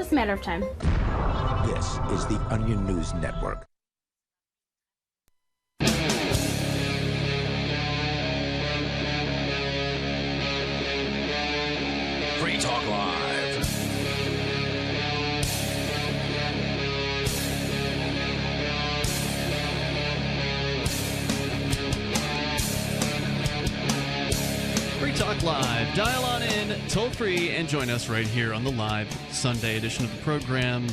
Just a matter of time. This is the Onion News Network. Free Talk Live. Free Talk Live. Dial on in, toll free, and join us right here on the live Sunday edition of the program.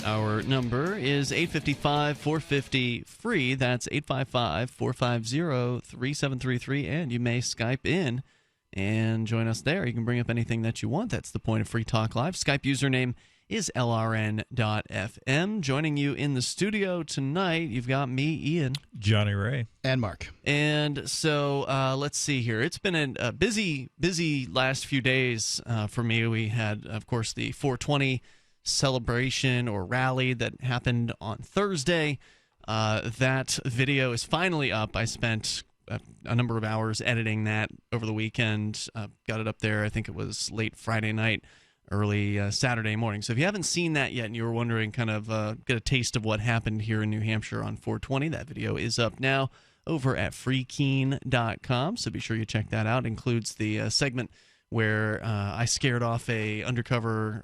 Our number is 855-450-FREE. That's 855-450-3733. And you may Skype in and join us there. You can bring up anything that you want. That's the point of Free Talk Live. Skype username is LRN.FM. Joining you in the studio tonight, you've got me, Ian. Jonny Ray. And Mark. And so let's see here. It's been a busy last few days for me. We had, of course, the 420 celebration or rally that happened on Thursday. That video is finally up. I spent a number of hours editing that over the weekend. Got it up there. I think it was late Friday night, early Saturday morning. So if you haven't seen that yet and you were wondering, kind of get a taste of what happened here in New Hampshire on 420, that video is up now over at freekeen.com. So be sure you check that out. It includes the segment where I scared off a undercover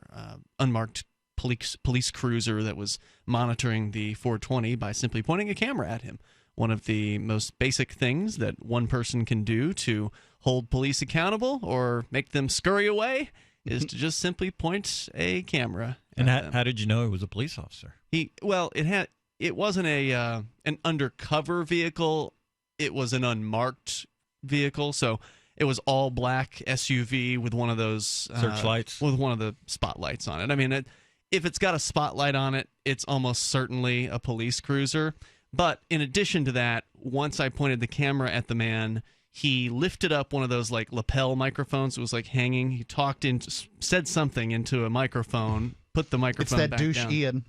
unmarked police cruiser that was monitoring the 420 by simply pointing a camera at him. One of the most basic things that one person can do to hold police accountable or make them scurry away is to just simply point a camera at them. How did you know he was a police officer? It wasn't an undercover vehicle. It was an unmarked vehicle, so it was all black SUV with one of those searchlights, with one of the spotlights on it. I mean, if it's got a spotlight on it, it's almost certainly a police cruiser. But in addition to that, once I pointed the camera at the man, he lifted up one of those like lapel microphones. It was like hanging. He said something into a microphone, put the microphone back down. It's that douche Ian.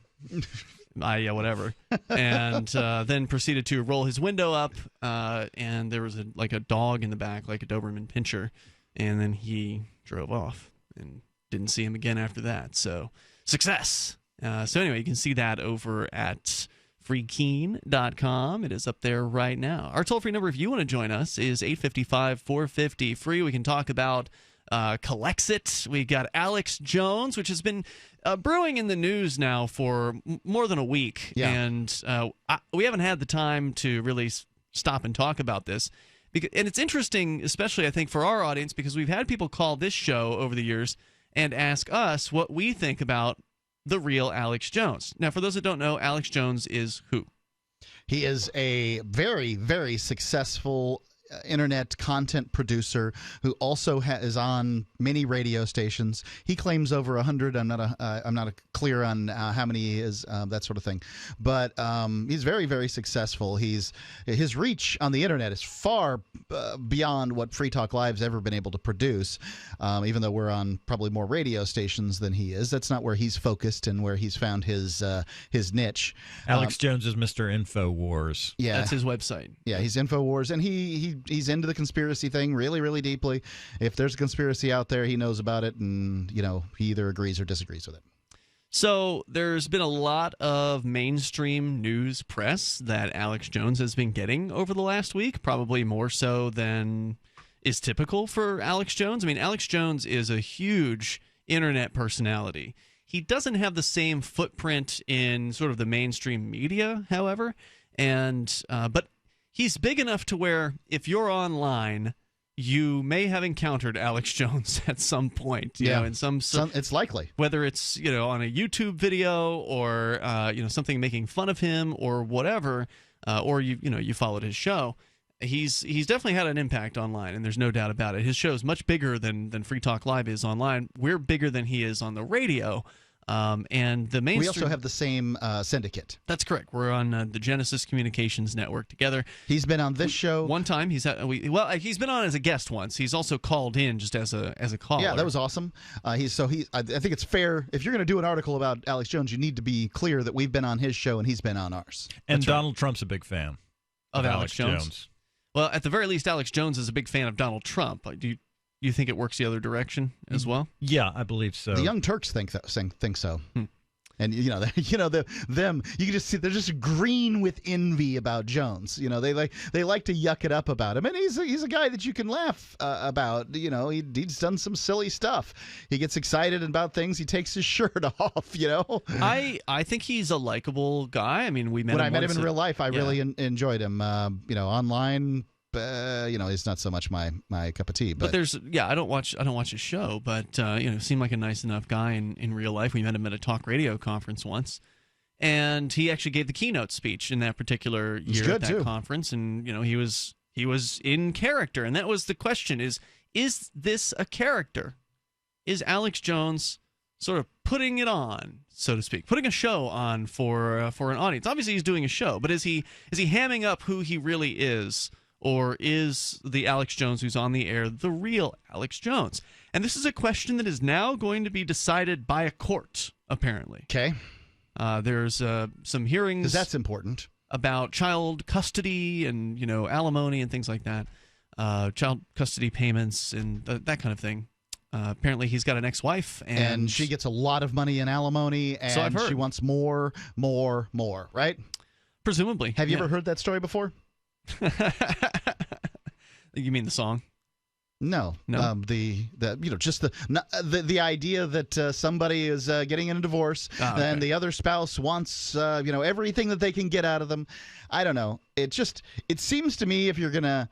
Yeah, whatever. And then proceeded to roll his window up, and there was a dog in the back, like a Doberman Pinscher, and then he drove off and didn't see him again after that. So success. So anyway, you can see that over at freekeen.com. It is up there right now. Our toll-free number, if you want to join us, is 855-450-FREE. We can talk about Calexit. We got Alex Jones, which has been brewing in the news now for more than a week. Yeah. And we haven't had the time to really stop and talk about this. And it's interesting, especially I think for our audience, because we've had people call this show over the years and ask us what we think about the real Alex Jones. Now, for those that don't know, Alex Jones is who? He is a very, very successful internet content producer who also is on many radio stations. He claims over 100. I'm not clear on how many he is, that sort of thing. But he's very, very successful. His reach on the internet is far beyond what Free Talk Live's ever been able to produce. Even though we're on probably more radio stations than he is, that's not where he's focused and where he's found his niche. Alex Jones is Mr. InfoWars. Yeah, that's his website. Yeah, he's InfoWars, and he's into the conspiracy thing really, really deeply. If there's a conspiracy out there, he knows about it, and he either agrees or disagrees with it. So there's been a lot of mainstream news press that Alex Jones has been getting over the last week, probably more so than is typical for Alex Jones. I mean, Alex Jones is a huge internet personality. He doesn't have the same footprint in sort of the mainstream media, however, but he's big enough to where if you're online, you may have encountered Alex Jones at some point. You know, in it's likely. Whether it's on a YouTube video or something making fun of him or whatever, or you followed his show. He's definitely had an impact online, and there's no doubt about it. His show is much bigger than Free Talk Live is online. We're bigger than he is on the radio. And the mainstream. We also have the same syndicate. That's correct. We're on the Genesis Communications Network together. He's been on this show one time. He's been on as a guest once. He's also called in just as a caller. Yeah, that was awesome. I think it's fair, if you're going to do an article about Alex Jones, you need to be clear that we've been on his show and he's been on ours. And That's Donald Trump's a big fan of Alex Jones. Well, at the very least, Alex Jones is a big fan of Donald Trump. you think it works the other direction as well? Yeah, I believe so. The Young Turks think so. And you can just see they're just green with envy about Jones. They like to yuck it up about him, and he's a guy that you can laugh about. He's done some silly stuff. He gets excited about things. He takes his shirt off. I think he's a likable guy. I mean, when I met him in real life, I really enjoyed him. Online. He's not so much my cup of tea. But I don't watch his show, but seemed like a nice enough guy in real life. We met him at a talk radio conference once, and he actually gave the keynote speech in that particular year at that conference, and he was in character, and that was the question: is this a character? Is Alex Jones sort of putting it on, so to speak, putting a show on for an audience? Obviously, he's doing a show, but is he hamming up who he really is? Or is the Alex Jones who's on the air the real Alex Jones? And this is a question that is now going to be decided by a court, apparently. Okay. There's some hearings. Because that's important. About child custody and, alimony and things like that. Child custody payments and that kind of thing. Apparently he's got an ex-wife. And she gets a lot of money in alimony. And so I've heard. She wants more, right? Presumably. Have you ever heard that story before? You mean the song? No. The idea that somebody is getting in a divorce and the other spouse wants everything that they can get out of them. I don't know. It seems to me if you're gonna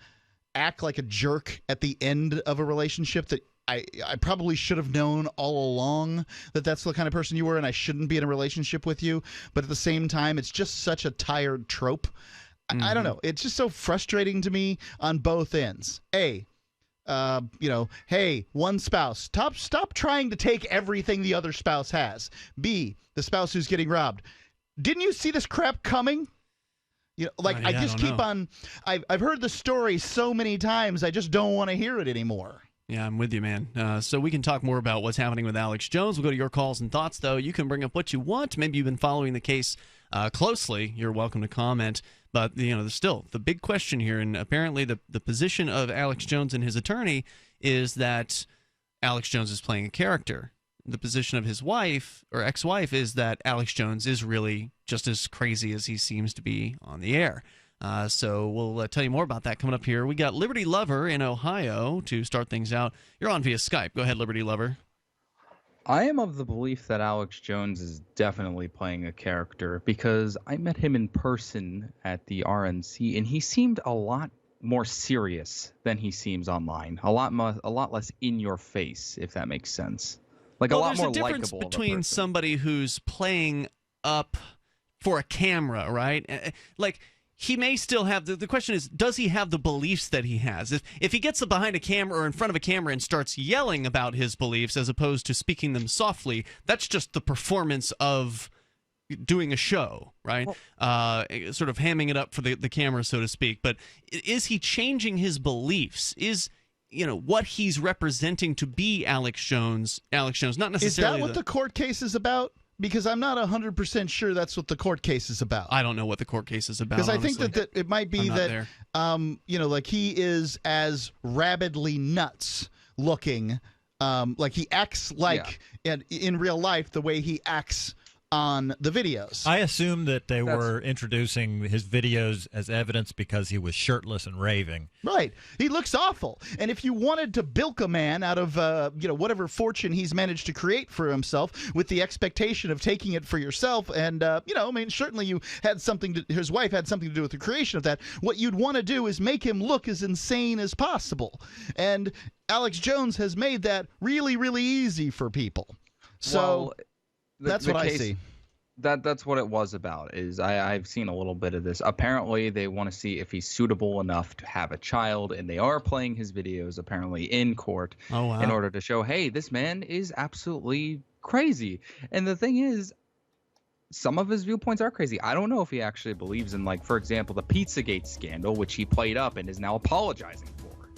act like a jerk at the end of a relationship that I probably should have known all along that that's the kind of person you were, and I shouldn't be in a relationship with you. But at the same time, it's just such a tired trope. I don't know. It's just so frustrating to me on both ends. Hey, one spouse, stop trying to take everything the other spouse has. B, the spouse who's getting robbed. Didn't you see this crap coming? I just keep on. I've heard the story so many times. I just don't want to hear it anymore. Yeah, I'm with you, man. So we can talk more about what's happening with Alex Jones. We'll go to your calls and thoughts, though. You can bring up what you want. Maybe you've been following the case closely. You're welcome to comment. But, there's still the big question here, and apparently the position of Alex Jones and his attorney is that Alex Jones is playing a character. The position of his wife, or ex-wife, is that Alex Jones is really just as crazy as he seems to be on the air. So we'll tell you more about that coming up here. We got Liberty Lover in Ohio to start things out. You're on via Skype. Go ahead, Liberty Lover. I am of the belief that Alex Jones is definitely playing a character because I met him in person at the RNC, and he seemed a lot more serious than he seems online. A lot less in your face, if that makes sense. A lot more likable. There's a difference between somebody who's playing up for a camera, right? He may still have the question is, does he have the beliefs that he has? If he gets behind a camera or in front of a camera and starts yelling about his beliefs as opposed to speaking them softly, that's just the performance of doing a show, right? Sort of hamming it up for the camera, so to speak. But is he changing his beliefs? Is what he's representing to be Alex Jones, not necessarily. Is that what the court case is about? Because I'm not 100% sure that's what the court case is about. I don't know what the court case is about. Because I think that it might be that, he is as rabidly nuts looking, he acts in real life the way he acts on the videos. I assume that they were introducing his videos as evidence because he was shirtless and raving. Right. He looks awful. And if you wanted to bilk a man out of whatever fortune he's managed to create for himself with the expectation of taking it for yourself, and certainly his wife had something to do with the creation of that. What you'd want to do is make him look as insane as possible. And Alex Jones has made that really, really easy for people. So that's what I see. That's what it was about. I've seen a little bit of this. Apparently, they want to see if he's suitable enough to have a child, and they are playing his videos apparently in court in order to show, hey, this man is absolutely crazy. And the thing is, some of his viewpoints are crazy. I don't know if he actually believes in, for example, the Pizzagate scandal, which he played up and is now apologizing for.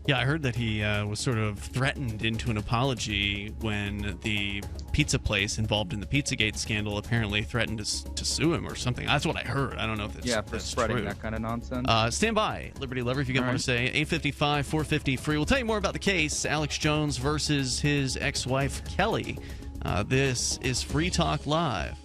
Yeah, I heard that he was sort of threatened into an apology when the pizza place involved in the Pizzagate scandal apparently threatened to sue him or something. That's what I heard. I don't know if that's for spreading true. That kind of nonsense. Stand by, Liberty Lover, if you want to say 855-450 free. We'll tell you more about the case, Alex Jones versus his ex-wife Kelly. This is Free Talk Live.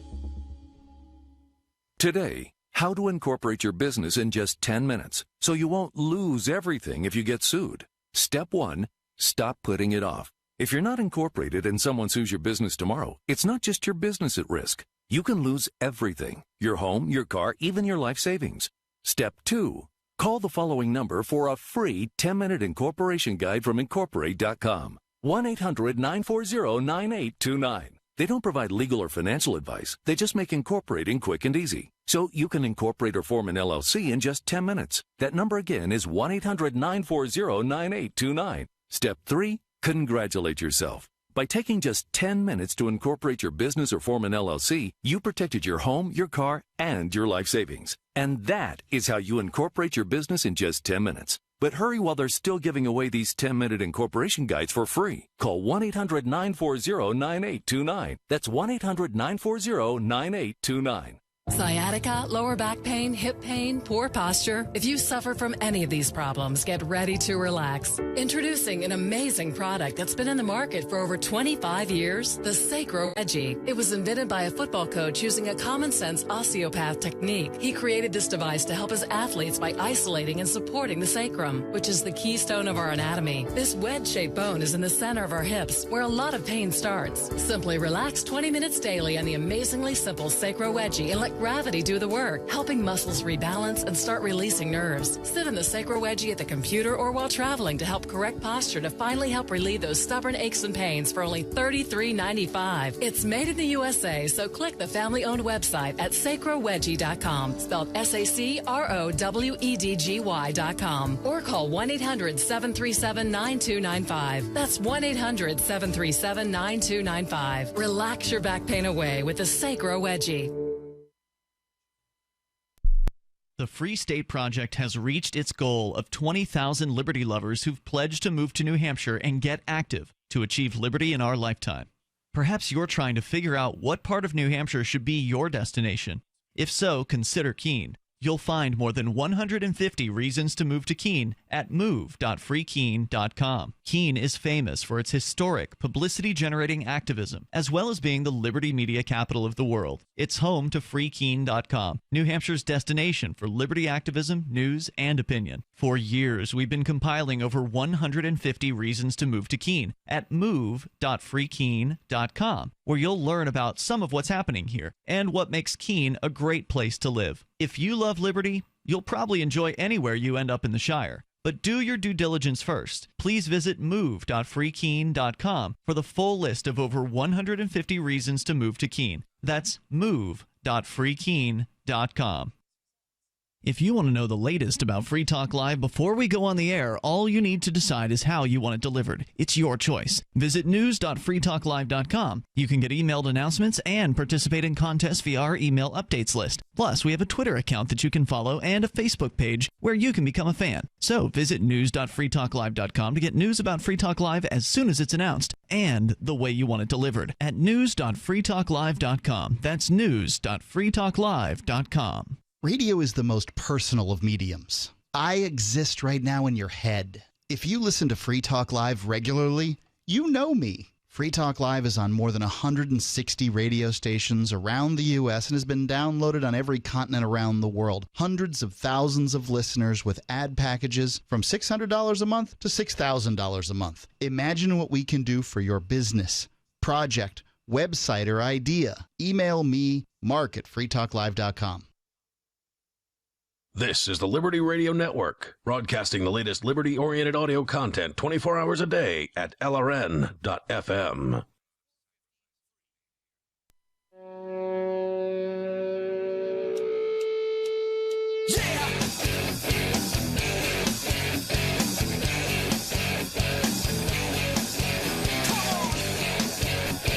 Today, how to incorporate your business in just 10 minutes so you won't lose everything if you get sued. Step 1, stop putting it off. If you're not incorporated and someone sues your business tomorrow, it's not just your business at risk. You can lose everything: your home, your car, even your life savings. Step 2, call the following number for a free 10-minute incorporation guide from Incorporate.com. 1-800-940-9829. They don't provide legal or financial advice. They just make incorporating quick and easy. So you can incorporate or form an LLC in just 10 minutes. That number again is 1-800-940-9829. Step 3, congratulate yourself. By taking just 10 minutes to incorporate your business or form an LLC, you protected your home, your car, and your life savings. And that is how you incorporate your business in just 10 minutes. But hurry while they're still giving away these 10-minute incorporation guides for free. Call 1-800-940-9829. That's 1-800-940-9829. Sciatica, lower back pain, hip pain, poor posture. If you suffer from any of these problems, get ready to relax. Introducing an amazing product that's been in the market for over 25 years, the Sacro Wedgie. It was invented by a football coach using a common sense osteopath technique. He created this device to help his athletes by isolating and supporting the sacrum, which is the keystone of our anatomy. This wedge-shaped bone is in the center of our hips, where a lot of pain starts. Simply relax 20 minutes daily on the amazingly simple Sacro Wedgie and let gravity do the work, helping muscles rebalance and start releasing nerves. Sit in the Sacro Wedgie at the computer or while traveling to help correct posture to finally help relieve those stubborn aches and pains for only $33.95. It's made in the USA, so click the family-owned website at sacrowedgie.com, spelled SACROWEDGY.com, or call 1-800-737-9295. That's 1-800-737-9295. Relax your back pain away with the Sacro Wedgie. The Free State Project has reached its goal of 20,000 liberty lovers who've pledged to move to New Hampshire and get active to achieve liberty in our lifetime. Perhaps you're trying to figure out what part of New Hampshire should be your destination. If so, consider Keene. You'll find more than 150 reasons to move to Keene at move.freekeene.com. Keene is famous for its historic, publicity-generating activism, as well as being the liberty media capital of the world. It's home to freekeene.com, New Hampshire's destination for liberty activism, news, and opinion. For years, we've been compiling over 150 reasons to move to Keene at move.freekeene.com, where you'll learn about some of what's happening here and what makes Keene a great place to live. If you love liberty, you'll probably enjoy anywhere you end up in the Shire. But do your due diligence first. Please visit move.freekeene.com for the full list of over 150 reasons to move to Keene. That's move.freekeene.com. If you want to know the latest about Free Talk Live before we go on the air, all you need to decide is how you want it delivered. It's your choice. Visit news.freetalklive.com. You can get emailed announcements and participate in contests via our email updates list. Plus, we have a Twitter account that you can follow and a Facebook page where you can become a fan. So visit news.freetalklive.com to get news about Free Talk Live as soon as it's announced and the way you want it delivered at news.freetalklive.com. That's news.freetalklive.com. Radio is the most personal of mediums. I exist right now in your head. If you listen to Free Talk Live regularly, you know me. Free Talk Live is on more than 160 radio stations around the U.S. and has been downloaded on every continent around the world. Hundreds of thousands of listeners with ad packages from $600 a month to $6,000 a month. Imagine what we can do for your business, project, website, or idea. Email me, mark@freetalklive.com. This is the Liberty Radio Network, broadcasting the latest liberty-oriented audio content 24 hours a day at LRN.FM.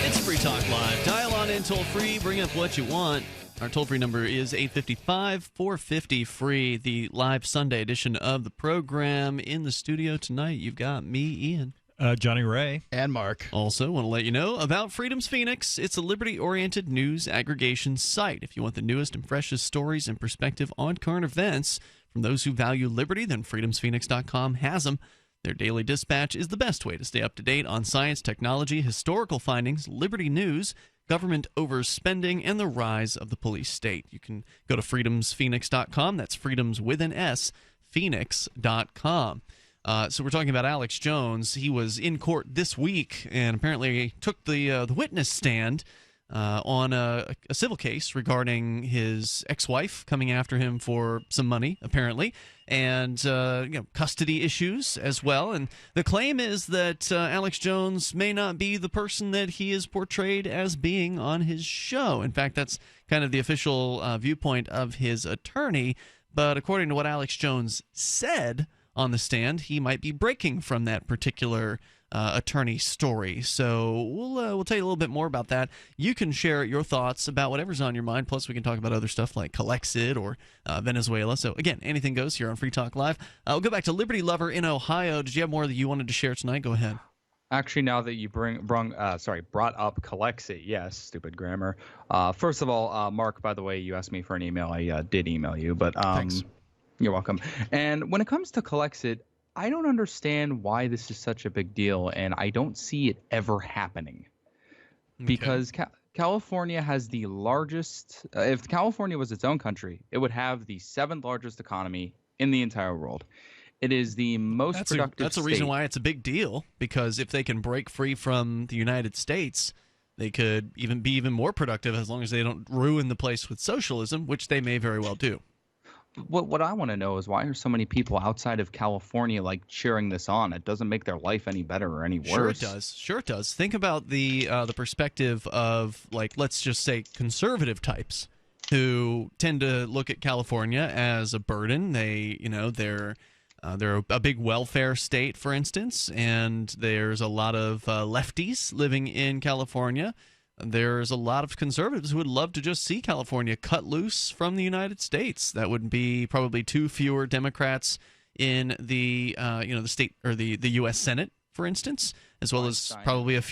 It's Free Talk Live. Dial on in toll free. Bring up what you want. Our toll-free number is 855-450-FREE, the live Sunday edition of the program. In the studio tonight, you've got me, Ian. Johnny Ray. And Mark. Also, want to let you know about Freedom's Phoenix. It's a liberty-oriented news aggregation site. If you want the newest and freshest stories and perspective on current events from those who value liberty, then freedomsphoenix.com has them. Their daily dispatch is the best way to stay up to date on science, technology, historical findings, liberty news, government overspending, and the rise of the police state. You can go to freedomsphoenix.com. That's freedoms with an S, phoenix.com. So we're talking about Alex Jones. He was in court this week and apparently took the witness stand on a civil case regarding his ex-wife coming after him for some money, apparently, and custody issues as well. And the claim is that Alex Jones may not be the person that he is portrayed as being on his show. In fact, that's kind of the official viewpoint of his attorney. But according to what Alex Jones said on the stand, he might be breaking from that particular attorney story. So we'll tell you a little bit more about that. You can share your thoughts about whatever's on your mind. Plus, we can talk about other stuff like Calexit or Venezuela. So again, anything goes here on Free Talk Live. We'll go back to Liberty Lover in Ohio. Did you have more that you wanted to share tonight? Go ahead. Actually, now that you brought up Calexit, yes, stupid grammar. First of all, Mark, by the way, you asked me for an email. I did email you, but thanks. You're welcome. And when it comes to Calexit, I don't understand why this is such a big deal, and I don't see it ever happening. Okay. Because California has the largest if California was its own country, it would have the 7th largest economy in the entire world. It is the most productive That's a reason why it's a big deal, because if they can break free from the United States, they could be even more productive as long as they don't ruin the place with socialism, which they may very well do. What I want to know is why are so many people outside of California cheering this on? It doesn't make their life any better or any worse. Sure it does. Think about the perspective of, let's just say, conservative types who tend to look at California as a burden. They're a big welfare state, for instance, and there's a lot of lefties living in California. There's a lot of conservatives who would love to just see California cut loose from the United States. That would be probably 2 fewer Democrats in the the state or the U.S. Senate, for instance, as well as probably a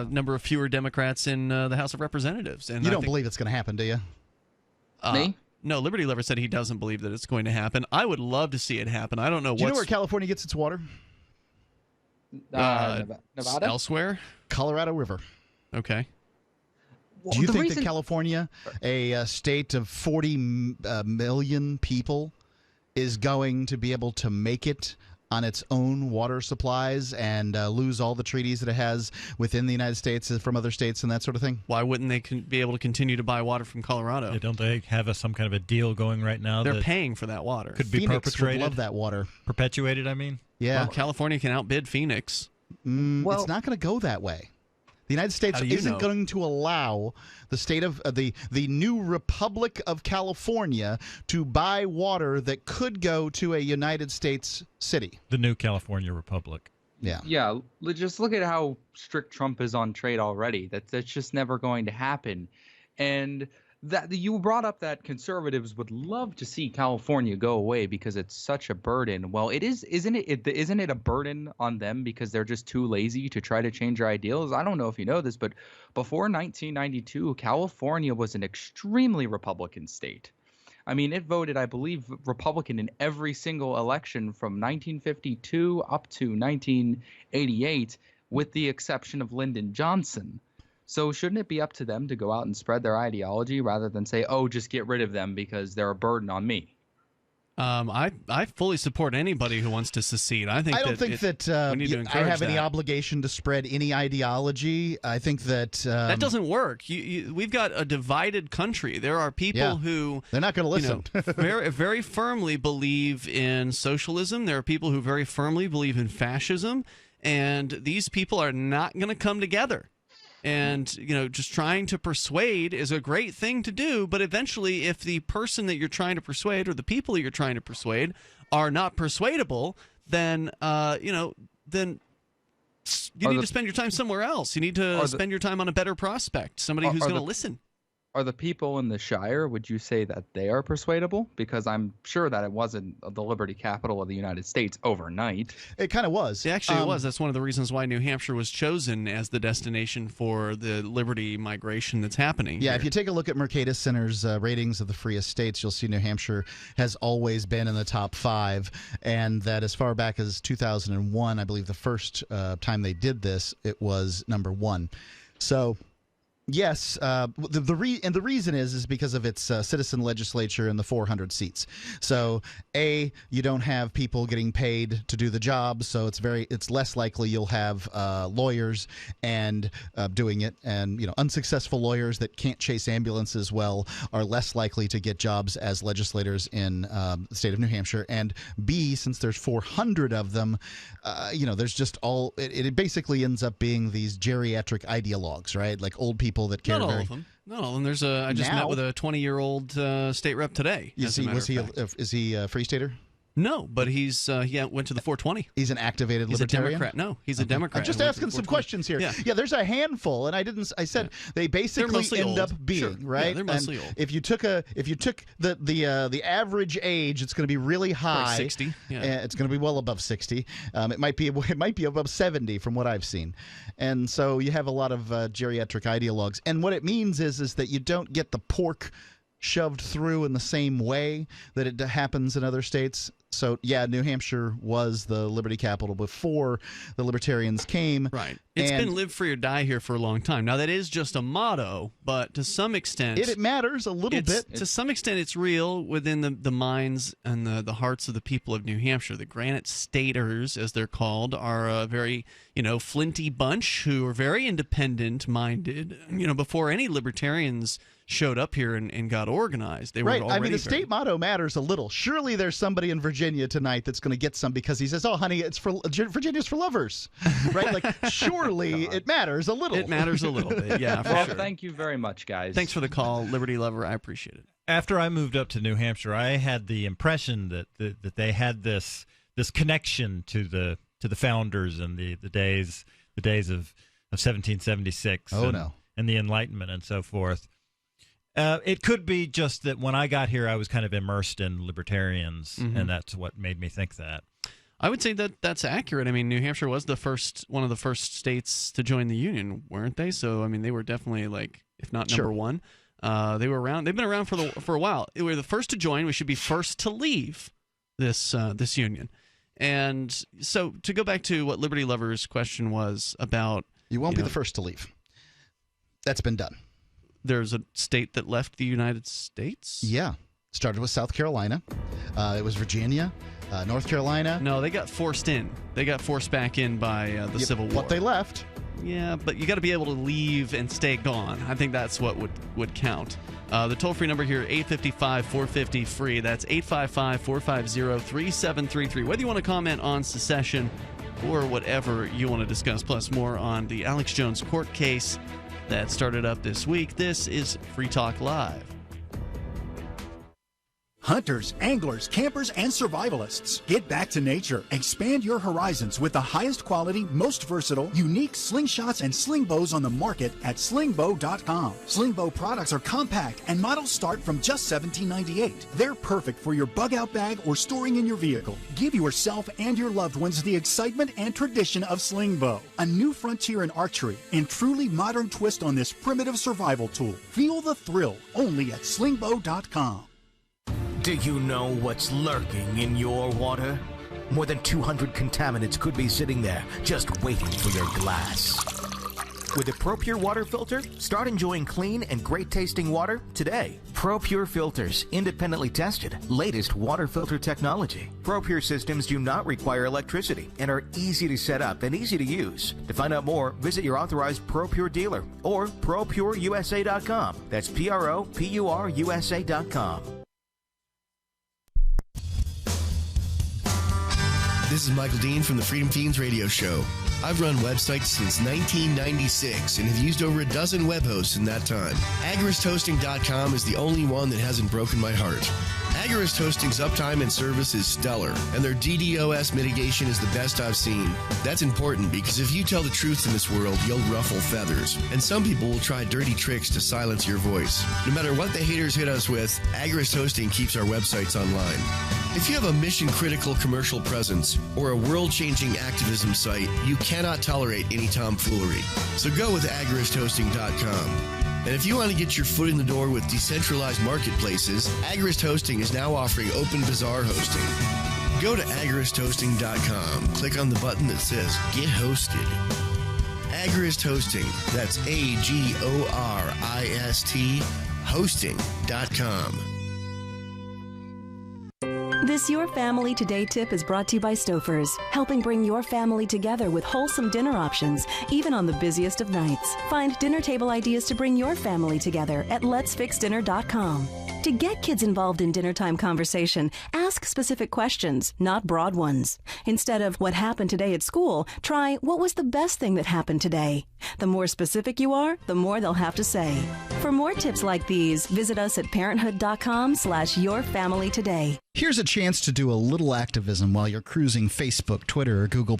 number of fewer Democrats in the House of Representatives. And you don't believe it's going to happen, do you? Me? No, Liberty Lover said he doesn't believe that it's going to happen. I would love to see it happen. I don't know. Do you know where California gets its water? Nevada? Elsewhere? Colorado River. Okay. Do you think that California, a state of 40 million people, is going to be able to make it on its own water supplies and lose all the treaties that it has within the United States from other states and that sort of thing? Why wouldn't they be able to continue to buy water from Colorado? Yeah, don't they have some kind of a deal going right now? They're paying for that water. Could be Phoenix perpetrated. would love that water. Perpetuated, I mean? Yeah. Well, California can outbid Phoenix. It's not going to go that way. The United States isn't going to allow the state of the new Republic of California to buy water that could go to a United States city. The new California Republic. Yeah. Yeah. Just look at how strict Trump is on trade already. That's just never going to happen. And that you brought up that conservatives would love to see California go away because it's such a burden. Well, isn't it a burden on them because they're just too lazy to try to change their ideals? I don't know if you know this, but before 1992, California was an extremely Republican state. I mean, it voted, I believe, Republican in every single election from 1952 up to 1988, with the exception of Lyndon Johnson. So shouldn't it be up to them to go out and spread their ideology rather than say, oh, just get rid of them because they're a burden on me? I fully support anybody who wants to secede. I don't think that I have any obligation to spread any ideology. I think that that doesn't work. We've got a divided country. There are people who they're not going to listen. Very, very firmly believe in socialism. There are people who very firmly believe in fascism, and these people are not going to come together. And, just trying to persuade is a great thing to do, but eventually if the person that you're trying to persuade or the people that you're trying to persuade are not persuadable, then, then you need to spend your time somewhere else. You need to spend your time on a better prospect, somebody who's going to listen. Are the people in the Shire, would you say that they are persuadable? Because I'm sure that it wasn't the Liberty capital of the United States overnight. It kind of was. Actually, it was. That's one of the reasons why New Hampshire was chosen as the destination for the Liberty migration that's happening. Yeah, here. if you take a look at Mercatus Center's ratings of the freest states, you'll see New Hampshire has always been in the top 5, and that as far back as 2001, I believe the first time they did this, it was number 1. So... yes, the reason is because of its citizen legislature and the 400 seats. So, you don't have people getting paid to do the job, so it's less likely you'll have lawyers and doing it, and unsuccessful lawyers that can't chase ambulances well are less likely to get jobs as legislators in the state of New Hampshire. And B, since there's 400 of them, there's just it basically ends up being these geriatric ideologues, right? Like old people that care. Not all of them. Not all of them. I just met with a 20-year-old state rep today. Is he a Free Stater? No, but he went to the 420. He's an activated He's libertarian? a Democrat. No, he's a Democrat. I'm just asking some questions here. Yeah. There's a handful, and I said they basically end up being right. Yeah, they're mostly and old. If you took the average age, it's going to be really high. Like 60. Yeah. It's going to be well above 60. It might be above 70 from what I've seen, and so you have a lot of geriatric ideologues. And what it means is that you don't get the pork shoved through in the same way that it happens in other states. So, yeah, New Hampshire was the Liberty capital before the Libertarians came. Right. It's been live free or die here for a long time. Now, that is just a motto, but to some extent... It matters a little bit. To some extent, it's real within the minds and the hearts of the people of New Hampshire. The Granite Staters, as they're called, are a very, flinty bunch who are very independent-minded. Before any Libertarians showed up here and got organized. They were already. I mean, the state motto matters a little. Surely there's somebody in Virginia tonight that's going to get some because he says, "Oh, honey, Virginia's for lovers," right? Like, surely it matters a little. It matters a little bit, yeah. Well, sure. Thank you very much, guys. Thanks for the call, Liberty Lover. I appreciate it. After I moved up to New Hampshire, I had the impression that they had this connection to the founders and the days of 1776. And the Enlightenment and so forth. It could be just that when I got here, I was kind of immersed in libertarians, and that's what made me think that. I would say that that's accurate. I mean, New Hampshire was one of the first states to join the Union, weren't they? So, I mean, they were definitely if not number one. They were around. They've been around for a while. We were the first to join. We should be first to leave this Union. And so, to go back to what Liberty Lover's question was about, you won't be the first to leave. That's been done. There's a state that left the United States? Yeah. Started with South Carolina. It was Virginia, North Carolina. No, they got forced in. They got forced back in by the Civil War. But they left. Yeah, but you got to be able to leave and stay gone. I think that's what would count. The toll-free number here, 855-450-FREE. That's 855-450-3733. Whether you want to comment on secession or whatever you want to discuss, plus more on the Alex Jones court case that started up this week. This is Free Talk Live. Hunters, anglers, campers, and survivalists. Get back to nature. Expand your horizons with the highest quality, most versatile, unique slingshots and sling bows on the market at slingbow.com. Slingbow products are compact and models start from just $17.98. They're perfect for your bug out bag or storing in your vehicle. Give yourself and your loved ones the excitement and tradition of Slingbow, a new frontier in archery and truly modern twist on this primitive survival tool. Feel the thrill only at slingbow.com. Do you know what's lurking in your water? More than 200 contaminants could be sitting there, just waiting for your glass. With a ProPure water filter, start enjoying clean and great-tasting water today. ProPure filters, independently tested, latest water filter technology. ProPure systems do not require electricity and are easy to set up and easy to use. To find out more, visit your authorized ProPure dealer or ProPureUSA.com. That's ProPureUSA.com. This is Michael Dean from the Freedom Teens radio show. I've run websites since 1996 and have used over a dozen web hosts in that time. AgristHosting.com is the only one that hasn't broken my heart. Agorist Hosting's uptime and service is stellar, and their DDoS mitigation is the best I've seen. That's important because if you tell the truth in this world, you'll ruffle feathers, and some people will try dirty tricks to silence your voice. No matter what the haters hit us with, Agorist Hosting keeps our websites online. If you have a mission-critical commercial presence or a world-changing activism site, you cannot tolerate any tomfoolery. So go with agoristhosting.com. And if you want to get your foot in the door with decentralized marketplaces, Agorist Hosting is now offering Open Bazaar hosting. Go to agoristhosting.com, click on the button that says Get Hosted. Agorist Hosting, that's AGORIST hosting.com. This Your Family Today tip is brought to you by Stouffer's, helping bring your family together with wholesome dinner options, even on the busiest of nights. Find dinner table ideas to bring your family together at letsfixdinner.com. To get kids involved in dinnertime conversation, ask specific questions, not broad ones. Instead of what happened today at school, try what was the best thing that happened today. The more specific you are, the more they'll have to say. For more tips like these, visit us at parenthood.com/yourfamilytoday. Here's a chance to do a little activism while you're cruising Facebook, Twitter, or Google+.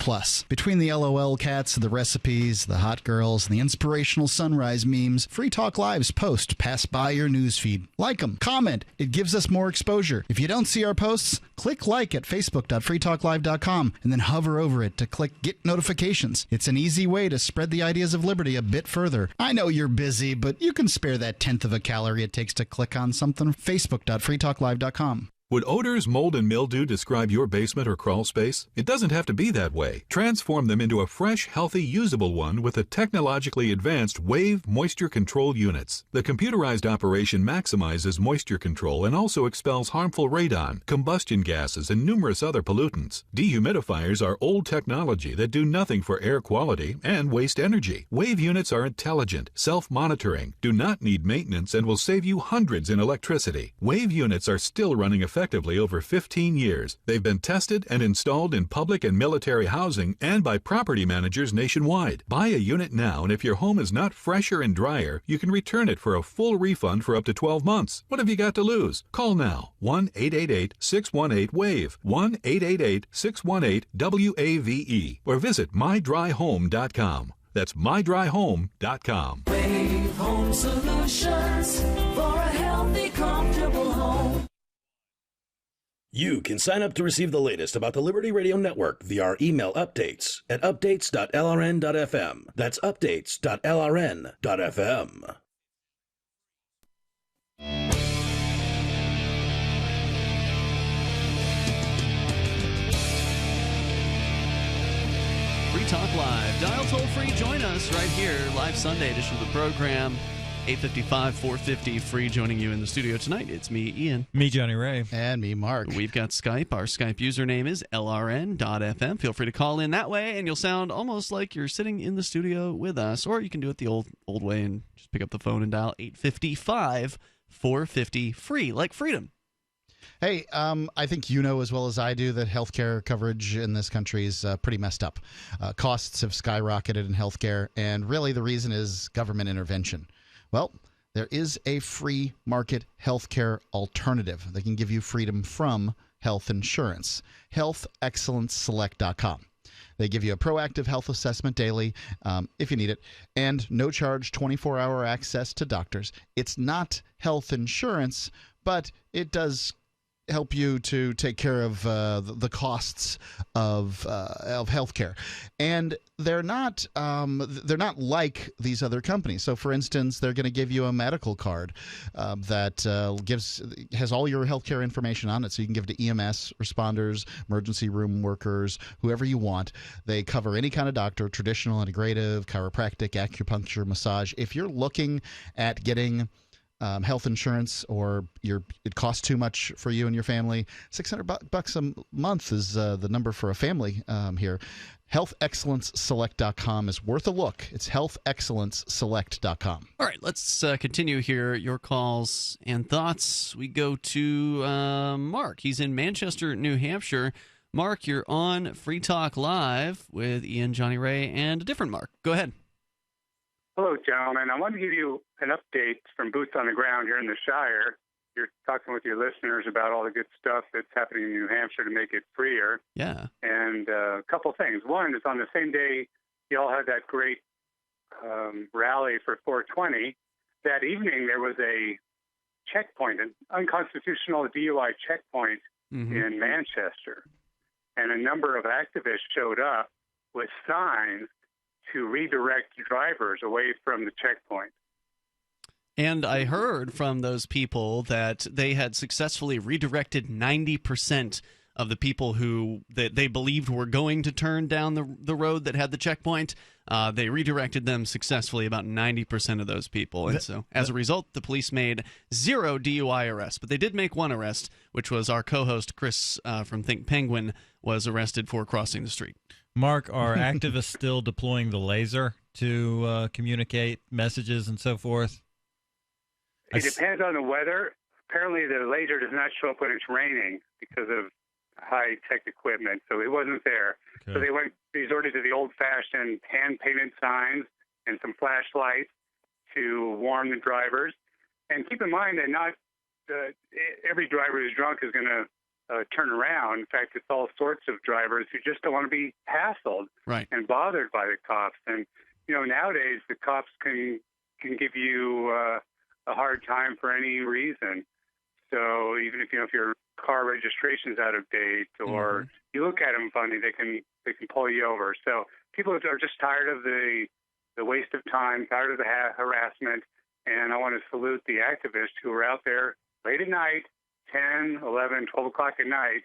Between the LOL cats, the recipes, the hot girls, and the inspirational sunrise memes, Free Talk Live's posts pass by your newsfeed. Like them, comment. It gives us more exposure. If you don't see our posts, click like at facebook.freetalklive.com and then hover over it to click Get Notifications. It's an easy way to spread the ideas of liberty a bit further. I know you're busy, but you can spare that tenth of a calorie it takes to click on something. facebook.freetalklive.com. Would odors, mold, and mildew describe your basement or crawl space? It doesn't have to be that way. Transform them into a fresh, healthy, usable one with the technologically advanced Wave moisture control units. The computerized operation maximizes moisture control and also expels harmful radon, combustion gases, and numerous other pollutants. Dehumidifiers are old technology that do nothing for air quality and waste energy. Wave units are intelligent, self-monitoring, do not need maintenance, and will save you hundreds in electricity. Wave units are still running effectively over 15 years. They've been tested and installed in public and military housing and by property managers nationwide. Buy a unit now, and if your home is not fresher and drier, you can return it for a full refund for up to 12 months. What have you got to lose? Call now. 1-888-618-WAVE. 1-888-618-WAVE. Or visit mydryhome.com. That's mydryhome.com. Wave Home Solutions for a healthy, comfortable home. You can sign up to receive the latest about the Liberty Radio Network via our email updates at updates.lrn.fm. That's updates.lrn.fm. Free Talk Live. Dial toll free. Join us right here. Live Sunday edition of the program. 855-450 free. Joining you in the studio tonight, it's me, Ian. Me, Jonny Ray. And me, Mark. We've got Skype. Our Skype username is lrn.fm. Feel free to call in that way, and you'll sound almost like you're sitting in the studio with us. Or you can do it the old way and just pick up the phone and dial 855-450 free, like freedom. Hey, I think you know as well as I do that healthcare coverage in this country is pretty messed up. Costs have skyrocketed in healthcare, and really the reason is government intervention. Well, there is a free market healthcare alternative that can give you freedom from health insurance. HealthExcellenceSelect.com. They give you a proactive health assessment daily if you need it, and no charge 24-hour access to doctors. It's not health insurance, but it does help you to take care of the costs of healthcare, and they're not like these other companies. So, for instance, they're going to give you a medical card that has all your healthcare information on it, so you can give it to EMS responders, emergency room workers, whoever you want. They cover any kind of doctor, traditional, integrative, chiropractic, acupuncture, massage. If you're looking at getting health insurance, or it costs too much for you and your family, $600 a month is the number for a family here. HealthExcellenceSelect.com is worth a look. It's HealthExcellenceSelect.com. All right, let's continue here. Your calls and thoughts. We go to Mark. He's in Manchester, New Hampshire. Mark, you're on Free Talk Live with Ian, Jonny Ray, and a different Mark. Go ahead. Hello, gentlemen. I want to give you an update from boots on the ground here in the Shire. you're talking with your listeners about all the good stuff that's happening in New Hampshire to make it freer. Yeah. And a couple things. One is on the same day you all had that great rally for 420. That evening there was a checkpoint, an unconstitutional DUI checkpoint in Manchester. And a number of activists showed up with signs to redirect drivers away from the checkpoint. And I heard from those people that they had successfully redirected 90% of the people who that they believed were going to turn down the road that had the checkpoint. They redirected them successfully, about 90% of those people. And so, as a result, the police made 0 DUI arrests. But they did make one arrest, which was our co-host Chris from Think Penguin was arrested for crossing the street. Mark, are activists still deploying the laser to communicate messages and so forth? It depends on the weather. Apparently, the laser does not show up when it's raining because of high-tech equipment, so it wasn't there. Okay. So they resorted to the old-fashioned hand-painted signs and some flashlights to warn the drivers. And keep in mind that not every driver who's drunk is going to turn around. In fact, it's all sorts of drivers who just don't want to be hassled and bothered by the cops. And nowadays the cops can give you a hard time for any reason. So even if your car registration's out of date or you look at them funny, they can pull you over. So people are just tired of the waste of time, tired of the harassment. And I want to salute the activists who are out there late at night, 10, 11, 12 o'clock at night,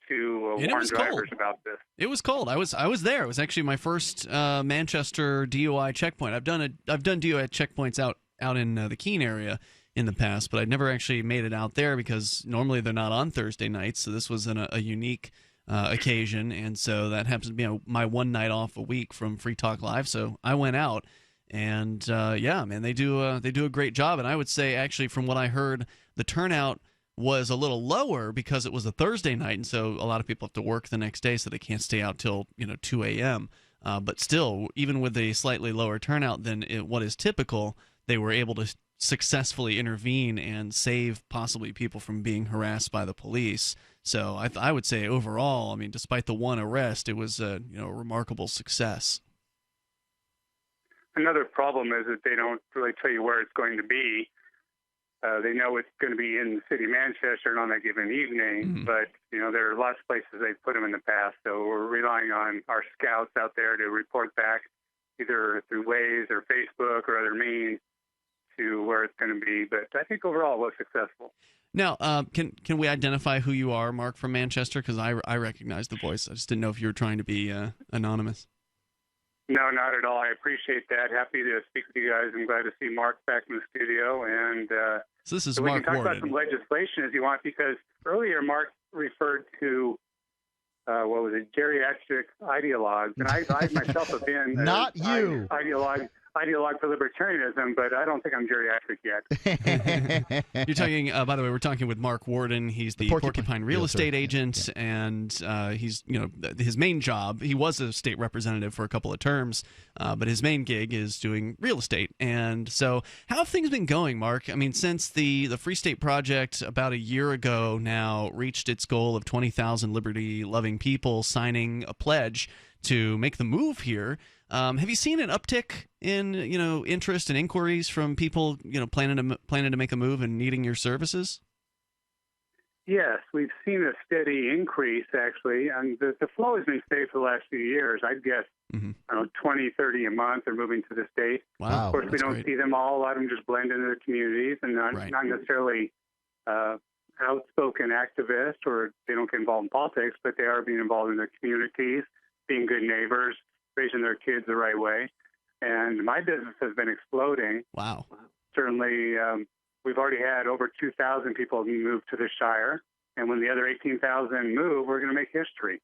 to warn drivers about this. It was cold. I was there. It was actually my first Manchester DUI checkpoint. I've done DUI checkpoints out in the Keene area in the past, but I'd never actually made it out there because normally they're not on Thursday nights. So this was a unique occasion, and so that happens to be my one night off a week from Free Talk Live. So I went out, and yeah, man, they do a great job. And I would say actually, from what I heard, the turnout was a little lower because it was a Thursday night, and so a lot of people have to work the next day, so they can't stay out till 2 a.m. But still, even with a slightly lower turnout than what is typical, they were able to successfully intervene and save possibly people from being harassed by the police. So I would say overall, I mean, despite the one arrest, it was a remarkable success. Another problem is that they don't really tell you where it's going to be. They know it's going to be in the city of Manchester on that given evening, but there are lots of places they've put them in the past. So we're relying on our scouts out there to report back either through Waze or Facebook or other means to where it's going to be. But I think overall it was successful. Now, can we identify who you are, Mark, from Manchester? Because I recognize the voice. I just didn't know if you were trying to be anonymous. No, not at all. I appreciate that. Happy to speak with you guys. I'm glad to see Mark back in the studio. And so this is so Mark we can talk Warden. about some legislation if you want, because earlier Mark referred to what was it, geriatric ideologues, and I myself have been not you ideologue for libertarianism, but I don't think I'm geriatric yet. You're talking, by the way, we're talking with Mark Warden. He's the Porcupine real estate agent, and he's, his main job, he was a state representative for a couple of terms, but his main gig is doing real estate. And so how have things been going, Mark? I mean, since the Free State Project about a year ago now reached its goal of 20,000 liberty-loving people signing a pledge to make the move here, have you seen an uptick in interest and inquiries from people planning to make a move and needing your services? Yes, we've seen a steady increase actually, and the flow has been steady for the last few years. I'd guess 20, 30 a month are moving to the state. Wow, of course, we don't see them all. A lot of them just blend into their communities and not necessarily outspoken activists, or they don't get involved in politics, but they are being involved in their communities, being good neighbors, raising their kids the right way. And my business has been exploding. Wow. Certainly, we've already had over 2,000 people move to the Shire. And when the other 18,000 move, we're going to make history.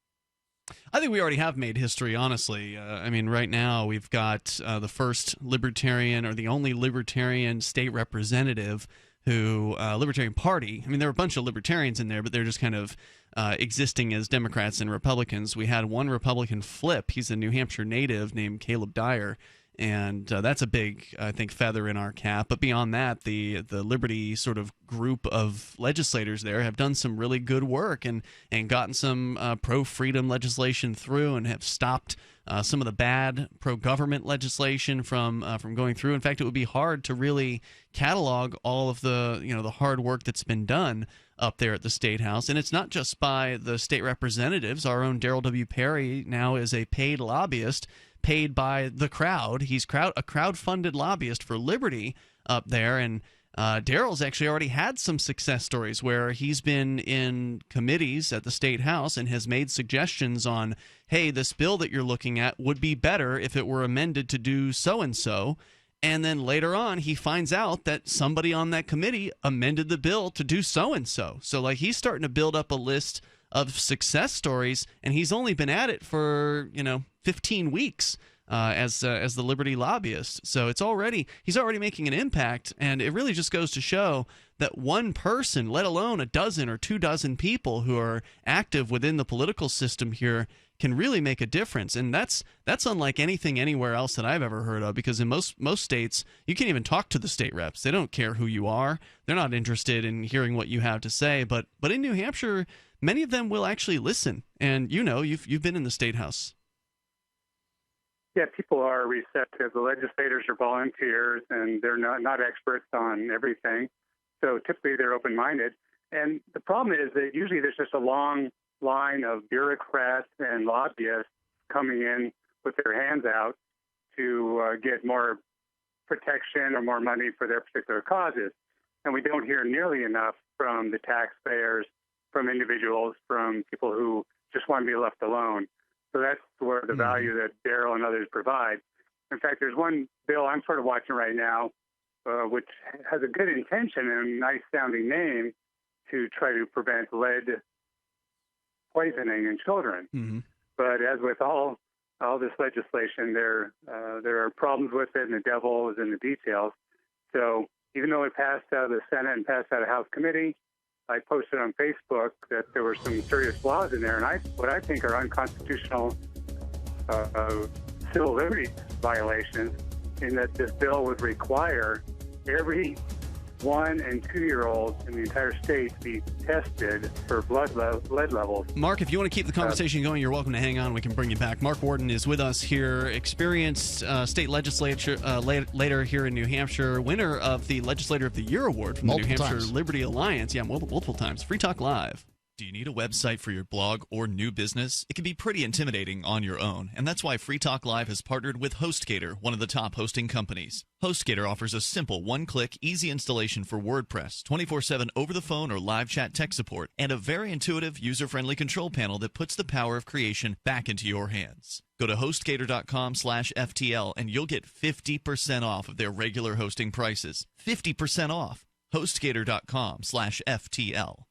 I think we already have made history, honestly. I mean, right now we've got the first libertarian, or the only libertarian state representative Libertarian Party. I mean, there were a bunch of libertarians in there, but they're just kind of existing as Democrats and Republicans. We had one Republican flip. He's a New Hampshire native named Caleb Dyer, And that's a big, I think, feather in our cap. But beyond that, the Liberty sort of group of legislators there have done some really good work and gotten some pro-freedom legislation through and have stopped some of the bad pro-government legislation from going through. In fact, it would be hard to really catalog all of the the hard work that's been done up there at the State House. And it's not just by the state representatives. Our own Darrell W. Perry now is a paid lobbyist, paid by the crowd. He's a crowd-funded lobbyist for Liberty up there, and Darrell's actually already had some success stories where he's been in committees at the State House and has made suggestions on, hey, this bill that you're looking at would be better if it were amended to do so-and-so. And then later on, he finds out that somebody on that committee amended the bill to do so-and-so. So, like, he's starting to build up a list of success stories, and he's only been at it for 15 weeks as the Liberty lobbyist. So he's already making an impact, and it really just goes to show that one person, let alone a dozen or 24 people who are active within the political system here, can really make a difference. And that's unlike anything anywhere else that I've ever heard of, because in most states, you can't even talk to the state reps. They don't care who you are. They're not interested in hearing what you have to say. But in New Hampshire, many of them will actually listen. And you've been in the State House. Yeah, people are receptive. The legislators are volunteers, and they're not experts on everything. So typically they're open-minded. And the problem is that usually there's just a long line of bureaucrats and lobbyists coming in with their hands out to get more protection or more money for their particular causes. And we don't hear nearly enough from the taxpayers, from individuals, from people who just want to be left alone. So that's where the value that Darrell and others provide. In fact, there's one bill I'm sort of watching right now, which has a good intention and a nice-sounding name to try to prevent lead poisoning in children. Mm-hmm. But as with all this legislation, there are problems with it, and the devil is in the details. So even though it passed out of the Senate and passed out of House Committee, I posted on Facebook that there were some serious laws in there, and what I think are unconstitutional civil liberties violations, in that this bill would require every 1- and 2-year-olds in the entire state to be tested for lead levels. Mark, if you want to keep the conversation going, you're welcome to hang on. We can bring you back. Mark Warden is with us here, experienced state legislature later here in New Hampshire, winner of the Legislator of the Year Award from the New Hampshire Liberty Alliance. Yeah, multiple times. Free Talk Live. Do you need a website for your blog or new business? It can be pretty intimidating on your own, and that's why Free Talk Live has partnered with HostGator, one of the top hosting companies. HostGator offers a simple one-click, easy installation for WordPress, 24/7 over-the-phone or live chat tech support, and a very intuitive, user-friendly control panel that puts the power of creation back into your hands. Go to HostGator.com/FTL, and you'll get 50% off of their regular hosting prices. 50% off. HostGator.com/FTL.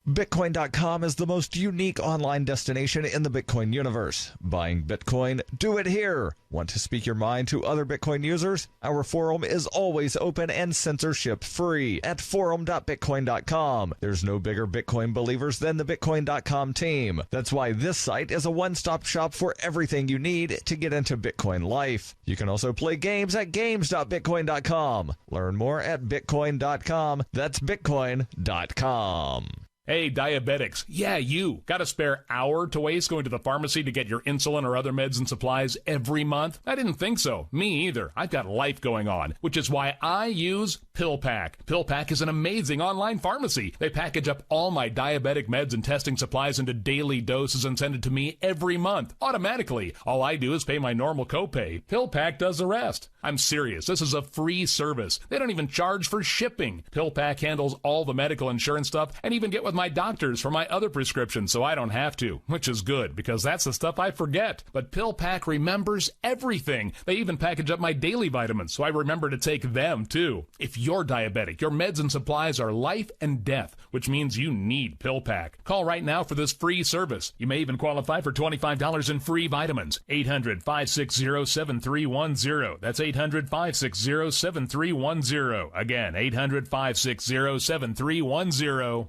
Bitcoin.com is the most unique online destination in the Bitcoin universe. Buying Bitcoin? Do it here. Want to speak your mind to other Bitcoin users? Our forum is always open and censorship-free at forum.bitcoin.com. There's no bigger Bitcoin believers than the Bitcoin.com team. That's why this site is a one-stop shop for everything you need to get into Bitcoin life. You can also play games at games.bitcoin.com. Learn more at bitcoin.com. That's bitcoin.com. Hey, diabetics. Yeah, you. Got a spare hour to waste going to the pharmacy to get your insulin or other meds and supplies every month? I didn't think so. Me either. I've got life going on, which is why I use PillPack. PillPack is an amazing online pharmacy. They package up all my diabetic meds and testing supplies into daily doses and send it to me every month, automatically. All I do is pay my normal copay. PillPack does the rest. I'm serious. This is a free service. They don't even charge for shipping. PillPack handles all the medical insurance stuff and even get with my doctors for my other prescriptions so I don't have to, which is good because that's the stuff I forget. But PillPack remembers everything. They even package up my daily vitamins so I remember to take them too. If you're diabetic, your meds and supplies are life and death, which means you need PillPack. Call right now for this free service. You may even qualify for $25 in free vitamins. 800-560-7310. That's 800-560-7310. Again, 800-560-7310.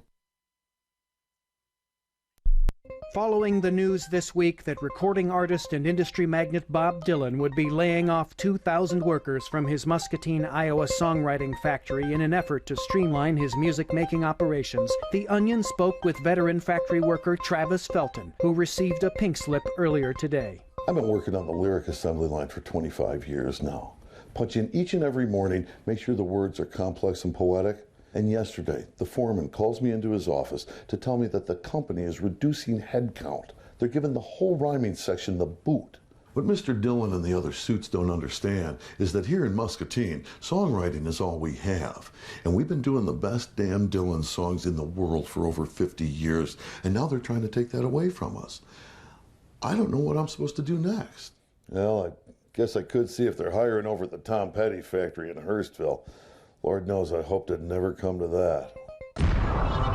following the news this week that recording artist and industry magnate Bob Dylan would be laying off 2,000 workers from his Muscatine, Iowa songwriting factory in an effort to streamline his music-making operations, The Onion spoke with veteran factory worker Travis Felton, who received a pink slip earlier today. I've been working on the lyric assembly line for 25 years now. Punch in each and every morning, make sure the words are complex and poetic. And yesterday, the foreman calls me into his office to tell me that the company is reducing headcount. They're giving the whole rhyming section the boot. What Mr. Dillon and the other suits don't understand is that here in Muscatine, songwriting is all we have. And we've been doing the best damn Dylan songs in the world for over 50 years, and now they're trying to take that away from us. I don't know what I'm supposed to do next. Well, I guess I could see if they're hiring over at the Tom Petty factory in Hurstville. Lord knows I hoped it'd never come to that.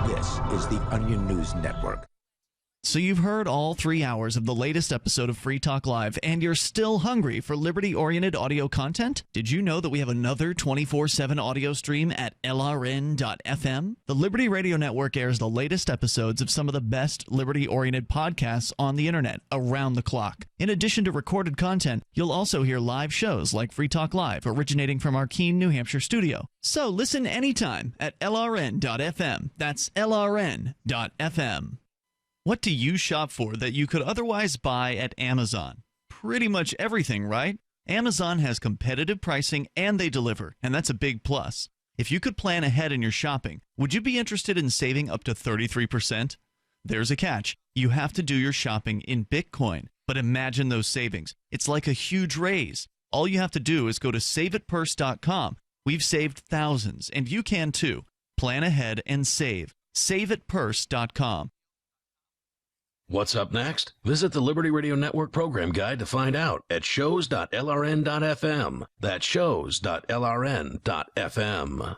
This is the Onion News Network. So you've heard all 3 hours of the latest episode of Free Talk Live, and you're still hungry for liberty-oriented audio content? Did you know that we have another 24/7 audio stream at LRN.FM? The Liberty Radio Network airs the latest episodes of some of the best liberty-oriented podcasts on the internet around the clock. In addition to recorded content, you'll also hear live shows like Free Talk Live, originating from our Keene, New Hampshire studio. So listen anytime at LRN.FM. That's LRN.FM. What do you shop for that you could otherwise buy at Amazon? Pretty much everything, right? Amazon has competitive pricing and they deliver, and that's a big plus. If you could plan ahead in your shopping, would you be interested in saving up to 33%? There's a catch. You have to do your shopping in Bitcoin, but imagine those savings. It's like a huge raise. All you have to do is go to saveatpurse.com. We've saved thousands, and you can too. Plan ahead and save. Saveatpurse.com. What's up next? Visit the Liberty Radio Network program guide to find out at shows.lrn.fm. That's shows.lrn.fm.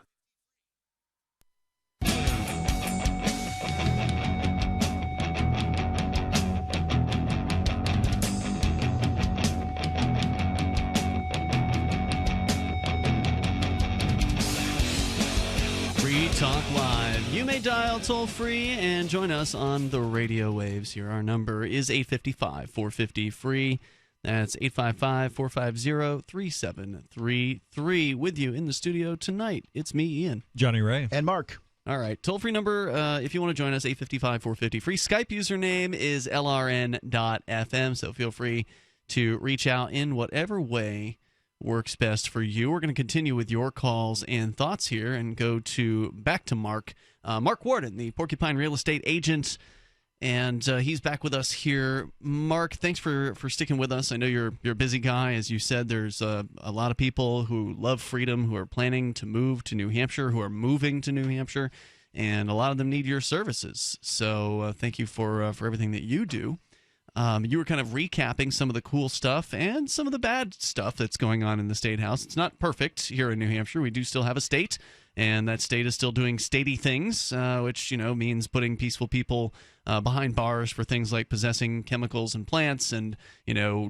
Free Talk Live. You may dial toll-free and join us on the radio waves here. Our number is 855-450-FREE. That's 855-450-3733. With you in the studio tonight, it's me, Ian. Jonny Ray. And Mark. All right, toll-free number, if you want to join us, 855-450-FREE. Skype username is LRN.FM, so feel free to reach out in whatever way works best for you. We're going to continue with your calls and thoughts here and go back to Mark. Mark Warden, the Porcupine real estate agent, and he's back with us here. Mark, thanks for sticking with us. I know you're a busy guy. As you said, there's a lot of people who love freedom, who are planning to move to New Hampshire, who are moving to New Hampshire, and a lot of them need your services. So thank you for everything that you do. You were kind of recapping some of the cool stuff and some of the bad stuff that's going on in the State House. It's not perfect here in New Hampshire. We do still have a state, and that state is still doing statey things, which means putting peaceful people behind bars for things like possessing chemicals and plants and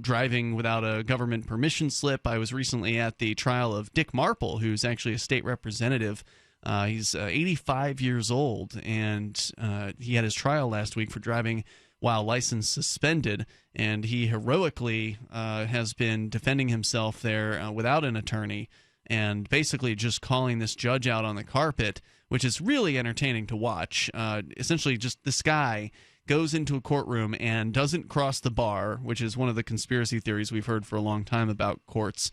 driving without a government permission slip. I was recently at the trial of Dick Marple, who's actually a state representative. He's 85 years old, and he had his trial last week for driving while license suspended, and he heroically has been defending himself there without an attorney and basically just calling this judge out on the carpet, which is really entertaining to watch. Essentially, just this guy goes into a courtroom and doesn't cross the bar, which is one of the conspiracy theories we've heard for a long time about courts.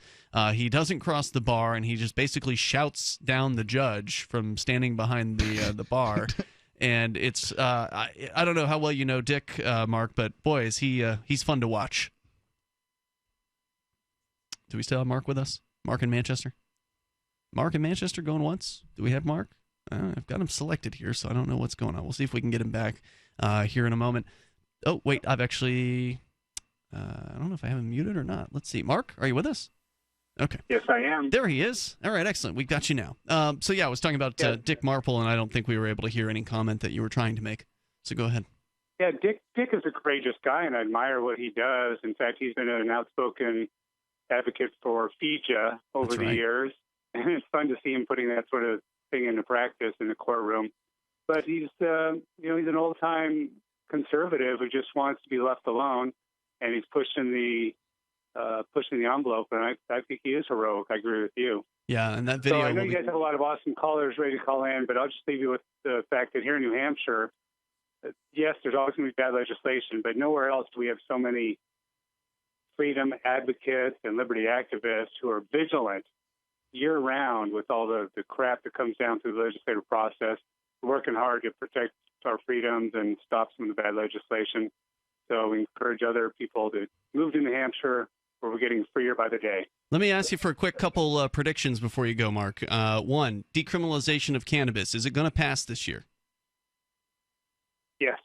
He doesn't cross the bar, and he just basically shouts down the judge from standing behind the bar. And it's I don't know how well you know Dick, Mark, but boy, is he's fun to watch. Do we still have Mark with us? Mark in Manchester? Mark in Manchester going once? Do we have Mark? I've got him selected here, so I don't know what's going on. We'll see if we can get him back here in a moment. Oh, wait, I've actually... I don't know if I have him muted or not. Let's see. Mark, are you with us? Okay. Yes, I am. There he is. All right, excellent. We got you now. So, yeah, I was talking about Dick Marple, and I don't think we were able to hear any comment that you were trying to make. So go ahead. Yeah, Dick is a courageous guy, and I admire what he does. In fact, he's been an outspoken advocate for FIJA over the years, and it's fun to see him putting that sort of thing into practice in the courtroom. But he's, he's an old-time conservative who just wants to be left alone, and he's pushing the envelope. And I think he is heroic. I agree with you. Yeah, and that video. So I know you guys have a lot of awesome callers ready to call in, but I'll just leave you with the fact that here in New Hampshire, yes, there's always going to be bad legislation, but nowhere else do we have so many freedom advocates and liberty activists who are vigilant year-round with all the crap that comes down through the legislative process, working hard to protect our freedoms and stop some of the bad legislation. So we encourage other people to move to New Hampshire, where we're getting freer by the day. Let me ask you for a quick couple predictions before you go, Mark. One, decriminalization of cannabis. Is it going to pass this year? Yes.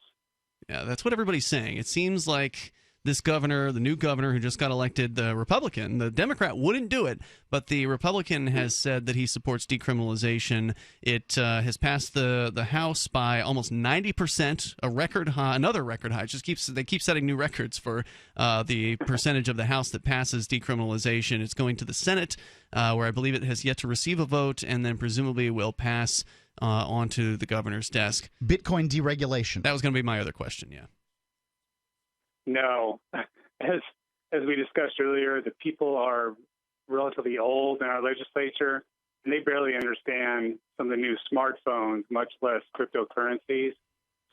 Yeah, that's what everybody's saying. It seems like this governor, the new governor who just got elected, the Republican, the Democrat wouldn't do it, but the Republican has said that he supports decriminalization. It has passed the House by almost 90%, a record high, another record high. They keep setting new records for the percentage of the House that passes decriminalization. It's going to the Senate, where I believe it has yet to receive a vote, and then presumably will pass onto the governor's desk. Bitcoin deregulation. That was going to be my other question, yeah. No. As we discussed earlier, the people are relatively old in our legislature, and they barely understand some of the new smartphones, much less cryptocurrencies.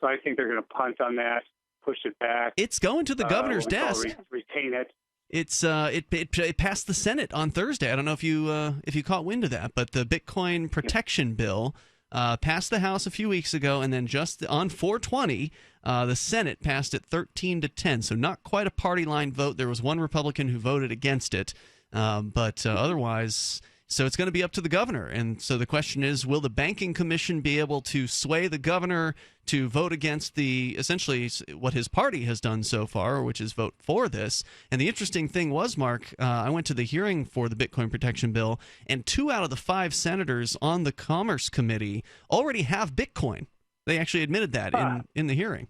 So I think they're going to punt on that, push it back. It's going to the governor's desk. Retain it. It passed the Senate on Thursday. I don't know if you caught wind of that, but the Bitcoin protection bill passed the House a few weeks ago, and then just on 4/20, the Senate passed it 13-10. So not quite a party line vote. There was one Republican who voted against it, but otherwise. So it's going to be up to the governor. And so the question is, will the Banking Commission be able to sway the governor to vote against essentially what his party has done so far, which is vote for this? And the interesting thing was, Mark, I went to the hearing for the Bitcoin protection bill, and 2 out of the 5 senators on the Commerce Committee already have Bitcoin. They actually admitted that in the hearing.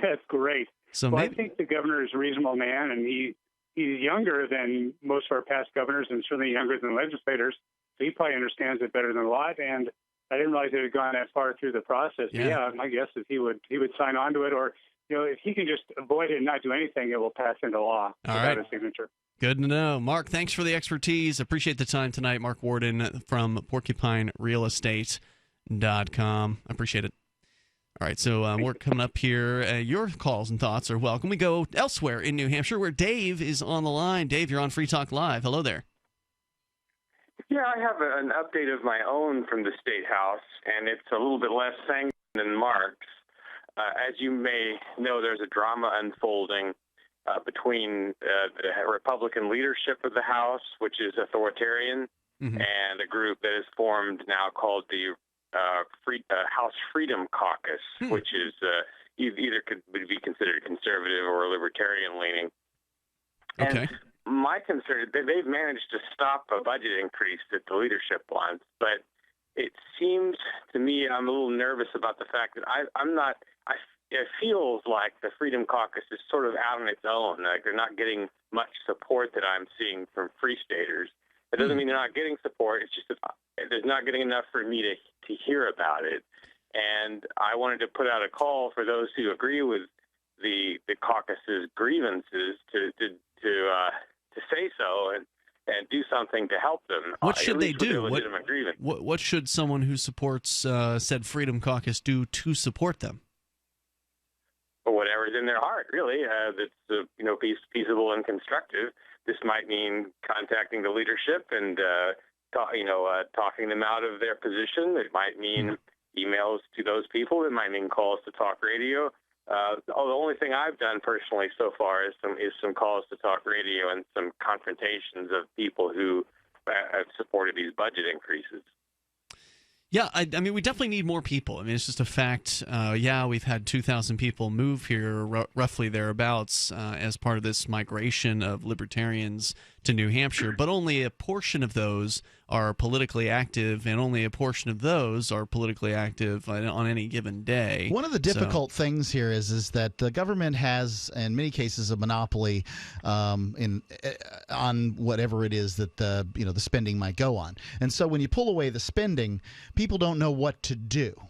That's great. So I think the governor is a reasonable man, and he's younger than most of our past governors and certainly younger than legislators. So he probably understands it better than a lot. And I didn't realize it had gone that far through the process. Yeah. But yeah, my guess is he would sign on to it, or if he can just avoid it and not do anything, it will pass into law without a signature. Good to know. Mark, thanks for the expertise. Appreciate the time tonight. Mark Warden from PorcupineRealEstate.com. I appreciate it. All right, so we're coming up here. Your calls and thoughts are welcome. We go elsewhere in New Hampshire where Dave is on the line. Dave, you're on Free Talk Live. Hello there. Yeah, I have an update of my own from the State House, and it's a little bit less sanguine than Mark's. As you may know, there's a drama unfolding between the Republican leadership of the House, which is authoritarian, and a group that is formed now called the House Freedom Caucus, which is either could be considered conservative or libertarian leaning. Okay. And my concern, they've managed to stop a budget increase that the leadership wants, but it seems to me I'm a little nervous about the fact that it feels like the Freedom Caucus is sort of out on its own. Like they're not getting much support that I'm seeing from Free Staters. It doesn't mean they're not getting support. It's just that there's not getting enough for me to hear about it. And I wanted to put out a call for those who agree with the caucus's grievances to say so and do something to help them. What should they do? What should someone who supports said Freedom Caucus do to support them? Whatever's in their heart, really. That's peaceable and constructive. This might mean contacting the leadership and talking them out of their position. It might mean emails to those people. It might mean calls to talk radio. The only thing I've done personally so far is some calls to talk radio and some confrontations of people who have supported these budget increases. Yeah, I mean, we definitely need more people. I mean, it's just a fact. We've had 2,000 people move here, roughly thereabouts, as part of this migration of libertarians to New Hampshire, but only a portion of those are politically active, and only a portion of those are politically active on any given day. One of the difficult things here is that the government has, in many cases, a monopoly on whatever it is that the spending might go on. And so when you pull away the spending, people don't know what to do.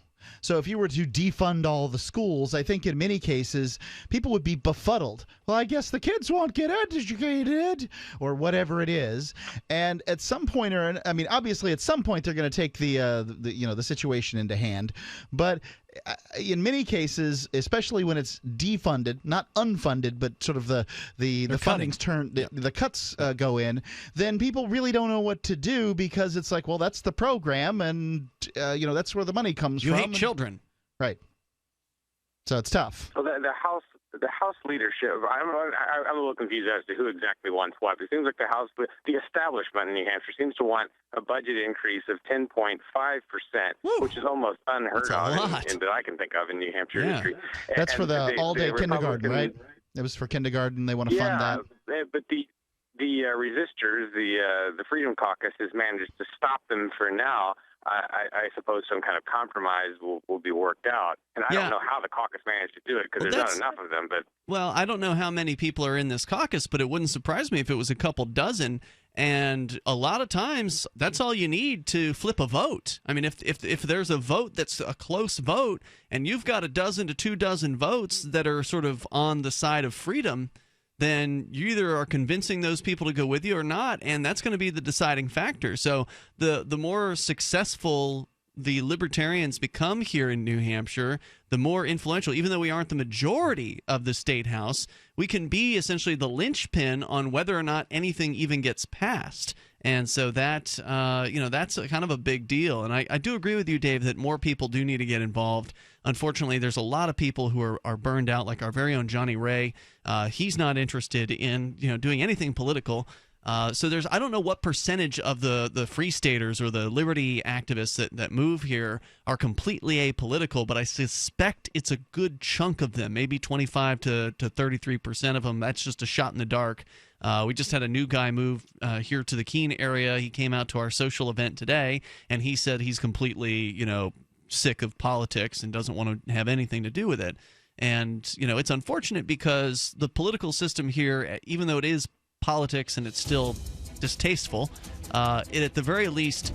So if you were to defund all the schools, I think in many cases people would be befuddled. Well, I guess the kids won't get educated or whatever it is. And at some point, obviously at some point they're going to take the situation into hand. But in many cases, especially when it's defunded, not unfunded, but sort of the funding's the cuts go in, then people really don't know what to do because it's like, well, that's the program, and that's where the money comes from. You hate children, right? So it's tough. So the House leadership, I'm a little confused as to who exactly wants what. It seems like the establishment in New Hampshire seems to want a budget increase of 10.5%, which is almost unheard of that I can think of in New Hampshire history. That's for the all-day kindergarten, right? It was for kindergarten. They want to fund that. But the resistors, the Freedom Caucus, has managed to stop them for now. I suppose some kind of compromise will be worked out. And I don't know how the caucus managed to do it because there's not enough of them. But well, I don't know how many people are in this caucus, but it wouldn't surprise me if it was a couple dozen. And a lot of times, that's all you need to flip a vote. I mean, if there's a vote that's a close vote, and you've got a dozen to 2 dozen votes that are sort of on the side of freedom, then you either are convincing those people to go with you or not, and that's going to be the deciding factor. So the more successful the libertarians become here in New Hampshire, the more influential. Even though we aren't the majority of the state house, we can be essentially the linchpin on whether or not anything even gets passed. And so that that's kind of a big deal. And I do agree with you, Dave, that more people do need to get involved. Unfortunately, there's a lot of people who are burned out, like our very own Jonny Ray. He's not interested in doing anything political. So I don't know what percentage of the Free Staters or the liberty activists that move here are completely apolitical, but I suspect it's a good chunk of them, maybe 25 to 33% of them. That's just a shot in the dark. We just had a new guy move here to the Keene area. He came out to our social event today, and he said he's completely, sick of politics and doesn't want to have anything to do with it. And, it's unfortunate because the political system here, even though it is politics and it's still distasteful, it at the very least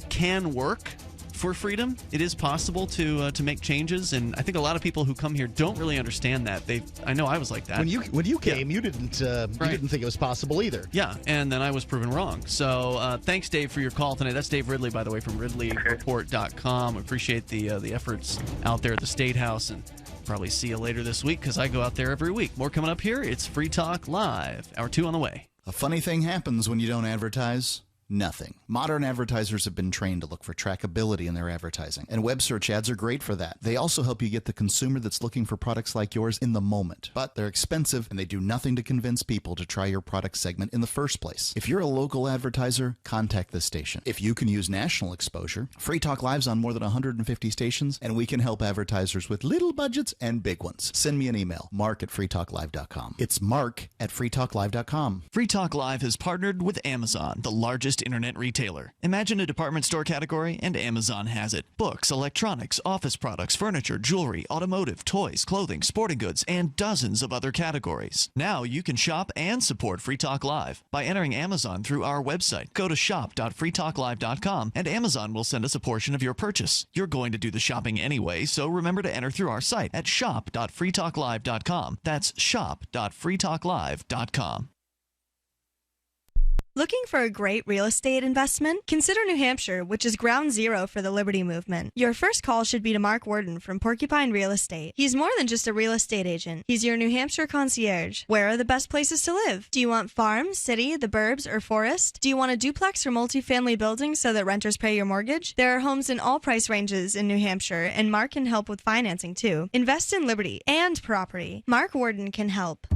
can work for freedom. It is possible to make changes, and I think a lot of people who come here don't really understand that. I know I was like that. When you came, you didn't think it was possible either. Yeah, and then I was proven wrong. So thanks, Dave, for your call tonight. That's Dave Ridley, by the way, from RidleyReport.com. Appreciate the efforts out there at the State House, and probably see you later this week because I go out there every week. More coming up here. It's Free Talk Live. Hour 2 on the way. A funny thing happens when you don't advertise. Nothing. Modern advertisers have been trained to look for trackability in their advertising, and web search ads are great for that. They also help you get the consumer that's looking for products like yours in the moment. But they're expensive, and they do nothing to convince people to try your product segment in the first place. If you're a local advertiser, contact this station. If you can use national exposure, Free Talk Live's on more than 150 stations, and we can help advertisers with little budgets and big ones. Send me an email, mark@freetalklive.com. It's mark@freetalklive.com. Free Talk Live has partnered with Amazon, the largest internet retailer. Imagine a department store category, and Amazon has it. Books, electronics, office products, furniture, jewelry, automotive, toys, clothing, sporting goods, and dozens of other categories. Now you can shop and support Free Talk Live by entering Amazon through our website. Go to shop.freetalklive.com, and Amazon will send us a portion of your purchase. You're going to do the shopping anyway, so remember to enter through our site at shop.freetalklive.com. That's shop.freetalklive.com. Looking for a great real estate investment? Consider New Hampshire, which is ground zero for the Liberty Movement. Your first call should be to Mark Worden from Porcupine Real Estate. He's more than just a real estate agent. He's your New Hampshire concierge. Where are the best places to live? Do you want farm, city, the burbs, or forest? Do you want a duplex or multifamily building so that renters pay your mortgage? There are homes in all price ranges in New Hampshire, and Mark can help with financing too. Invest in liberty and property. Mark Worden can help.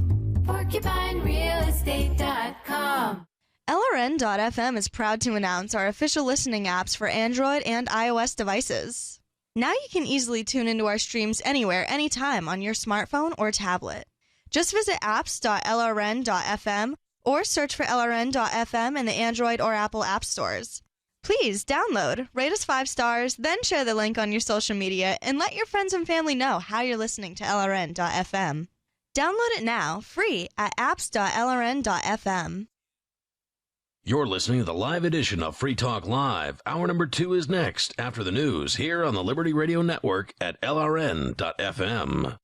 PorcupineRealEstate.com. LRN.FM is proud to announce our official listening apps for Android and iOS devices. Now you can easily tune into our streams anywhere, anytime on your smartphone or tablet. Just visit apps.lrn.fm or search for LRN.FM in the Android or Apple app stores. Please download, rate us 5 stars, then share the link on your social media and let your friends and family know how you're listening to LRN.FM. Download it now, free, at apps.lrn.fm. You're listening to the live edition of Free Talk Live. Hour number 2 is next after the news here on the Liberty Radio Network at LRN.FM.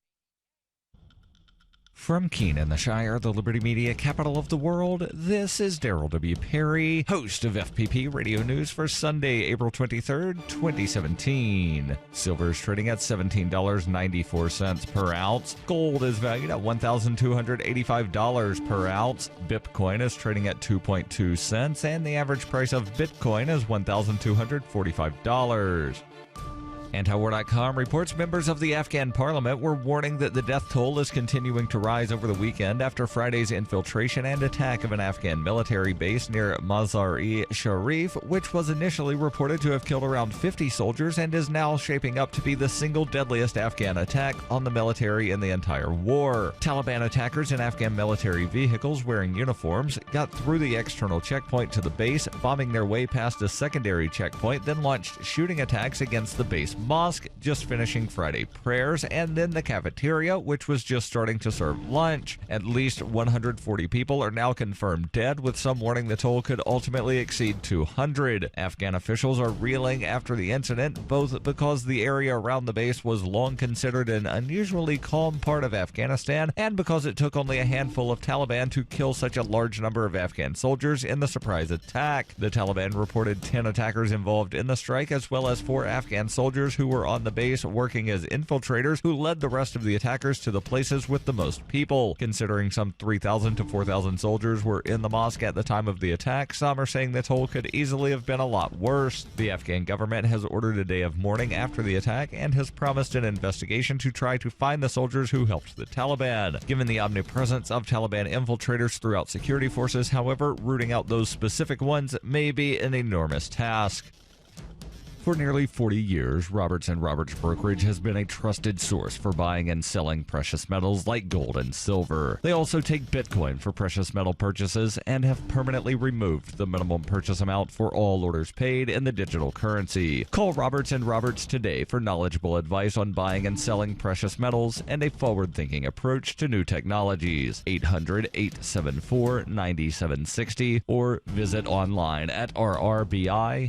From Keene in the Shire, the Liberty Media capital of the world, this is Daryl W. Perry, host of FPP Radio News for Sunday, April 23rd, 2017. Silver is trading at $17.94 per ounce. Gold is valued at $1,285 per ounce. Bitcoin is trading at 2.2 cents, and the average price of Bitcoin is $1,245. Antiwar.com reports members of the Afghan parliament were warning that the death toll is continuing to rise over the weekend after Friday's infiltration and attack of an Afghan military base near Mazar-e-Sharif, which was initially reported to have killed around 50 soldiers and is now shaping up to be the single deadliest Afghan attack on the military in the entire war. Taliban attackers in Afghan military vehicles wearing uniforms got through the external checkpoint to the base, bombing their way past a secondary checkpoint, then launched shooting attacks against the base mosque, just finishing Friday prayers, and then the cafeteria, which was just starting to serve lunch. At least 140 people are now confirmed dead, with some warning the toll could ultimately exceed 200. Afghan officials are reeling after the incident, both because the area around the base was long considered an unusually calm part of Afghanistan, and because it took only a handful of Taliban to kill such a large number of Afghan soldiers in the surprise attack. The Taliban reported 10 attackers involved in the strike, as well as 4 Afghan soldiers who were on the base working as infiltrators who led the rest of the attackers to the places with the most people. Considering some 3,000 to 4,000 soldiers were in the mosque at the time of the attack, some are saying the toll could easily have been a lot worse. The Afghan government has ordered a day of mourning after the attack and has promised an investigation to try to find the soldiers who helped the Taliban. Given the omnipresence of Taliban infiltrators throughout security forces, however, rooting out those specific ones may be an enormous task. For nearly 40 years, Roberts & Roberts Brokerage has been a trusted source for buying and selling precious metals like gold and silver. They also take Bitcoin for precious metal purchases and have permanently removed the minimum purchase amount for all orders paid in the digital currency. Call Roberts & Roberts today for knowledgeable advice on buying and selling precious metals and a forward-thinking approach to new technologies. 800-874-9760 or visit online at rrbi.co.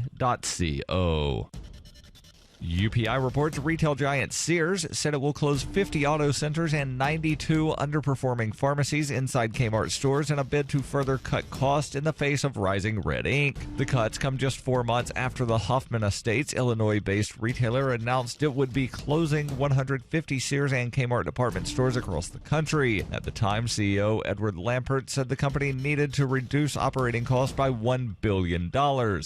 UPI reports retail giant Sears said it will close 50 auto centers and 92 underperforming pharmacies inside Kmart stores in a bid to further cut costs in the face of rising red ink. The cuts come just 4 months after the Hoffman Estates, Illinois-based retailer, announced it would be closing 150 Sears and Kmart department stores across the country. At the time, CEO Edward Lampert said the company needed to reduce operating costs by $1 billion.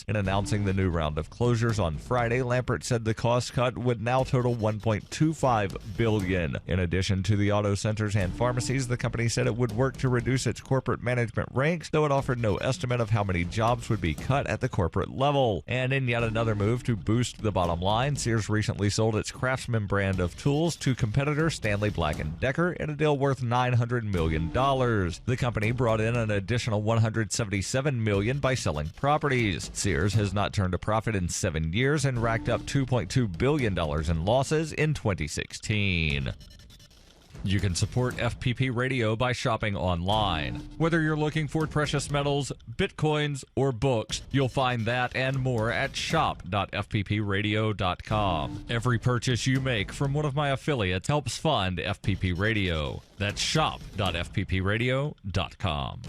In announcing the new round of closures on Friday, Lampert said the cost cut would now total $1.25 billion. In addition to the auto centers and pharmacies, the company said it would work to reduce its corporate management ranks, though it offered no estimate of how many jobs would be cut at the corporate level. And in yet another move to boost the bottom line, Sears recently sold its Craftsman brand of tools to competitor Stanley Black & Decker in a deal worth $900 million. The company brought in an additional $177 million by selling properties. Sears has not turned a profit in 7 years and racked up $2.2 billion in losses in 2016. You can support FPP Radio by shopping online. Whether you're looking for precious metals, bitcoins, or books, you'll find that and more at shop.fppradio.com. Every purchase you make from one of my affiliates helps fund FPP Radio. That's shop.fppradio.com.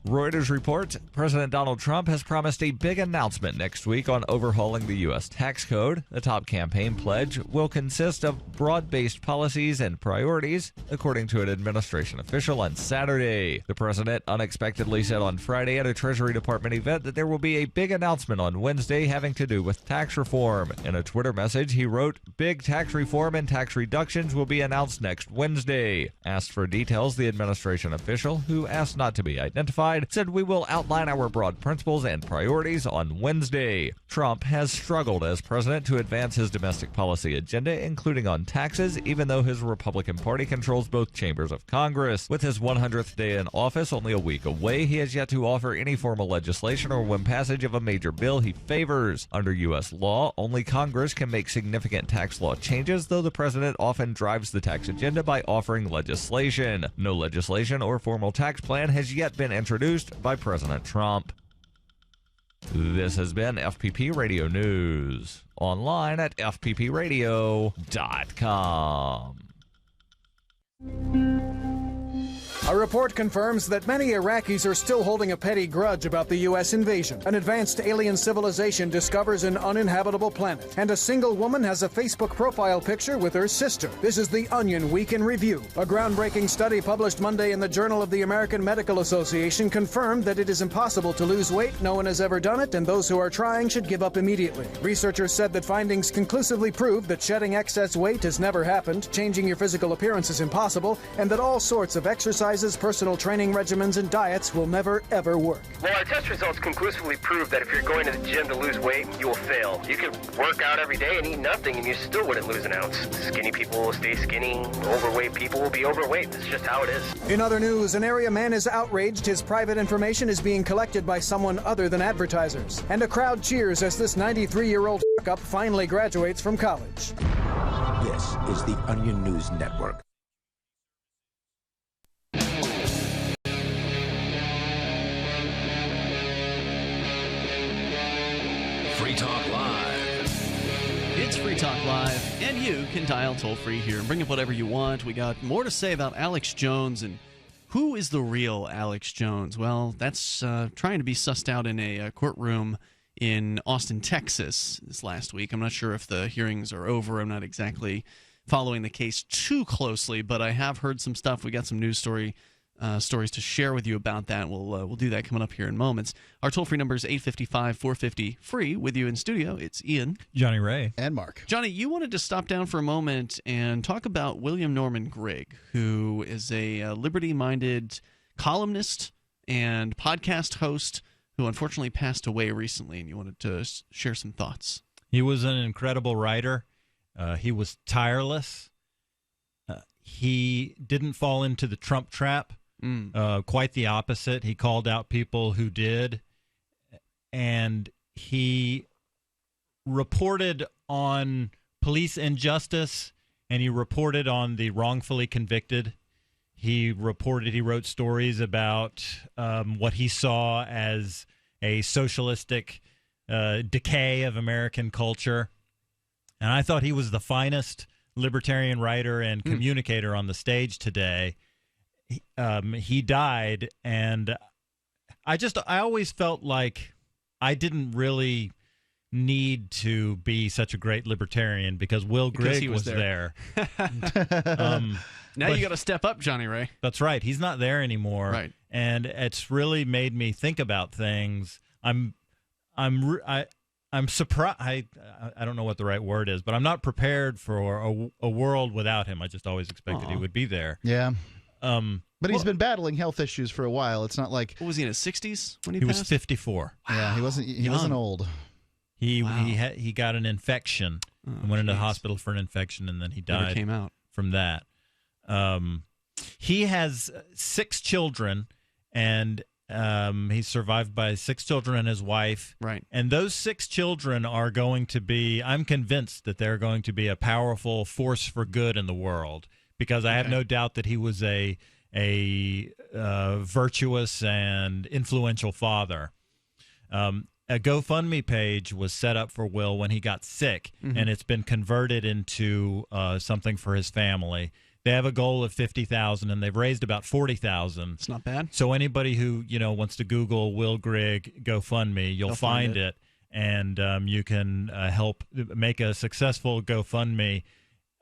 Reuters reports President Donald Trump has promised a big announcement next week on overhauling the U.S. tax code. The top campaign pledge will consist of broad-based policies and priorities, according to an administration official on Saturday. The president unexpectedly said on Friday at a Treasury Department event that there will be a big announcement on Wednesday having to do with tax reform. In a Twitter message, he wrote, "Big tax reform and tax reductions will be announced next Wednesday." Asked for details, the administration official, who asked not to be identified, said, "We will outline our broad principles and priorities on Wednesday." Trump has struggled as president to advance his domestic policy agenda, including on taxes, even though his Republican Party controls both chambers of Congress. With his 100th day in office only a week away, he has yet to offer any formal legislation or win passage of a major bill he favors. Under U.S. law, only Congress can make significant tax law changes, though the president often drives the tax agenda by offering legislation. No legislation or formal tax plan has yet been introduced produced by President Trump. This has been FPP Radio News, online at fppradio.com. A report confirms that many Iraqis are still holding a petty grudge about the U.S. invasion. An advanced alien civilization discovers an uninhabitable planet, and a single woman has a Facebook profile picture with her sister. This is the Onion Week in Review. A groundbreaking study published Monday in the Journal of the American Medical Association confirmed that it is impossible to lose weight. No one has ever done it, and those who are trying should give up immediately. Researchers said that findings conclusively prove that shedding excess weight has never happened, changing your physical appearance is impossible, and that all sorts of exercises, personal training regimens, and diets will never, ever work. Well, our test results conclusively prove that if you're going to the gym to lose weight, you will fail. You could work out every day and eat nothing, and you still wouldn't lose an ounce. Skinny people will stay skinny. Overweight people will be overweight. That's just how it is. In other news, an area man is outraged his private information is being collected by someone other than advertisers. And a crowd cheers as this 93-year-old fuck-up finally graduates from college. This is the Onion News Network. Free Talk Live. It's Free Talk Live, and you can dial toll-free here and bring up whatever you want. We got more to say about Alex Jones, and who is the real Alex Jones? Well, that's trying to be sussed out in a courtroom in Austin, Texas this last week. I'm not sure if the hearings are over. I'm not exactly following the case too closely, but I have heard some stuff. We got some news stories to share with you about that. We'll do that coming up here in moments. Our toll-free number is 855-450-FREE. With you in studio, it's Ian, Johnny Ray, and Mark. Johnny, you wanted to stop down for a moment and talk about William Norman Grigg, who is a liberty-minded columnist and podcast host who unfortunately passed away recently, and you wanted to share some thoughts. He was an incredible writer. He was tireless. He didn't fall into the Trump trap. Quite the opposite. He called out people who did, and he reported on police injustice, and he reported on the wrongfully convicted. He wrote stories about what he saw as a socialistic decay of American culture, and I thought he was the finest libertarian writer and communicator on the stage today. He died, and I always felt like I didn't really need to be such a great libertarian because Will Grigg was there. Now you got to step up, Johnny Ray. That's right. He's not there anymore. Right. And it's really made me think about things. I'm surprised. I don't know what the right word is, but I'm not prepared for a world without him. I just always expected he would be there. Yeah. But he's been battling health issues for a while. It's not like what was he in his 60s when he passed? Was 54. Wow. Yeah, he wasn't old. He got an infection and went into the hospital for an infection, and then he died. Never came out from that. He has 6 children, and he's survived by 6 children and his wife. Right. And those 6 children are going to be, I'm convinced that they're going to be a powerful force for good in the world, because I have no doubt that he was a virtuous and influential father. A GoFundMe page was set up for Will when he got sick, and it's been converted into something for his family. They have a goal of $50,000, and they've raised about $40,000. It's not bad. So anybody who wants to Google Will Grigg GoFundMe, you'll find it, and you can help make a successful GoFundMe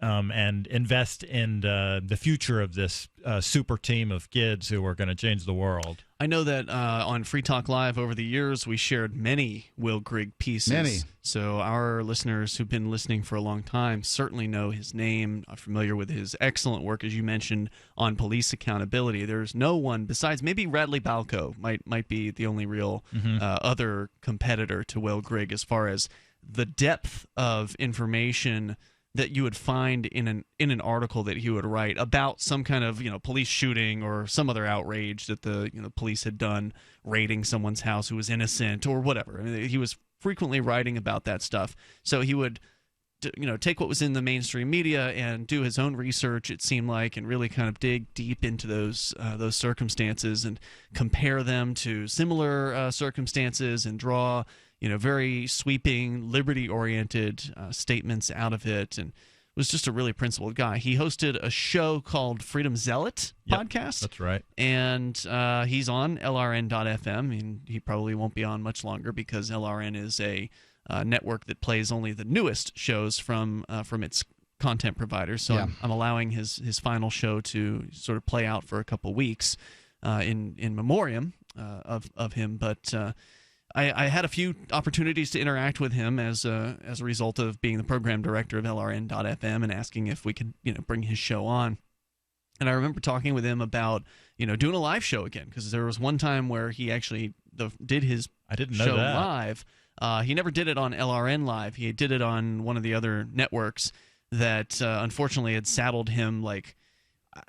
and invest in the future of this super team of kids who are going to change the world. I know that on Free Talk Live over the years, we shared many Will Grigg pieces. Many. So our listeners who've been listening for a long time certainly know his name, are familiar with his excellent work, as you mentioned, on police accountability. There's no one besides maybe Radley Balco might be the only real other competitor to Will Grigg as far as the depth of information that you would find in an article that he would write about some kind of police shooting or some other outrage that the police had done, raiding someone's house who was innocent or whatever. I mean, he was frequently writing about that stuff. So he would take what was in the mainstream media and do his own research, it seemed like, and really kind of dig deep into those circumstances and compare them to similar circumstances and draw very sweeping, liberty-oriented statements out of it, and was just a really principled guy. He hosted a show called Freedom Zealot podcast. That's right. And he's on LRN.FM. I mean, he probably won't be on much longer because LRN is a network that plays only the newest shows from its content providers. So I'm allowing his final show to sort of play out for a couple weeks in memoriam of him. But I had a few opportunities to interact with him as a result of being the program director of LRN.FM and asking if we could bring his show on. And I remember talking with him about doing a live show again, because there was one time where he actually did his show live. He never did it on LRN Live. He did it on one of the other networks that unfortunately had saddled him like,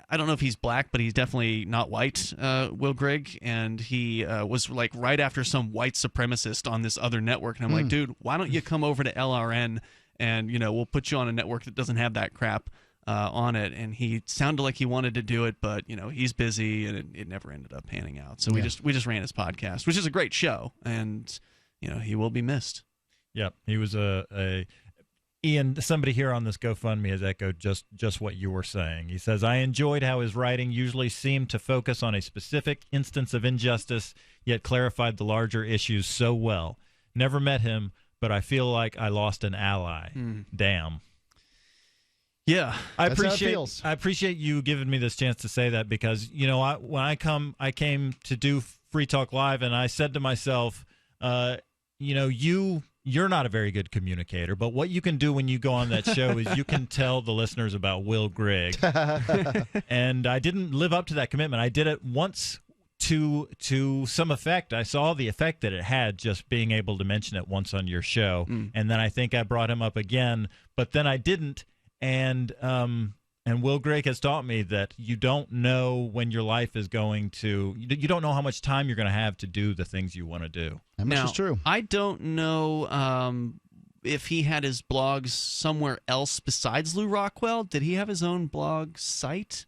I don't know if he's black, but he's definitely not white, Will Grigg, and he was like right after some white supremacist on this other network, and I'm like, dude, why don't you come over to LRN and we'll put you on a network that doesn't have that crap on it. And he sounded like he wanted to do it, but he's busy, and it never ended up panning out. So we just ran his podcast, which is a great show, and he will be missed. Yep, he was Ian, somebody here on this GoFundMe has echoed just what you were saying. He says, I enjoyed how his writing usually seemed to focus on a specific instance of injustice, yet clarified the larger issues so well. Never met him, but I feel like I lost an ally. Damn. Yeah, I appreciate you giving me this chance to say that, because when I came to do Free Talk Live, and I said to myself, you're not a very good communicator, but what you can do when you go on that show is you can tell the listeners about Will Grigg. And I didn't live up to that commitment. I did it once to some effect. I saw the effect that it had just being able to mention it once on your show. And then I think I brought him up again, but then I didn't. And Will Grigg has taught me that you don't know when your life is going to, you don't know how much time you're going to have to do the things you want to do. That much is true. I don't know if he had his blogs somewhere else besides Lou Rockwell. Did he have his own blog site?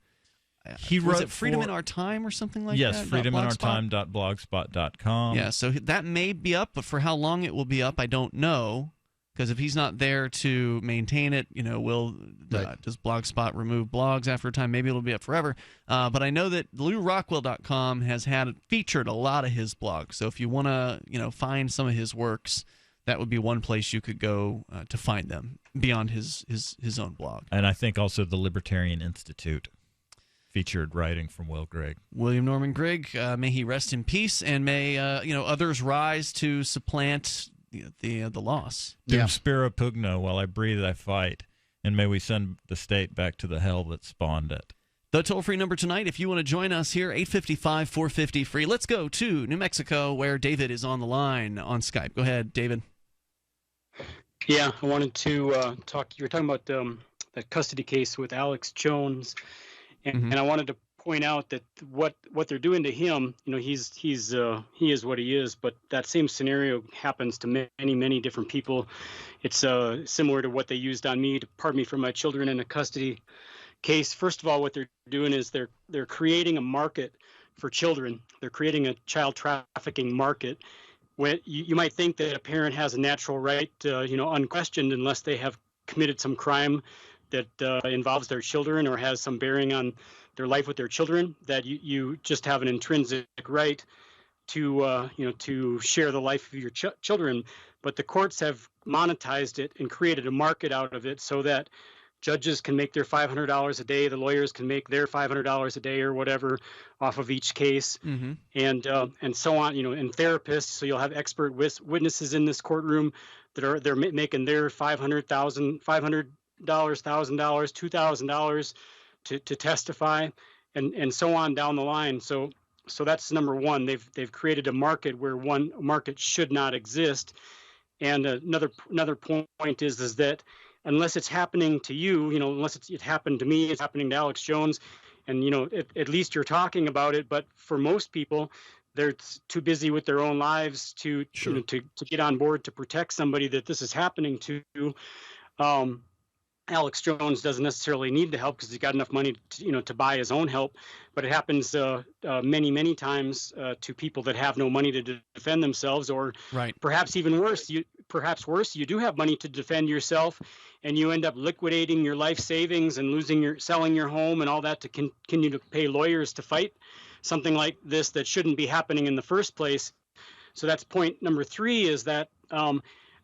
He was wrote it Freedom in Our Time or something like yes, that? Yes, freedominourtime.blogspot.com. Yeah, so that may be up, but for how long it will be up, I don't know. Because if he's not there to maintain it, does Blogspot remove blogs after a time? Maybe it'll be up forever. But I know that LouRockwell.com has featured a lot of his blogs. So if you want to, find some of his works, that would be one place you could go to find them beyond his own blog. And I think also the Libertarian Institute featured writing from Will Grigg. William Norman Grigg, may he rest in peace, and may others rise to supplant the loss. Dum spira pugno, while I breathe I fight, and may we send the state back to the hell that spawned it. The toll-free number tonight, if you want to join us here, 855-450-FREE. Let's go to New Mexico, where David is on the line on Skype. Go ahead, David. Yeah, I wanted to talk. You were talking about that custody case with Alex Jones, and I wanted to point out that what they're doing to him, he is what he is, but that same scenario happens to many different people. It's similar to what they used on me to pardon me from my children in a custody case. First of all, what they're doing is they're creating a market for children. They're creating a child trafficking market. When you might think that a parent has a natural right, unquestioned, unless they have committed some crime that involves their children or has some bearing on their life with their children, that you just have an intrinsic right to to share the life of your children. But the courts have monetized it and created a market out of it so that judges can make their $500 a day, the lawyers can make their $500 a day or whatever off of each case, and so on. And therapists. So you'll have expert witnesses in this courtroom that they're making their $500,000, $1,000, $2,000 to testify, and so on down the line. So that's number one. They've created a market where one market should not exist. And another point is that unless it's happening to you, unless it happened to me, it's happening to Alex Jones, and at least you're talking about it. But for most people, they're too busy with their own lives to to get on board to protect somebody that this is happening to. Alex Jones doesn't necessarily need the help because he's got enough money to buy his own help, but it happens many times to people that have no money to defend themselves, or perhaps even worse, you do have money to defend yourself, and you end up liquidating your life savings and selling your home and all that to continue to pay lawyers to fight something like this that shouldn't be happening in the first place. So that's point number 3, is that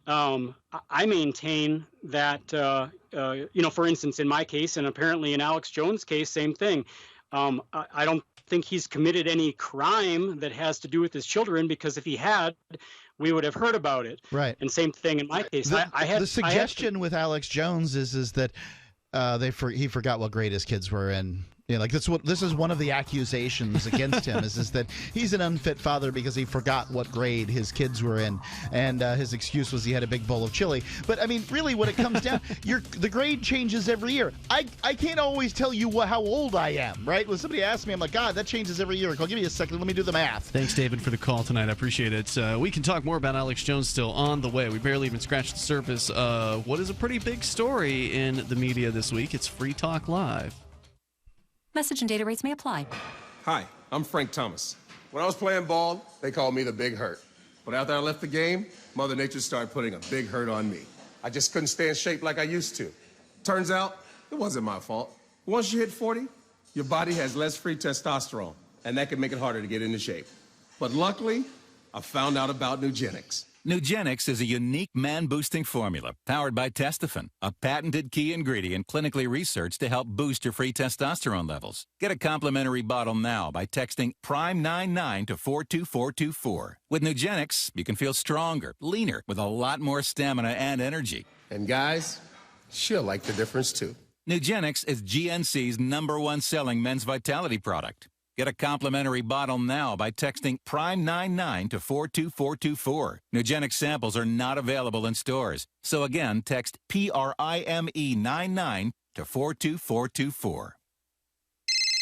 I maintain that, for instance, in my case, and apparently in Alex Jones' case, same thing. I don't think he's committed any crime that has to do with his children, because if he had, we would have heard about it. Right. And same thing in my case. The suggestion with Alex Jones is that he forgot what grade his kids were in. This is one of the accusations against him is that he's an unfit father because he forgot what grade his kids were in, and his excuse was he had a big bowl of chili. But I mean, really, when it comes down, the grade changes every year. I can't always tell you how old I am, right? When somebody asks me, I'm like, God, that changes every year. I'll give you a second. Let me do the math. Thanks, David, for the call tonight. I appreciate it. We can talk more about Alex Jones still on the way. We barely even scratched the surface of what is a pretty big story in the media this week. It's Free Talk Live. Message and data rates may apply. Hi, I'm Frank Thomas. When I was playing ball, they called me the Big Hurt. But after I left the game, Mother Nature started putting a big hurt on me. I just couldn't stay in shape like I used to. Turns out, it wasn't my fault. Once you hit 40, your body has less free testosterone, and that can make it harder to get into shape. But luckily, I found out about Nugenics. Nugenics is a unique man-boosting formula powered by Testofen, a patented key ingredient clinically researched to help boost your free testosterone levels. Get a complimentary bottle now by texting PRIME99 to 42424. With Nugenics, you can feel stronger, leaner, with a lot more stamina and energy. And guys, she'll like the difference too. Nugenics is GNC's #1 selling men's vitality product. Get a complimentary bottle now by texting PRIME99 to 42424. Nugenics samples are not available in stores. So again, text PRIME99 to 42424.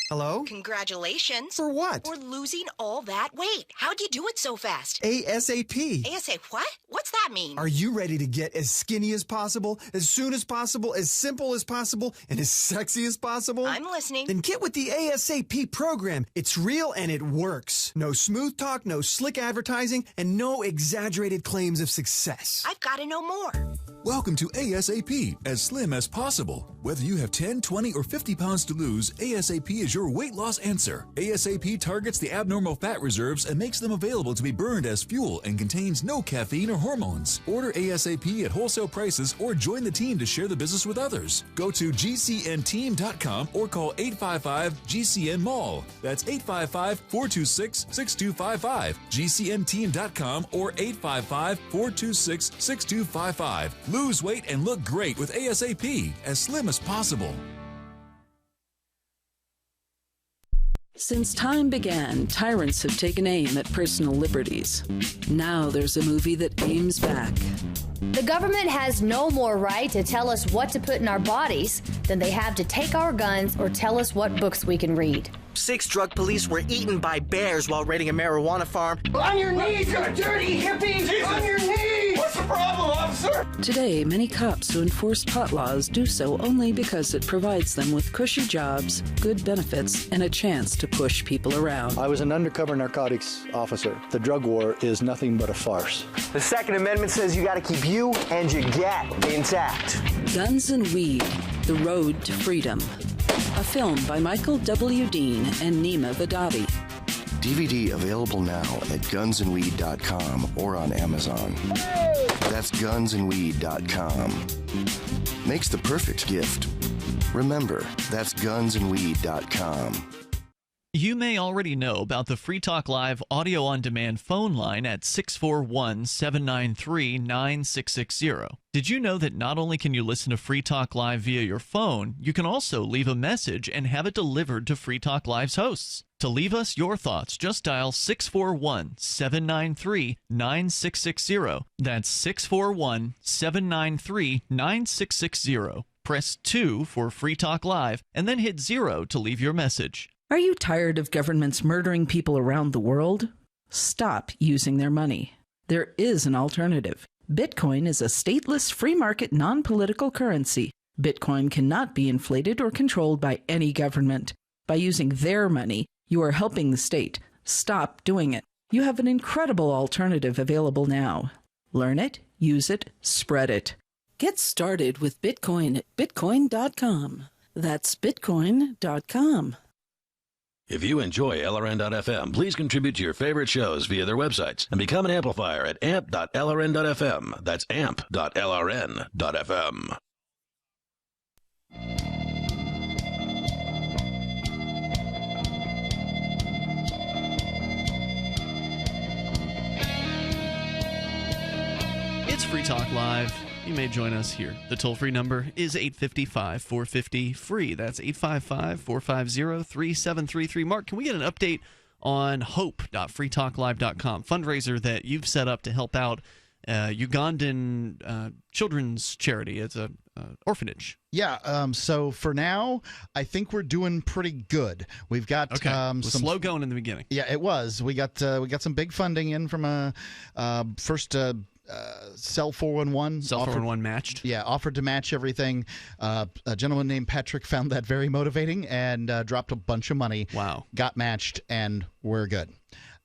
Hello? Congratulations. For what? For losing all that weight. How'd you do it so fast? ASAP. ASAP what? What's that mean? Are you ready to get as skinny as possible, as soon as possible, as simple as possible, and as sexy as possible? I'm listening. Then get with the ASAP program. It's real and it works. No smooth talk, no slick advertising, and no exaggerated claims of success. I've got to know more. Welcome to ASAP, as slim as possible. Whether you have 10, 20, or 50 pounds to lose, ASAP is your weight loss answer. ASAP targets the abnormal fat reserves and makes them available to be burned as fuel and contains no caffeine or hormones. Order ASAP at wholesale prices or join the team to share the business with others. Go to GCNteam.com or call 855-GCN-MALL. That's 855-426-6255. GCNteam.com or 855-426-6255. Lose weight and look great with ASAP, as slim as possible. Since time began, tyrants have taken aim at personal liberties. Now there's a movie that aims back. The government has no more right to tell us what to put in our bodies than they have to take our guns or tell us what books we can read. 6 drug police were eaten by bears while raiding a marijuana farm. On your knees, you dirty hippie! Jesus. On your knees! What's the problem, officer? Today, many cops who enforce pot laws do so only because it provides them with cushy jobs, good benefits, and a chance to push people around. I was an undercover narcotics officer. The drug war is nothing but a farce. The Second Amendment says you gotta keep you and your gat intact. Guns and Weed, The Road to Freedom. A film by Michael W. Dean and Nima Vadavi. DVD available now at gunsandweed.com or on Amazon. That's gunsandweed.com. Makes the perfect gift. Remember, that's gunsandweed.com. You may already know about the Free Talk Live audio-on-demand phone line at 641-793-9660. Did you know that not only can you listen to Free Talk Live via your phone, you can also leave a message and have it delivered to Free Talk Live's hosts? To leave us your thoughts, just dial 641-793-9660. That's 641-793-9660. Press 2 for Free Talk Live, and then hit 0 to leave your message. Are you tired of governments murdering people around the world? Stop using their money. There is an alternative. Bitcoin is a stateless free market non-political currency. Bitcoin cannot be inflated or controlled by any government. By using their money, you are helping the state. Stop doing it. You have an incredible alternative available now. Learn it, use it, spread it. Get started with Bitcoin at bitcoin.com. That's bitcoin.com. If you enjoy LRN.FM, please contribute to your favorite shows via their websites and become an amplifier at amp.lrn.fm. That's amp.lrn.fm. It's Free Talk Live. You may join us here. The toll-free number is 855-450-FREE. That's 855-450-3733. Mark, can we get an update on hope.freetalklive.com, fundraiser that you've set up to help out Ugandan children's charity? It's a orphanage. Yeah, so for now, I think we're doing pretty good. We've got it was some slow going in the beginning. Yeah, it was. We got some big funding in from a first Cell 411. Cell 411 matched. Yeah, offered to match everything. A gentleman named Patrick found that very motivating and dropped a bunch of money. Wow. Got matched, and we're good.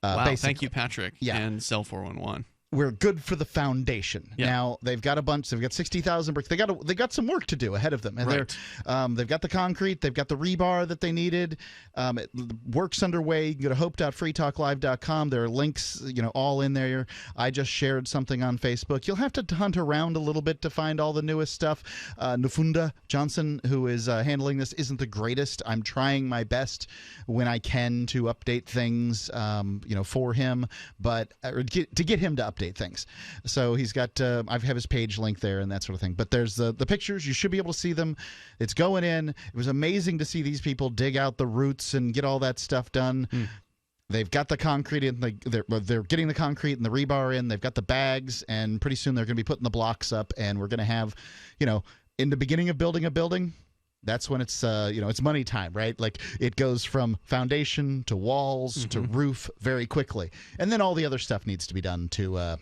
Wow, basically. thank you, Patrick, and Cell 411. We're good for the foundation. Yep. Now they've got a bunch. They've got 60,000 bricks. They got some work to do ahead of them, and they've got the concrete. They've got the rebar that they needed. Work's underway. You can go to hope.freetalklive.com. There are links, all in there. I just shared something on Facebook. You'll have to hunt around a little bit to find all the newest stuff. Nufunda Johnson, who is handling this, isn't the greatest. I'm trying my best when I can to update things, for him, but to get him to update things. So he's got I have his page link there and that sort of thing. But there's the pictures. You should be able to see them. It's going in. It was amazing to see these people dig out the roots and get all that stuff done. They've got the concrete in. They're getting the concrete and the rebar in. They've got the bags, and pretty soon they're going to be putting the blocks up, and we're going to have, in the beginning of building a building, that's when it's it's money time, right? Like it goes from foundation to walls to roof very quickly, and then all the other stuff needs to be done to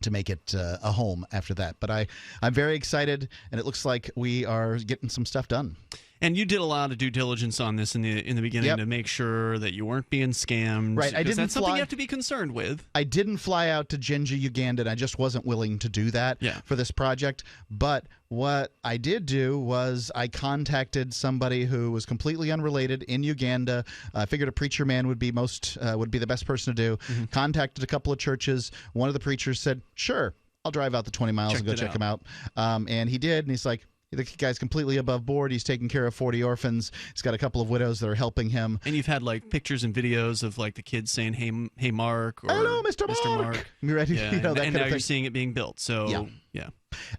make it a home after that. But I'm very excited, and it looks like we are getting some stuff done. And you did a lot of due diligence on this in the beginning to make sure that you weren't being scammed. Right, that's something you have to be concerned with. I didn't fly out to Jinja, Uganda, and I just wasn't willing to do that for this project. But what I did do was I contacted somebody who was completely unrelated in Uganda. I figured a preacher man would be the best person to do. Contacted a couple of churches. One of the preachers said, "Sure, I'll drive out the 20 miles and go check him out." And he did, and he's like, the guy's completely above board. He's taking care of 40 orphans. He's got a couple of widows that are helping him. And you've had pictures and videos of the kids saying, "Hey, Mark," or "Hello, Mr. Mark." You ready? Yeah, and now you're seeing it being built. So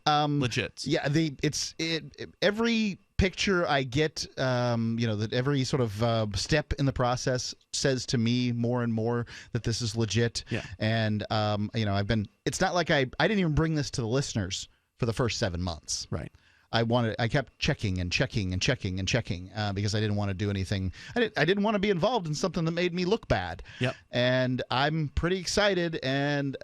legit. Yeah, every picture I get, that every sort of step in the process says to me more and more that this is legit. Yeah. And it's not like I didn't even bring this to the listeners for the first 7 months. Right. I kept checking and checking and checking and checking because I didn't want to do anything. I didn't want to be involved in something that made me look bad. Yep. And I'm pretty excited. And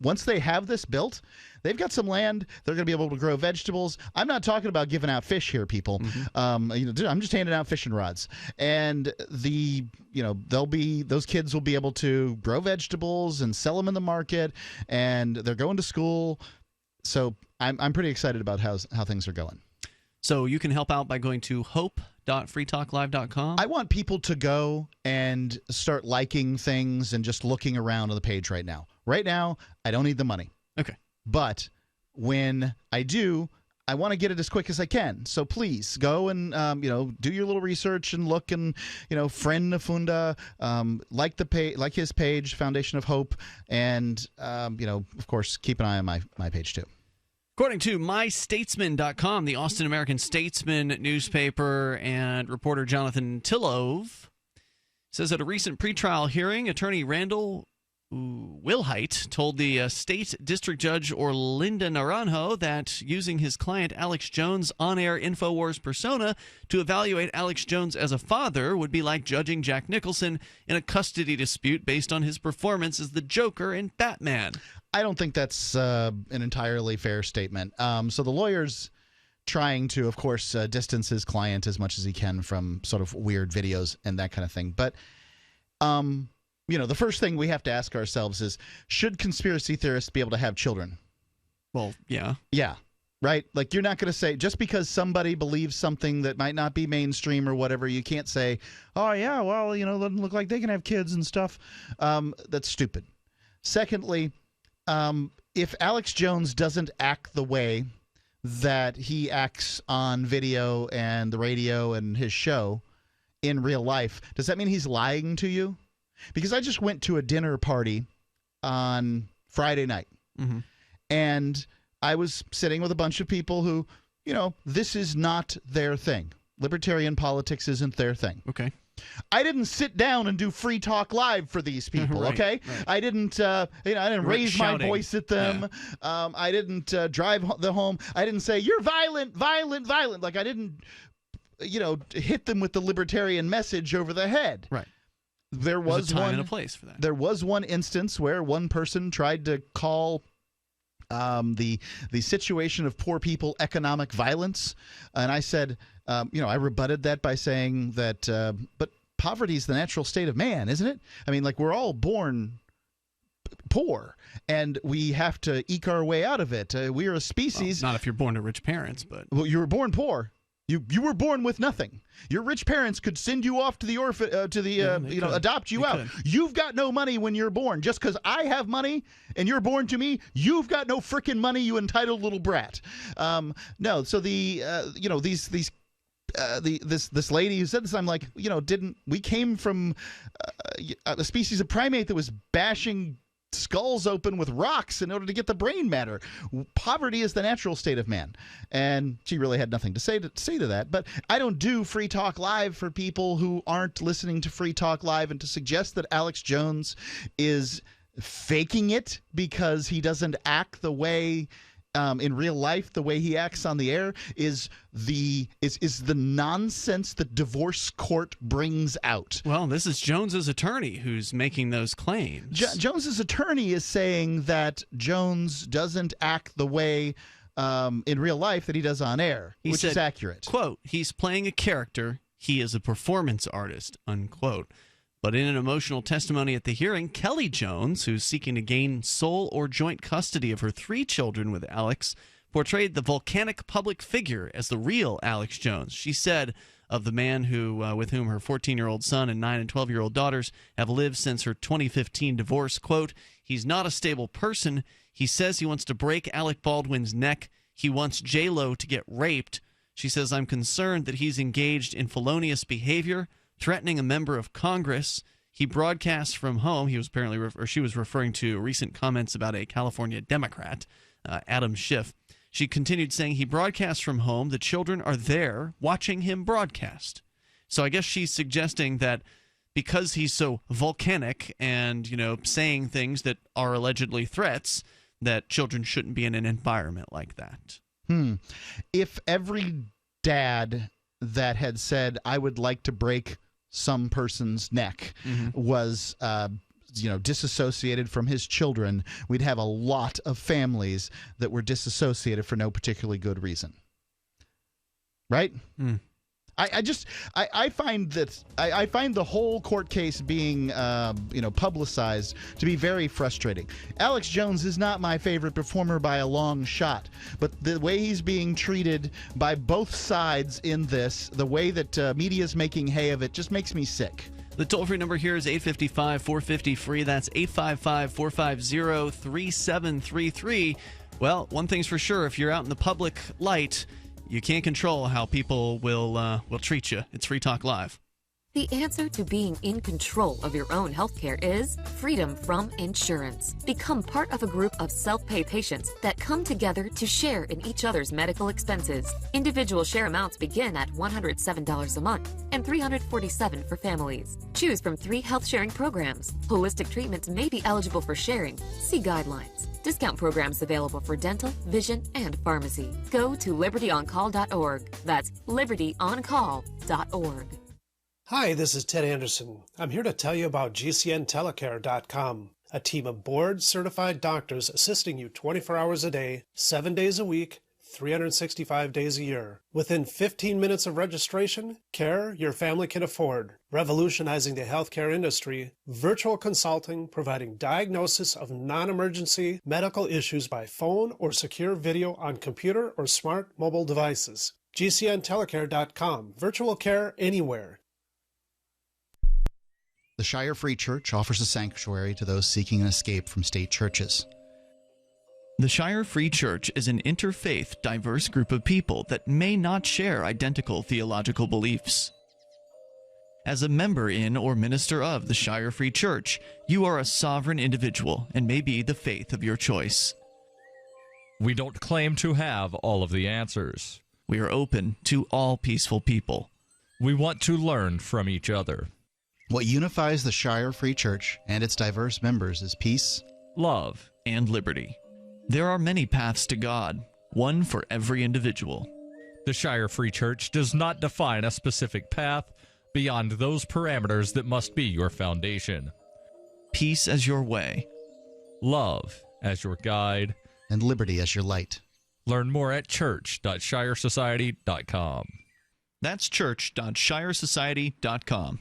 once they have this built, they've got some land. They're going to be able to grow vegetables. I'm not talking about giving out fish here, people. I'm just handing out fishing rods. And those kids will be able to grow vegetables and sell them in the market. And they're going to school. So I'm pretty excited about how things are going. So you can help out by going to hope.freetalklive.com. I want people to go and start liking things and just looking around on the page right now. Right now, I don't need the money. Okay. But when I do, I want to get it as quick as I can. So please go and do your little research and look and friend Nafunda, like his page, Foundation of Hope, and of course keep an eye on my page too. According to MyStatesman.com, the Austin American-Statesman newspaper, and reporter Jonathan Tillove says at a recent pretrial hearing, attorney Randall Wilhite told the state district judge Orlinda Naranjo that using his client Alex Jones' on-air InfoWars persona to evaluate Alex Jones as a father would be like judging Jack Nicholson in a custody dispute based on his performance as the Joker in Batman. I don't think that's an entirely fair statement. So the lawyer's trying to, of course, distance his client as much as he can from sort of weird videos and that kind of thing. But the first thing we have to ask ourselves is, should conspiracy theorists be able to have children? Well, yeah. Yeah, right? Like, you're not going to say, just because somebody believes something that might not be mainstream or whatever, you can't say, oh, yeah, well, it doesn't look like they can have kids and stuff. That's stupid. Secondly, if Alex Jones doesn't act the way that he acts on video and the radio and his show in real life, does that mean he's lying to you? Because I just went to a dinner party on Friday night, and I was sitting with a bunch of people who, this is not their thing. Libertarian politics isn't their thing. Okay. I didn't sit down and do Free Talk Live for these people, Right, okay? right. I didn't, I didn't raise shouting. my voice at them. Yeah. I didn't drive the home. I didn't say, you're violent, violent, violent. Like, I didn't, hit them with the libertarian message over the head. Right. There was There's a time one and a place for that. There was one instance where one person tried to call the situation of poor people economic violence, and I said, I rebutted that by saying that, but poverty is the natural state of man, isn't it? I mean, like, we're all born poor, and we have to eke our way out of it. We are a species. Well, not if you're born to rich parents, but you were born poor. You were born with nothing. Your rich parents could send you off to the adopt you out. You've got no money when you're born. Just because I have money and you're born to me, you've got no frickin' money, you entitled little brat. No. So this lady who said this, I'm like, didn't we came from a species of primate that was bashing skulls open with rocks in order to get the brain matter. Poverty is the natural state of man. And she really had nothing to say to that. But I don't do Free Talk Live for people who aren't listening to Free Talk Live, and to suggest that Alex Jones is faking it because he doesn't act the way in real life, the way he acts on the air, is the nonsense that divorce court brings out. Well, this is Jones's attorney who's making those claims. Jones's attorney is saying that Jones doesn't act the way in real life that he does on air, which is accurate. Quote, he's playing a character. He is a performance artist, unquote. But in an emotional testimony at the hearing, Kelly Jones, who's seeking to gain sole or joint custody of her 3 children with Alex, portrayed the volcanic public figure as the real Alex Jones. She said of the man who, with whom her 14-year-old son and 9 and 12-year-old daughters have lived since her 2015 divorce, quote, he's not a stable person. He says he wants to break Alec Baldwin's neck. He wants J-Lo to get raped. She says, I'm concerned that he's engaged in felonious behavior, threatening a member of Congress. He broadcasts from home. He was apparently, she was referring to recent comments about a California Democrat, Adam Schiff. She continued saying he broadcasts from home. The children are there watching him broadcast. So I guess she's suggesting that because he's so volcanic and, saying things that are allegedly threats, that children shouldn't be in an environment like that. If every dad that had said, I would like to break some person's neck was disassociated from his children, we'd have a lot of families that were disassociated for no particularly good reason. Right? I find the whole court case being publicized to be very frustrating. Alex Jones is not my favorite performer by a long shot, but the way he's being treated by both sides in this, the way that media is making hay of it, just makes me sick. The toll-free number here is 855-450-FREE. That's 855-450-3733. Well, one thing's for sure, if you're out in the public light, you can't control how people will treat you. It's Free Talk Live. The answer to being in control of your own healthcare is freedom from insurance. Become part of a group of self-pay patients that come together to share in each other's medical expenses. Individual share amounts begin at $107 a month and $347 for families. Choose from 3 health-sharing programs. Holistic treatments may be eligible for sharing. See guidelines. Discount programs available for dental, vision, and pharmacy. Go to libertyoncall.org. That's libertyoncall.org. Hi, this is Ted Anderson. I'm here to tell you about GCNtelecare.com, a team of board-certified doctors assisting you 24 hours a day, 7 days a week, 365 days a year. Within 15 minutes of registration, care your family can afford. Revolutionizing the healthcare industry, virtual consulting providing diagnosis of non-emergency medical issues by phone or secure video on computer or smart mobile devices. GCNtelecare.com, virtual care anywhere. The Shire Free Church offers a sanctuary to those seeking an escape from state churches. The Shire Free Church is an interfaith, diverse group of people that may not share identical theological beliefs. As a member in or minister of the Shire Free Church, you are a sovereign individual and may be the faith of your choice. We don't claim to have all of the answers. We are open to all peaceful people. We want to learn from each other. What unifies the Shire Free Church and its diverse members is peace, love, and liberty. There are many paths to God, one for every individual. The Shire Free Church does not define a specific path beyond those parameters that must be your foundation. Peace as your way, love as your guide, and liberty as your light. Learn more at church.shiresociety.com. That's church.shiresociety.com.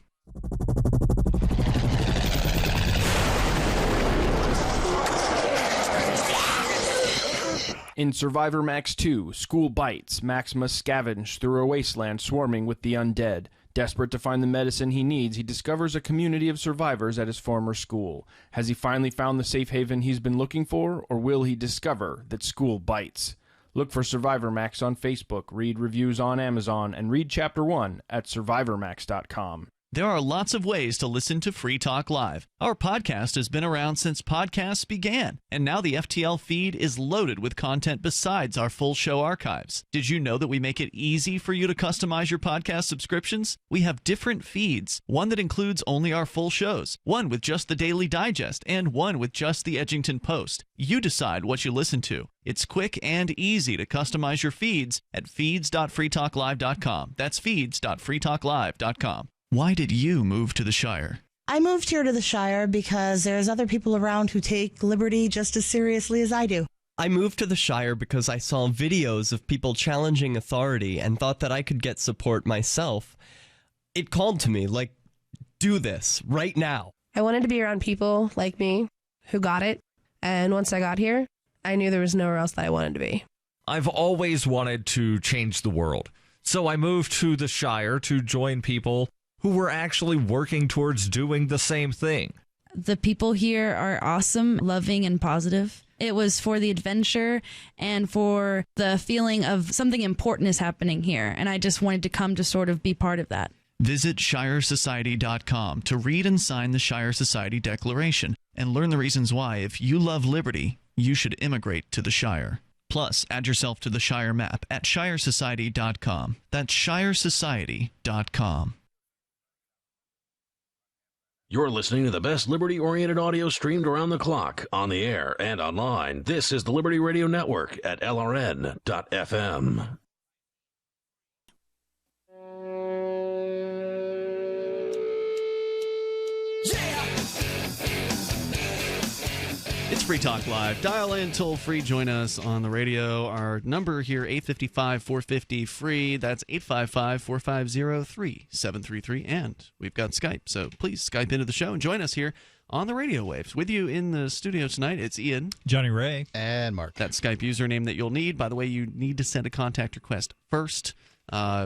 In Survivor Max 2, School Bites, Max must scavenge through a wasteland swarming with the undead. Desperate to find the medicine he needs, he discovers a community of survivors at his former school. Has he finally found the safe haven he's been looking for, or will he discover that school bites? Look for Survivor Max on Facebook, read reviews on Amazon, and read Chapter 1 at survivormax.com. There are lots of ways to listen to Free Talk Live. Our podcast has been around since podcasts began, and now the FTL feed is loaded with content besides our full show archives. Did you know that we make it easy for you to customize your podcast subscriptions? We have different feeds, one that includes only our full shows, one with just the Daily Digest, and one with just the Edgington Post. You decide what you listen to. It's quick and easy to customize your feeds at feeds.freetalklive.com. That's feeds.freetalklive.com. Why did you move to the Shire? I moved here to the Shire because there's other people around who take liberty just as seriously as I do. I moved to the Shire because I saw videos of people challenging authority and thought that I could get support myself. It called to me, like, do this right now. I wanted to be around people like me who got it, and once I got here, I knew there was nowhere else that I wanted to be. I've always wanted to change the world, so I moved to the Shire to join people who were actually working towards doing the same thing. The people here are awesome, loving, and positive. It was for the adventure and for the feeling of something important is happening here, and I just wanted to come to sort of be part of that. Visit shiresociety.com to read and sign the Shire Society Declaration and learn the reasons why, if you love liberty, you should immigrate to the Shire. Plus, add yourself to the Shire map at shiresociety.com. That's shiresociety.com. You're listening to the best liberty-oriented audio streamed around the clock, on the air, and online. This is the Liberty Radio Network at LRN.FM. It's Free Talk Live. Dial in toll free. Join us on the radio. Our number here, 855-450-FREE. That's 855-450-3733. And we've got Skype, so please Skype into the show and join us here on the radio waves. With you in the studio tonight, it's Ian, Johnny Ray, and Mark. That Skype username that you'll need. By the way, you need to send a contact request first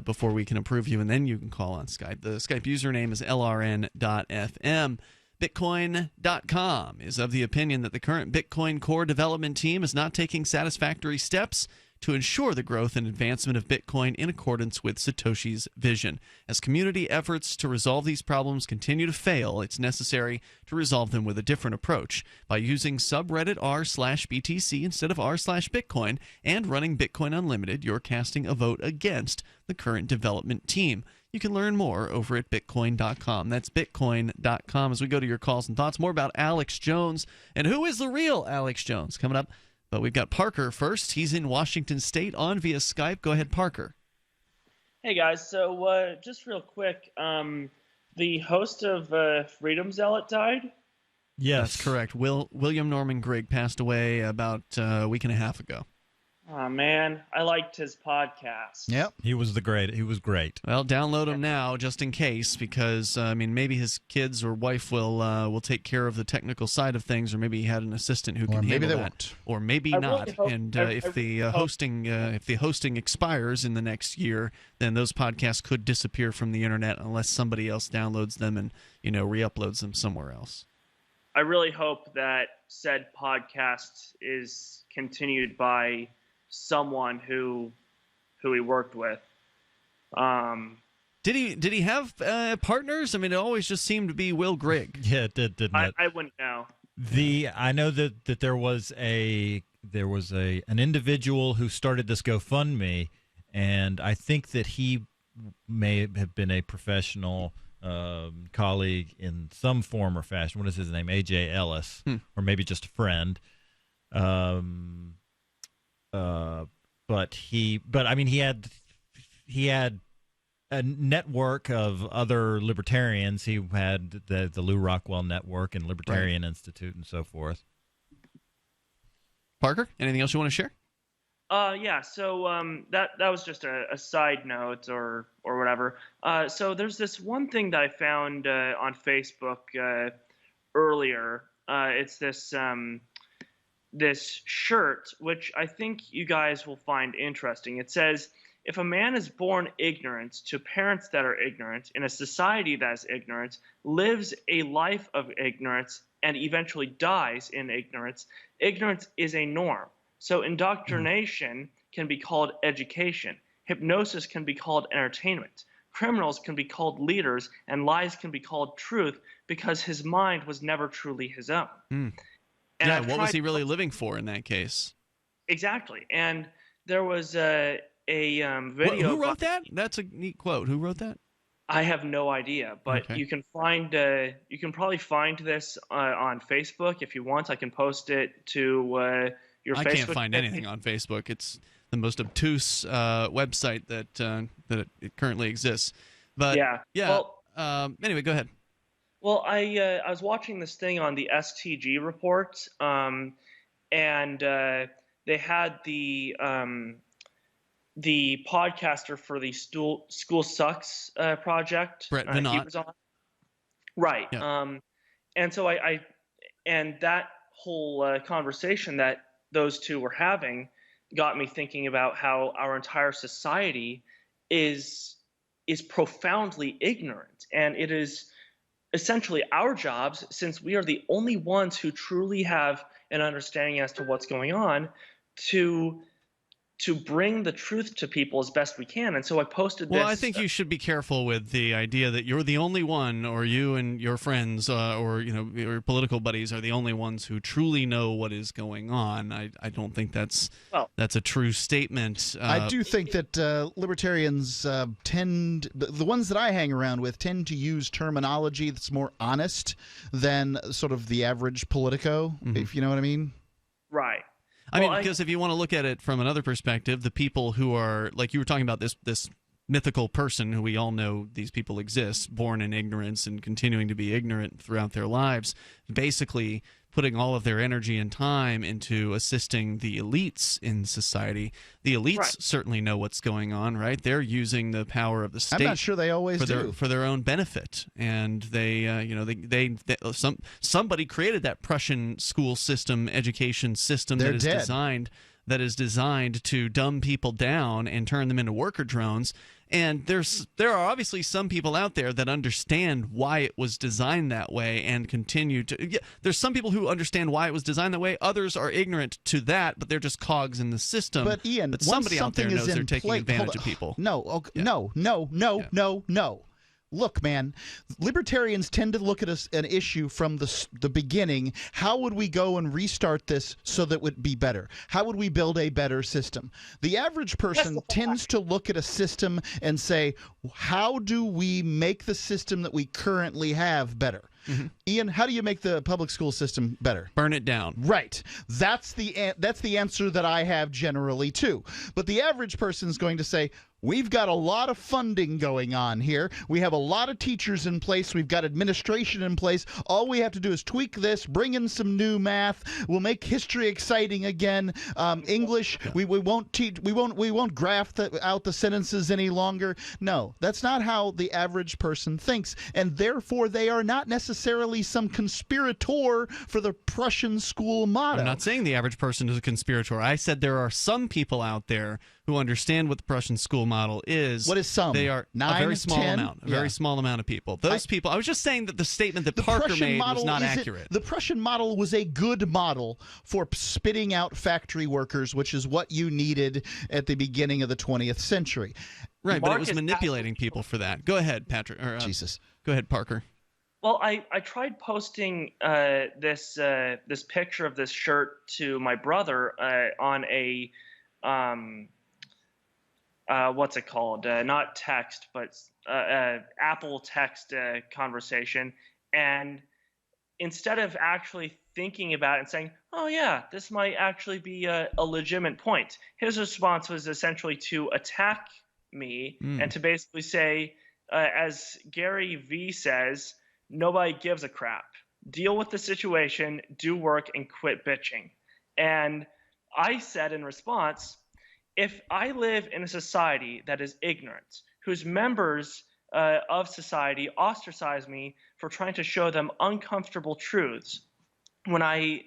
before we can approve you, and then you can call on Skype. The Skype username is lrn.fm. Bitcoin.com is of the opinion that the current Bitcoin core development team is not taking satisfactory steps to ensure the growth and advancement of Bitcoin in accordance with Satoshi's vision. As community efforts to resolve these problems continue to fail, it's necessary to resolve them with a different approach by using subreddit r/BTC instead of r/Bitcoin and running Bitcoin Unlimited. You're casting a vote against the current development team. You can learn more over at Bitcoin.com. That's Bitcoin.com. As we go to your calls and thoughts, more about Alex Jones and who is the real Alex Jones coming up. But we've got Parker first. He's in Washington State on via Skype. Go ahead, Parker. Hey, guys. So just real quick, the host of Freedom Zealot died? Yes. That's correct. William Norman Grigg passed away about a week and a half ago. Oh, man. I liked his podcast. Yep. He was great. Well, download him now just in case, because maybe his kids or wife will take care of the technical side of things, or maybe he had an assistant who can handle that, won't. Or maybe not. And if the hosting expires in the next year, then those podcasts could disappear from the internet unless somebody else downloads them and re-uploads them somewhere else. I really hope that said podcast is continued by someone who he worked with. Did he have partners? I mean, it always just seemed to be Will Grigg. Yeah, it did, didn't it? I wouldn't know. I know that there was an individual who started this GoFundMe, and I think that he may have been a professional colleague in some form or fashion. What is his name? AJ Ellis, or maybe just a friend. But he had a network of other libertarians. He had the Lou Rockwell Network and Libertarian Institute and so forth. Parker, anything else you want to share? Yeah. So that was just a side note or whatever. So there's this one thing that I found on Facebook earlier. It's this shirt, which I think you guys will find interesting. It says, if a man is born ignorant to parents that are ignorant, in a society that is ignorant, lives a life of ignorance, and eventually dies in ignorance, ignorance is a norm. So indoctrination can be called education. Hypnosis can be called entertainment. Criminals can be called leaders, and lies can be called truth, because his mind was never truly his own. Yeah, what was he really living for in that case? Exactly. And there was a video. Who wrote that? That's a neat quote. Who wrote that? I have no idea, but Okay. you can probably find this on Facebook if you want. I can post it to your Facebook. I can't find anything on Facebook. It's the most obtuse website that it currently exists. But yeah. Well, anyway, go ahead. Well, I was watching this thing on the STG report, and they had the podcaster for the School Sucks project. Brett He Vinot. was on. Right. Yeah. And so and that whole conversation that those two were having got me thinking about how our entire society is profoundly ignorant, and it is essentially our jobs, since we are the only ones who truly have an understanding as to what's going on, to bring the truth to people as best we can. And so I posted this. Well, I think you should be careful with the idea that you're the only one, or you and your friends, or your political buddies are the only ones who truly know what is going on. I don't think that's a true statement. I do think that libertarians the ones that I hang around with tend to use terminology that's more honest than sort of the average politico, if you know what I mean. Right. Because if you want to look at it from another perspective, the people who are, like you were talking about, this mythical person who we all know these people exist, born in ignorance and continuing to be ignorant throughout their lives, basically putting all of their energy and time into assisting the elites in society. The elites certainly know what's going on, right? They're using the power of the state. I'm not sure they always do. For their own benefit, and somebody created that Prussian school system, education system that is designed that is designed to dumb people down and turn them into worker drones. And there are obviously some people out there that understand why it was designed that way and continue to. Yeah, there's some people who understand why it was designed that way. Others are ignorant to that, but they're just cogs in the system. But Ian, somebody out there knows they're taking advantage of people. No, no. Look, man, libertarians tend to look at an issue from the beginning. How would we go and restart this so that it would be better? How would we build a better system? The average person tends to look at a system and say, how do we make the system that we currently have better? Mm-hmm. Ian, how do you make the public school system better? Burn it down. Right. That's the answer that I have generally, too. But the average person is going to say, we've got a lot of funding going on here. We have a lot of teachers in place. We've got administration in place. All we have to do is tweak this, bring in some new math. We'll make history exciting again. English, we won't teach. We won't graph out the sentences any longer. No, that's not how the average person thinks, and therefore they are not necessarily some conspirator for the Prussian school motto. I'm not saying the average person is a conspirator. I said there are some people out there who understand what the Prussian school model is. What is some? They are 9, a very small 10? amount. A very small amount of people. Those people. I was just saying that the statement that Parker made was not accurate. The Prussian model was a good model for spitting out factory workers, which is what you needed at the beginning of the 20th century. Right, but it was manipulating people for that. Go ahead, Patrick. Or, Jesus. Go ahead, Parker. Well, I tried posting this picture of this shirt to my brother on a what's it called? Not text, but Apple text conversation. And instead of actually thinking about it and saying, oh, yeah, this might actually be a legitimate point, his response was essentially to attack me and to basically say, as Gary V says, nobody gives a crap. Deal with the situation, do work, and quit bitching. And I said in response, if I live in a society that is ignorant, whose members of society ostracize me for trying to show them uncomfortable truths, when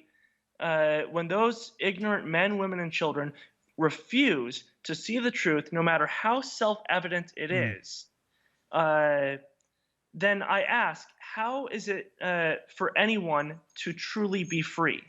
those ignorant men, women, and children refuse to see the truth, no matter how self-evident it is, then I ask, how is it for anyone to truly be free?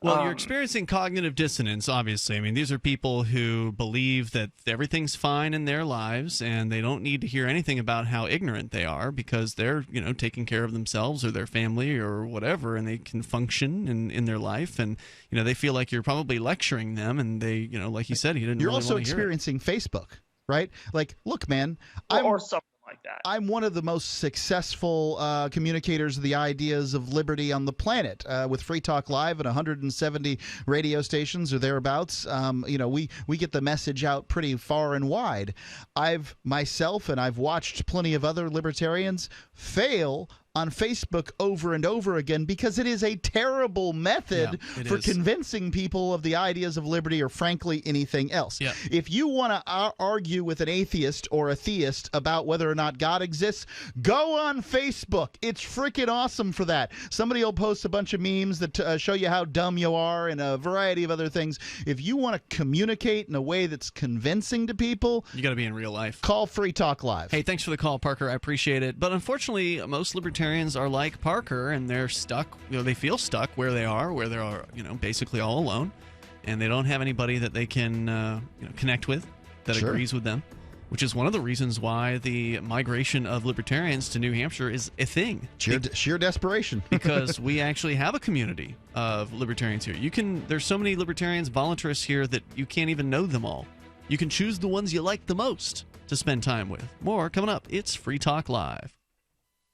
Well, you're experiencing cognitive dissonance, obviously. I mean, these are people who believe that everything's fine in their lives and they don't need to hear anything about how ignorant they are because they're, taking care of themselves or their family or whatever, and they can function in their life. And, they feel like you're probably lecturing them, and they, like you said, he didn't You're really also want to hear experiencing Facebook, right? Like, look, man. Or something like that. I'm one of the most successful communicators of the ideas of liberty on the planet with Free Talk Live and 170 radio stations or thereabouts. We get the message out pretty far and wide. I've watched plenty of other libertarians fail on Facebook over and over again because it is a terrible method for convincing people of the ideas of liberty or, frankly, anything else. Yeah. If you want to argue with an atheist or a theist about whether or not God exists, go on Facebook. It's freaking awesome for that. Somebody will post a bunch of memes that show you how dumb you are and a variety of other things. If you want to communicate in a way that's convincing to people, you got to be in real life. Call Free Talk Live. Hey, thanks for the call, Parker. I appreciate it. But unfortunately, most libertarians are like Parker, and they're stuck. They feel stuck where they are, basically all alone, and they don't have anybody that they can connect with that agrees with them, which is one of the reasons why the migration of libertarians to New Hampshire is a thing. Sheer desperation. Because we actually have a community of libertarians here. There's so many libertarians, voluntarists here that you can't even know them all. You can choose the ones you like the most to spend time with. More coming up. It's Free Talk Live.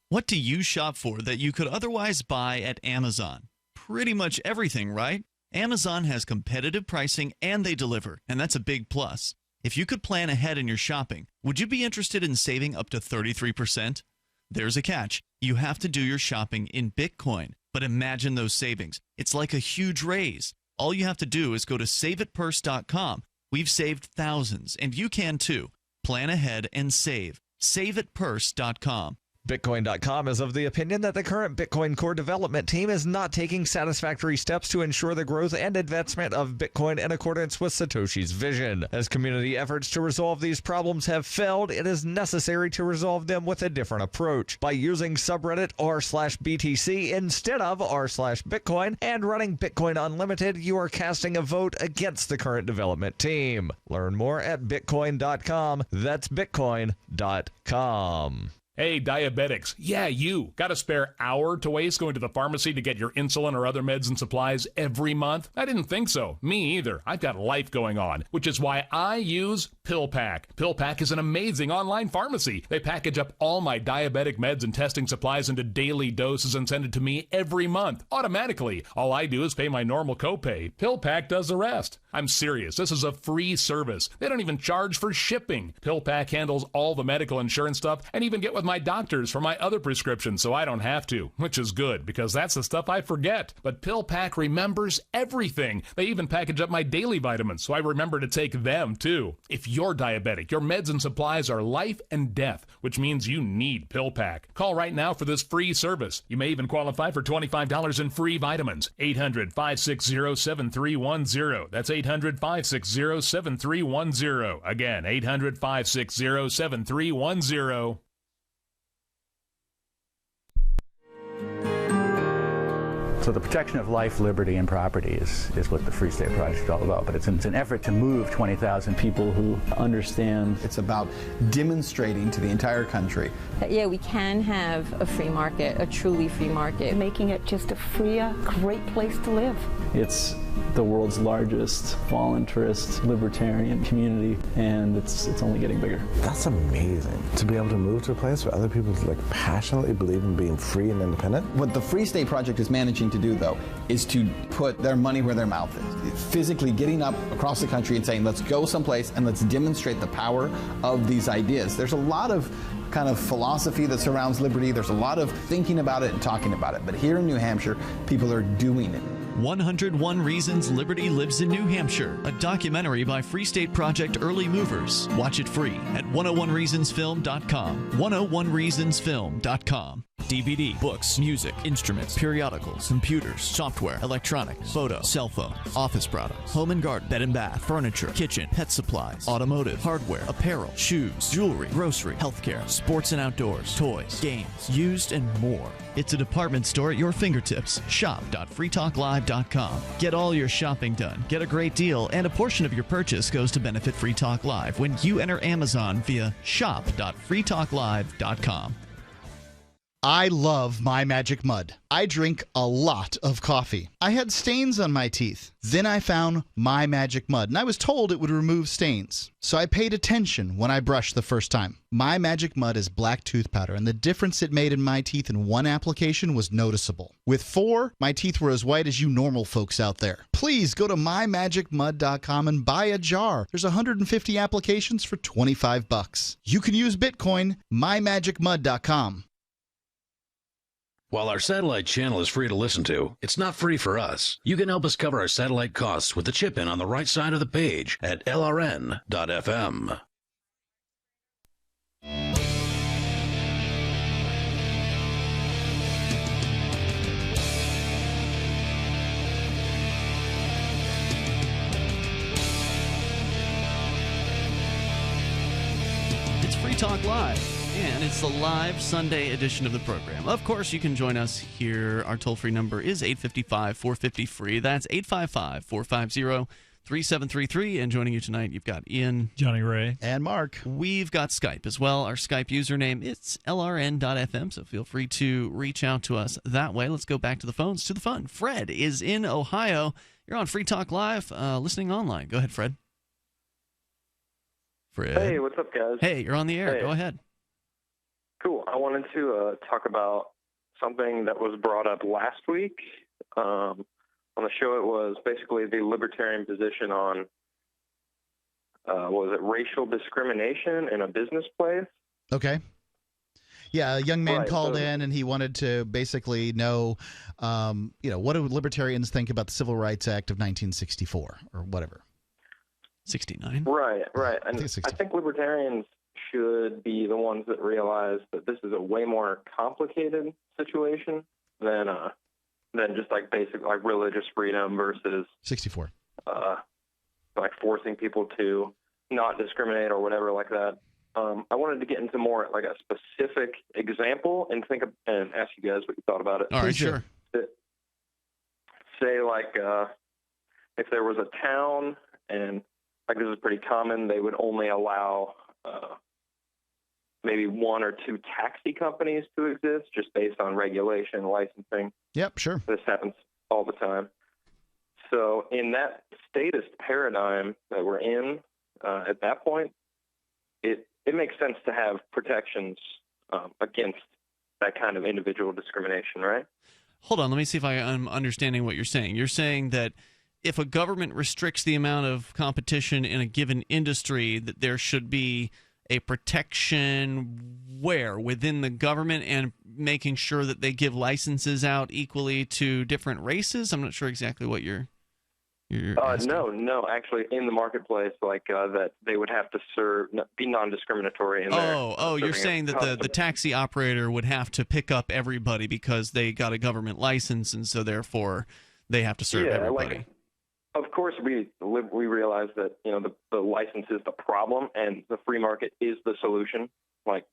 What do you shop for that you could otherwise buy at Amazon? Pretty much everything, right? Amazon has competitive pricing and they deliver, and that's a big plus. If you could plan ahead in your shopping, would you be interested in saving up to 33%? There's a catch. You have to do your shopping in Bitcoin. But imagine those savings. It's like a huge raise. All you have to do is go to saveitpurse.com. We've saved thousands, and you can too. Plan ahead and save. Saveitpurse.com. Bitcoin.com is of the opinion that the current Bitcoin core development team is not taking satisfactory steps to ensure the growth and advancement of Bitcoin in accordance with Satoshi's vision. As community efforts to resolve these problems have failed, it is necessary to resolve them with a different approach. By using subreddit r/BTC instead of r/Bitcoin and running Bitcoin Unlimited, you are casting a vote against the current development team. Learn more at Bitcoin.com. That's Bitcoin.com. Hey, diabetics. Yeah, you. Got a spare hour to waste going to the pharmacy to get your insulin or other meds and supplies every month? I didn't think so. Me either. I've got life going on, which is why I use PillPack. PillPack is an amazing online pharmacy. They package up all my diabetic meds and testing supplies into daily doses and send it to me every month, automatically. All I do is pay my normal copay. PillPack does the rest. I'm serious. This is a free service. They don't even charge for shipping. PillPack handles all the medical insurance stuff and even get with my doctors for my other prescriptions so I don't have to, which is good because that's the stuff I forget. But PillPack remembers everything. They even package up my daily vitamins so I remember to take them too. If you're diabetic, your meds and supplies are life and death, which means you need PillPack. Call right now for this free service. You may even qualify for $25 in free vitamins. 800-560-7310. That's 800-560-7310. Again, 800-560-7310. So the protection of life, liberty, and property is what the Free State Project is all about. But it's an effort to move 20,000 people who understand. It's about demonstrating to the entire country that, yeah, we can have a free market, a truly free market. Making it just a freer, great place to live. It's the world's largest voluntarist libertarian community, and it's only getting bigger. That's amazing, to be able to move to a place where other people passionately believe in being free and independent. What the Free State Project is managing to do, though, is to put their money where their mouth is. Physically getting up across the country and saying, let's go someplace and let's demonstrate the power of these ideas. There's a lot of kind of philosophy that surrounds liberty. There's a lot of thinking about it and talking about it. But here in New Hampshire, people are doing it. 101 Reasons Liberty Lives in New Hampshire, a documentary by Free State Project early movers. Watch it free at 101reasonsfilm.com. 101reasonsfilm.com. DVD, books, music, instruments, periodicals, computers, software, electronics, photo, cell phone, office products, home and garden, bed and bath, furniture, kitchen, pet supplies, automotive, hardware, apparel, shoes, jewelry, grocery, healthcare, sports and outdoors, toys, games, used, and more. It's a department store at your fingertips. Shop.freetalklive.com. Get all your shopping done, get a great deal, and a portion of your purchase goes to benefit Free Talk Live when you enter Amazon via shop.freetalklive.com. I love My Magic Mud. I drink a lot of coffee. I had stains on my teeth. Then I found My Magic Mud, and I was told it would remove stains. So I paid attention when I brushed the first time. My Magic Mud is black tooth powder, and the difference it made in my teeth in one application was noticeable. With 4, my teeth were as white as you normal folks out there. Please go to mymagicmud.com and buy a jar. There's 150 applications for $25. You can use Bitcoin, mymagicmud.com. While our satellite channel is free to listen to, it's not free for us. You can help us cover our satellite costs with the chip-in on the right side of the page at lrn.fm. It's Free Talk Live. And it's the live Sunday edition of the program. Of course, you can join us here. Our toll-free number is 855-450-FREE. That's 855-450-3733. And joining you tonight, you've got Ian, Johnny Ray, and Mark. We've got Skype as well. Our Skype username, it's lrn.fm, so feel free to reach out to us that way. Let's go back to the phones, to the fun. Fred is in Ohio. You're on Free Talk Live, listening online. Go ahead, Fred. Fred. Hey, what's up, guys? Hey, you're on the air. Hey. Go ahead. Cool. I wanted to talk about something that was brought up last week. On the show, it was basically the libertarian position on, was it racial discrimination in a business place? Okay. Yeah, a young man called in, and he wanted to basically know, what do libertarians think about the Civil Rights Act of 1964 or whatever? 69. Right. And I think libertarians should be the ones that realize that this is a way more complicated situation than just like basic like religious freedom versus 64. Like forcing people to not discriminate or whatever like that. I wanted to get into more like a specific example and ask you guys what you thought about it. All right, sure. Say like if there was a town, and like this is pretty common, they would only allow maybe one or two taxi companies to exist just based on regulation, licensing. Yep, sure. This happens all the time. So in that statist paradigm that we're in at that point, it makes sense to have protections against that kind of individual discrimination, right? Hold on, let me see if I'm understanding what you're saying. You're saying that if a government restricts the amount of competition in a given industry, that there should be a protection where? Within the government, and making sure that they give licenses out equally to different races? I'm not sure exactly what you're No, actually in the marketplace, like that they would have to be non-discriminatory in there. You're saying that the taxi operator would have to pick up everybody because they got a government license, and so therefore they have to serve everybody. Like, of course, we realize that the license is the problem and the free market is the solution. Like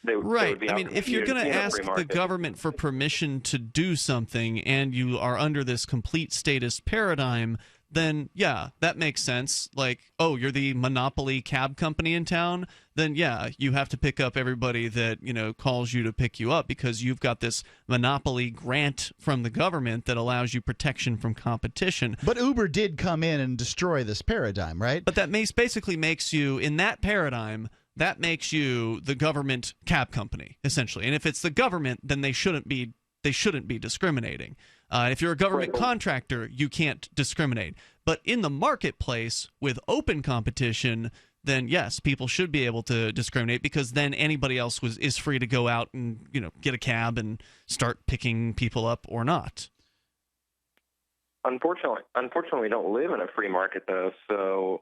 they would be I mean, if you're going to ask the government for permission to do something and you are under this complete statist paradigm, then yeah, that makes sense. Like, oh, you're the monopoly cab company in town, then yeah, you have to pick up everybody that, calls you to pick you up because you've got this monopoly grant from the government that allows you protection from competition. But Uber did come in and destroy this paradigm, right? But that basically makes you, in that paradigm, that makes you the government cab company, essentially. And if it's the government, then they shouldn't be discriminating. If you're a government contractor, you can't discriminate. But in the marketplace with open competition, then yes, people should be able to discriminate because then anybody else is free to go out and get a cab and start picking people up or not. Unfortunately, we don't live in a free market though, so.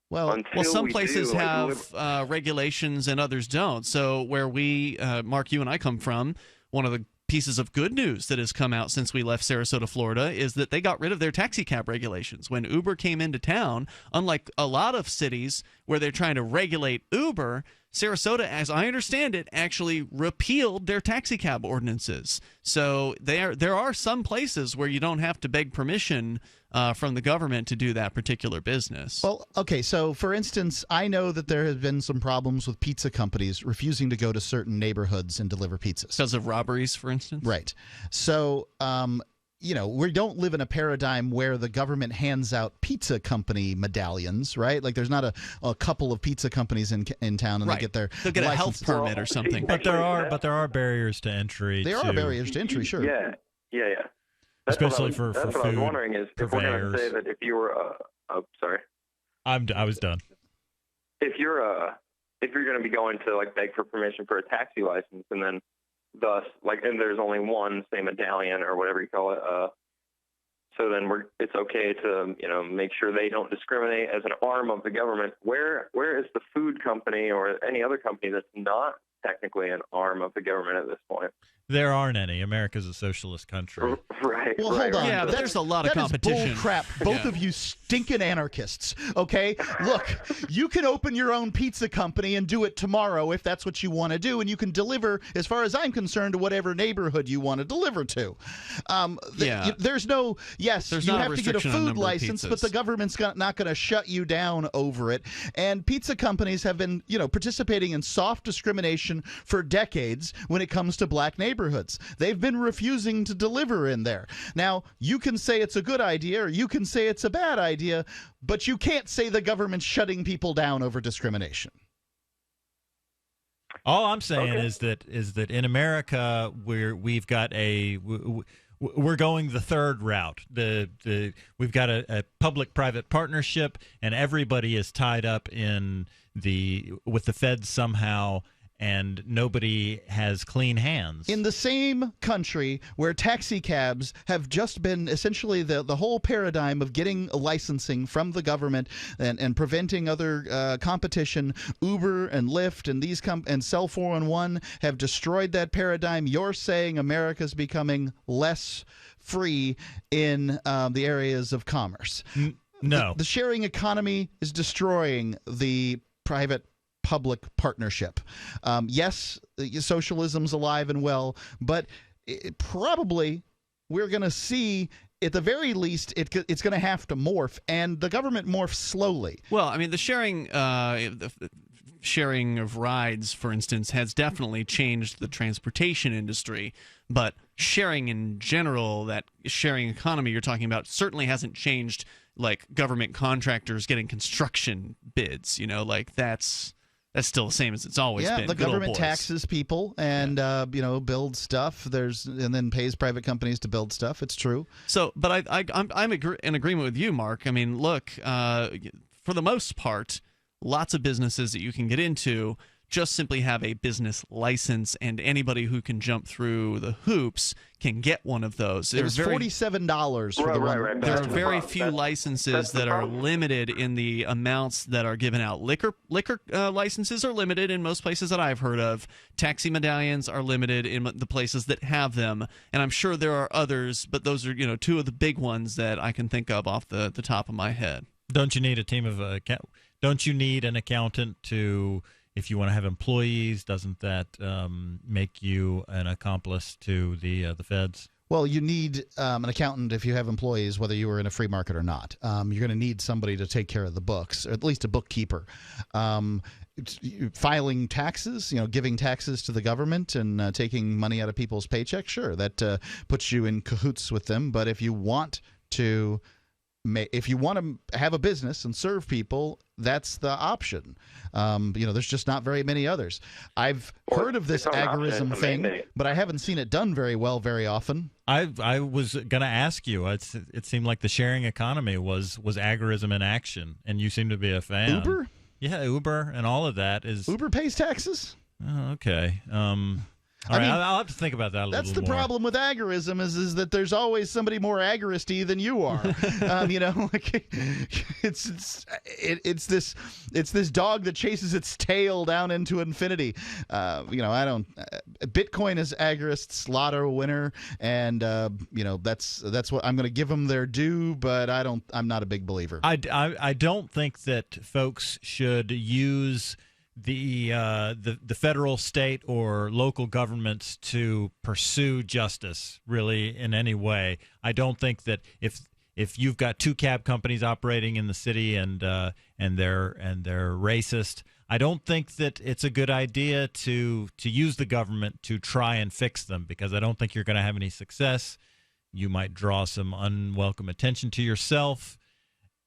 Well, some places have regulations and others don't. So where we, Mark, you and I come from, one of the pieces of good news that has come out since we left Sarasota, Florida, is that they got rid of their taxi cab regulations. When Uber came into town, unlike a lot of cities where they're trying to regulate Uber, Sarasota, as I understand it, actually repealed their taxi cab ordinances. So there are some places where you don't have to beg permission from the government to do that particular business. Well, okay, so for instance, I know that there have been some problems with pizza companies refusing to go to certain neighborhoods and deliver pizzas. Because of robberies, for instance? Right. So, we don't live in a paradigm where the government hands out pizza company medallions, right? Like there's not a couple of pizza companies in town and right. they'll get a health permit or something. But there are barriers to entry. There are barriers to entry, sure. Yeah. Especially for that's food. What I was wondering is if we're going to say that if you were sorry. I was done. If you're going to be going to like beg for permission for a taxi license and then thus and there's only one, say, medallion or whatever you call it, so then it's okay to make sure they don't discriminate as an arm of the government. Where is the food company or any other company that's not technically an arm of the government at this point? There aren't any. America's a socialist country. Right. Well, hold on. Yeah, but there's a lot of competition. That is bull crap. Both of you stinking anarchists, okay? Look, you can open your own pizza company and do it tomorrow if that's what you want to do, and you can deliver, as far as I'm concerned, to whatever neighborhood you want to deliver to. There's no, yes, there's you not have to get a food license, but the government's not going to shut you down over it. And pizza companies have been, participating in soft discrimination for decades when it comes to black neighborhoods. They've been refusing to deliver in there. Now, you can say it's a good idea or you can say it's a bad idea, but you can't say the government's shutting people down over discrimination. All I'm saying is that in America we've got we're going the third route. We've got a public-private partnership, and everybody is tied up with the feds somehow. and nobody has clean hands. In the same country where taxi cabs have just been essentially the whole paradigm of getting licensing from the government and preventing other competition, Uber and Lyft and and Cell 411 have destroyed that paradigm. You're saying America's becoming less free in the areas of commerce. No. The sharing economy is destroying the private-public partnership. Yes, socialism's alive and well, but probably we're going to see, at the very least, it's going to have to morph, and the government morphs slowly. Well, I mean, the sharing of rides, for instance, has definitely changed the transportation industry, but sharing in general, that sharing economy you're talking about, certainly hasn't changed, like government contractors getting construction bids. Like that's still the same as it's always been. Yeah, the government taxes people and builds stuff. And then pays private companies to build stuff. It's true. So, but I'm in agreement with you, Mark. I mean, look, for the most part, lots of businesses that you can get into just simply have a business license, and anybody who can jump through the hoops can get one of those. It was $47 for the one. Right. There are very few licenses that are limited in the amounts that are given out. Liquor licenses are limited in most places that I've heard of. Taxi medallions are limited in the places that have them, and I'm sure there are others, but those are two of the big ones that I can think of off the top of my head. Don't you need a team of don't you need an accountant to? If you want to have employees, doesn't that make you an accomplice to the feds? Well, you need an accountant if you have employees, whether you are in a free market or not. You're going to need somebody to take care of the books, or at least a bookkeeper. Filing taxes, giving taxes to the government and taking money out of people's paychecks, sure, that puts you in cahoots with them. But if you want to have a business and serve people, that's the option. There's just not very many others. I've heard of this agorism thing, but I haven't seen it done very well very often. I was going to ask you. It seemed like the sharing economy was agorism in action, and you seem to be a fan. Uber? Yeah, Uber and all of that is. Uber pays taxes? Oh, okay. All right, I'll have to think about that a little more. That's the problem with agorism is that there's always somebody more agoristy than you are. It's this dog that chases its tail down into infinity. Bitcoin is agorists, lotto winner, and that's what I'm going to give them their due. But I'm not a big believer. I don't think that folks should use the federal, state, or local governments to pursue justice really in any way. I don't think that if you've got two cab companies operating in the city and they're racist, I don't think that it's a good idea to use the government to try and fix them, because I don't think you're going to have any success. You might draw some unwelcome attention to yourself.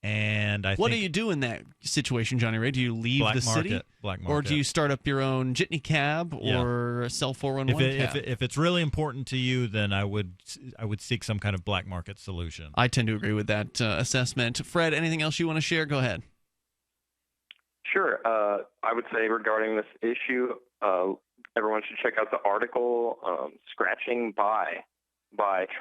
And what do you do in that situation, Johnny Ray? Do you leave the city? Black market. Or do you start up your own jitney cab or a Cell 411 cab? If it's really important to you, then I would seek some kind of black market solution. I tend to agree with that assessment. Fred, anything else you want to share? Go ahead. Sure. I would say regarding this issue, everyone should check out the article "Scratching By"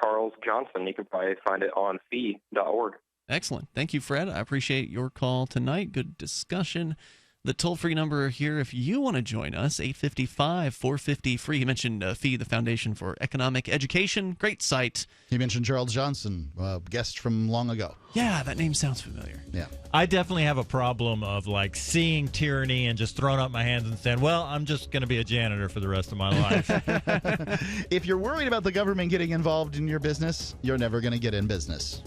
Charles Johnson. You can probably find it on fee.org. Excellent. Thank you, Fred. I appreciate your call tonight. Good discussion. The toll-free number here, if you want to join us, 855-450-FREE. He mentioned FEE, the Foundation for Economic Education. Great site. He mentioned Charles Johnson, guest from long ago. Yeah, that name sounds familiar. Yeah. I definitely have a problem of seeing tyranny and just throwing up my hands and saying, well, I'm just going to be a janitor for the rest of my life. If you're worried about the government getting involved in your business, you're never going to get in business.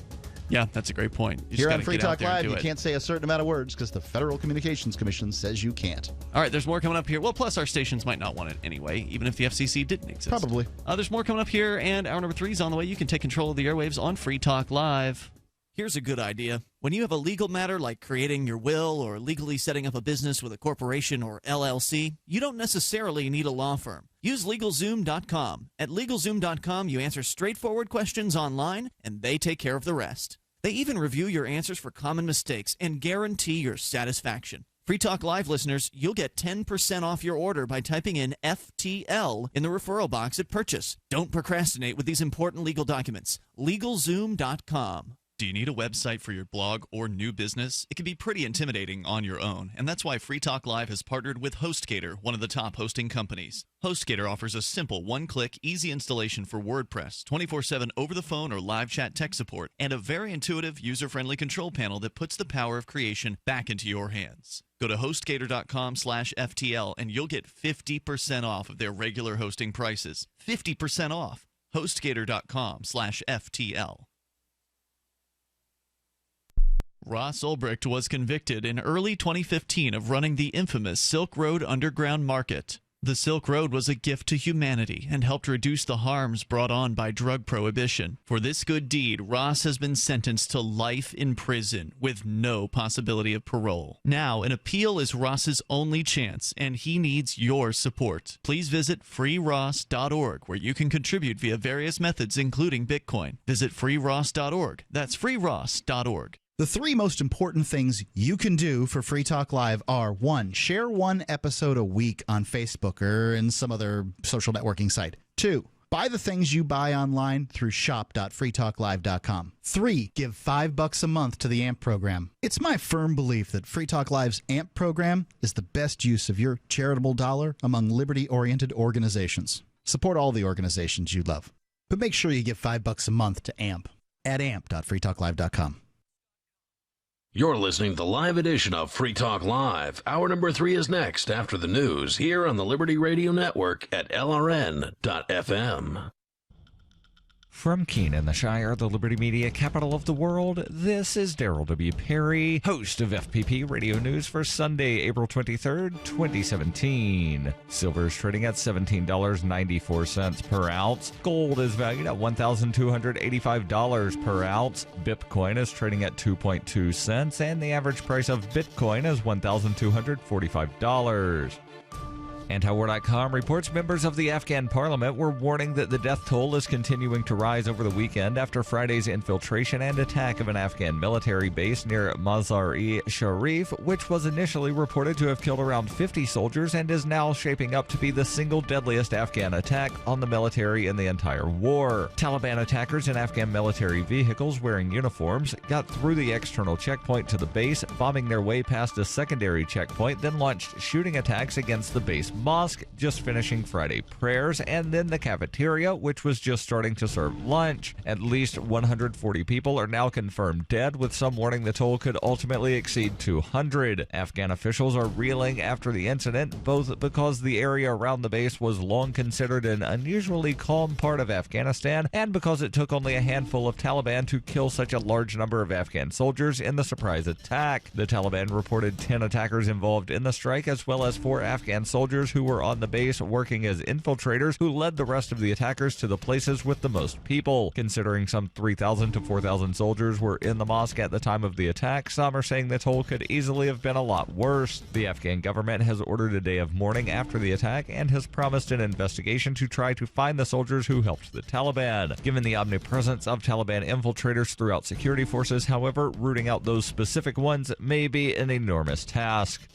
Yeah, that's a great point. Here on Free Talk Live, you can't say a certain amount of words because the Federal Communications Commission says you can't. All right, there's more coming up here. Well, plus our stations might not want it anyway, even if the FCC didn't exist. Probably. There's more coming up here, and hour number 3 is on the way. You can take control of the airwaves on Free Talk Live. Here's a good idea. When you have a legal matter like creating your will or legally setting up a business with a corporation or LLC, you don't necessarily need a law firm. Use LegalZoom.com. At LegalZoom.com, you answer straightforward questions online, and they take care of the rest. They even review your answers for common mistakes and guarantee your satisfaction. Free Talk Live listeners, you'll get 10% off your order by typing in FTL in the referral box at purchase. Don't procrastinate with these important legal documents. LegalZoom.com. Do you need a website for your blog or new business? It can be pretty intimidating on your own, and that's why Free Talk Live has partnered with HostGator, one of the top hosting companies. HostGator offers a simple one-click, easy installation for WordPress, 24/7 over-the-phone or live chat tech support, and a very intuitive, user-friendly control panel that puts the power of creation back into your hands. Go to HostGator.com/FTL and you'll get 50% off of their regular hosting prices. 50% off. HostGator.com/FTL. Ross Ulbricht was convicted in early 2015 of running the infamous Silk Road Underground Market. The Silk Road was a gift to humanity and helped reduce the harms brought on by drug prohibition. For this good deed, Ross has been sentenced to life in prison with no possibility of parole. Now, an appeal is Ross's only chance, and he needs your support. Please visit freeross.org, where you can contribute via various methods, including Bitcoin. Visit freeross.org. That's freeross.org. The three most important things you can do for Free Talk Live are: 1, share one episode a week on Facebook or in some other social networking site. 2, buy the things you buy online through shop.freetalklive.com. 3, give $5 a month to the AMP program. It's my firm belief that Free Talk Live's AMP program is the best use of your charitable dollar among liberty-oriented organizations. Support all the organizations you love, but make sure you give $5 a month to AMP at amp.freetalklive.com. You're listening to the live edition of Free Talk Live. Hour number 3 is next after the news here on the Liberty Radio Network at LRN.FM. From Keene in the Shire, the Liberty Media capital of the world, this is Daryl W. Perry, host of FPP Radio News for Sunday, April 23rd, 2017. Silver is trading at $17.94 per ounce. Gold is valued at $1,285 per ounce. Bitcoin is trading at 2.2 cents, and the average price of Bitcoin is $1,245. Antiwar.com reports members of the Afghan parliament were warning that the death toll is continuing to rise over the weekend after Friday's infiltration and attack of an Afghan military base near Mazar-e-Sharif, which was initially reported to have killed around 50 soldiers and is now shaping up to be the single deadliest Afghan attack on the military in the entire war. Taliban attackers in Afghan military vehicles wearing uniforms got through the external checkpoint to the base, bombing their way past a secondary checkpoint, then launched shooting attacks against the base mosque, just finishing Friday prayers, and then the cafeteria, which was just starting to serve lunch. At least 140 people are now confirmed dead, with some warning the toll could ultimately exceed 200. Afghan officials are reeling after the incident, both because the area around the base was long considered an unusually calm part of Afghanistan, and because it took only a handful of Taliban to kill such a large number of Afghan soldiers in the surprise attack. The Taliban reported 10 attackers involved in the strike, as well as 4 Afghan soldiers who were on the base working as infiltrators, who led the rest of the attackers to the places with the most people. Considering some 3,000 to 4,000 soldiers were in the mosque at the time of the attack, some are saying the toll could easily have been a lot worse. The Afghan government has ordered a day of mourning after the attack and has promised an investigation to try to find the soldiers who helped the Taliban. Given the omnipresence of Taliban infiltrators throughout security forces, however, rooting out those specific ones may be an enormous task.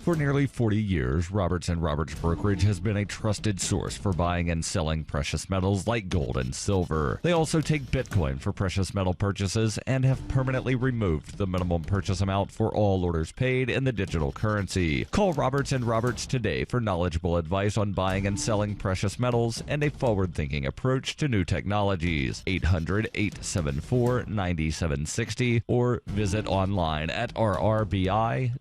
For nearly 40 years, Roberts & Roberts Brokerage has been a trusted source for buying and selling precious metals like gold and silver. They also take Bitcoin for precious metal purchases and have permanently removed the minimum purchase amount for all orders paid in the digital currency. Call Roberts & Roberts today for knowledgeable advice on buying and selling precious metals and a forward-thinking approach to new technologies. 800-874-9760 or visit online at rrbi.co.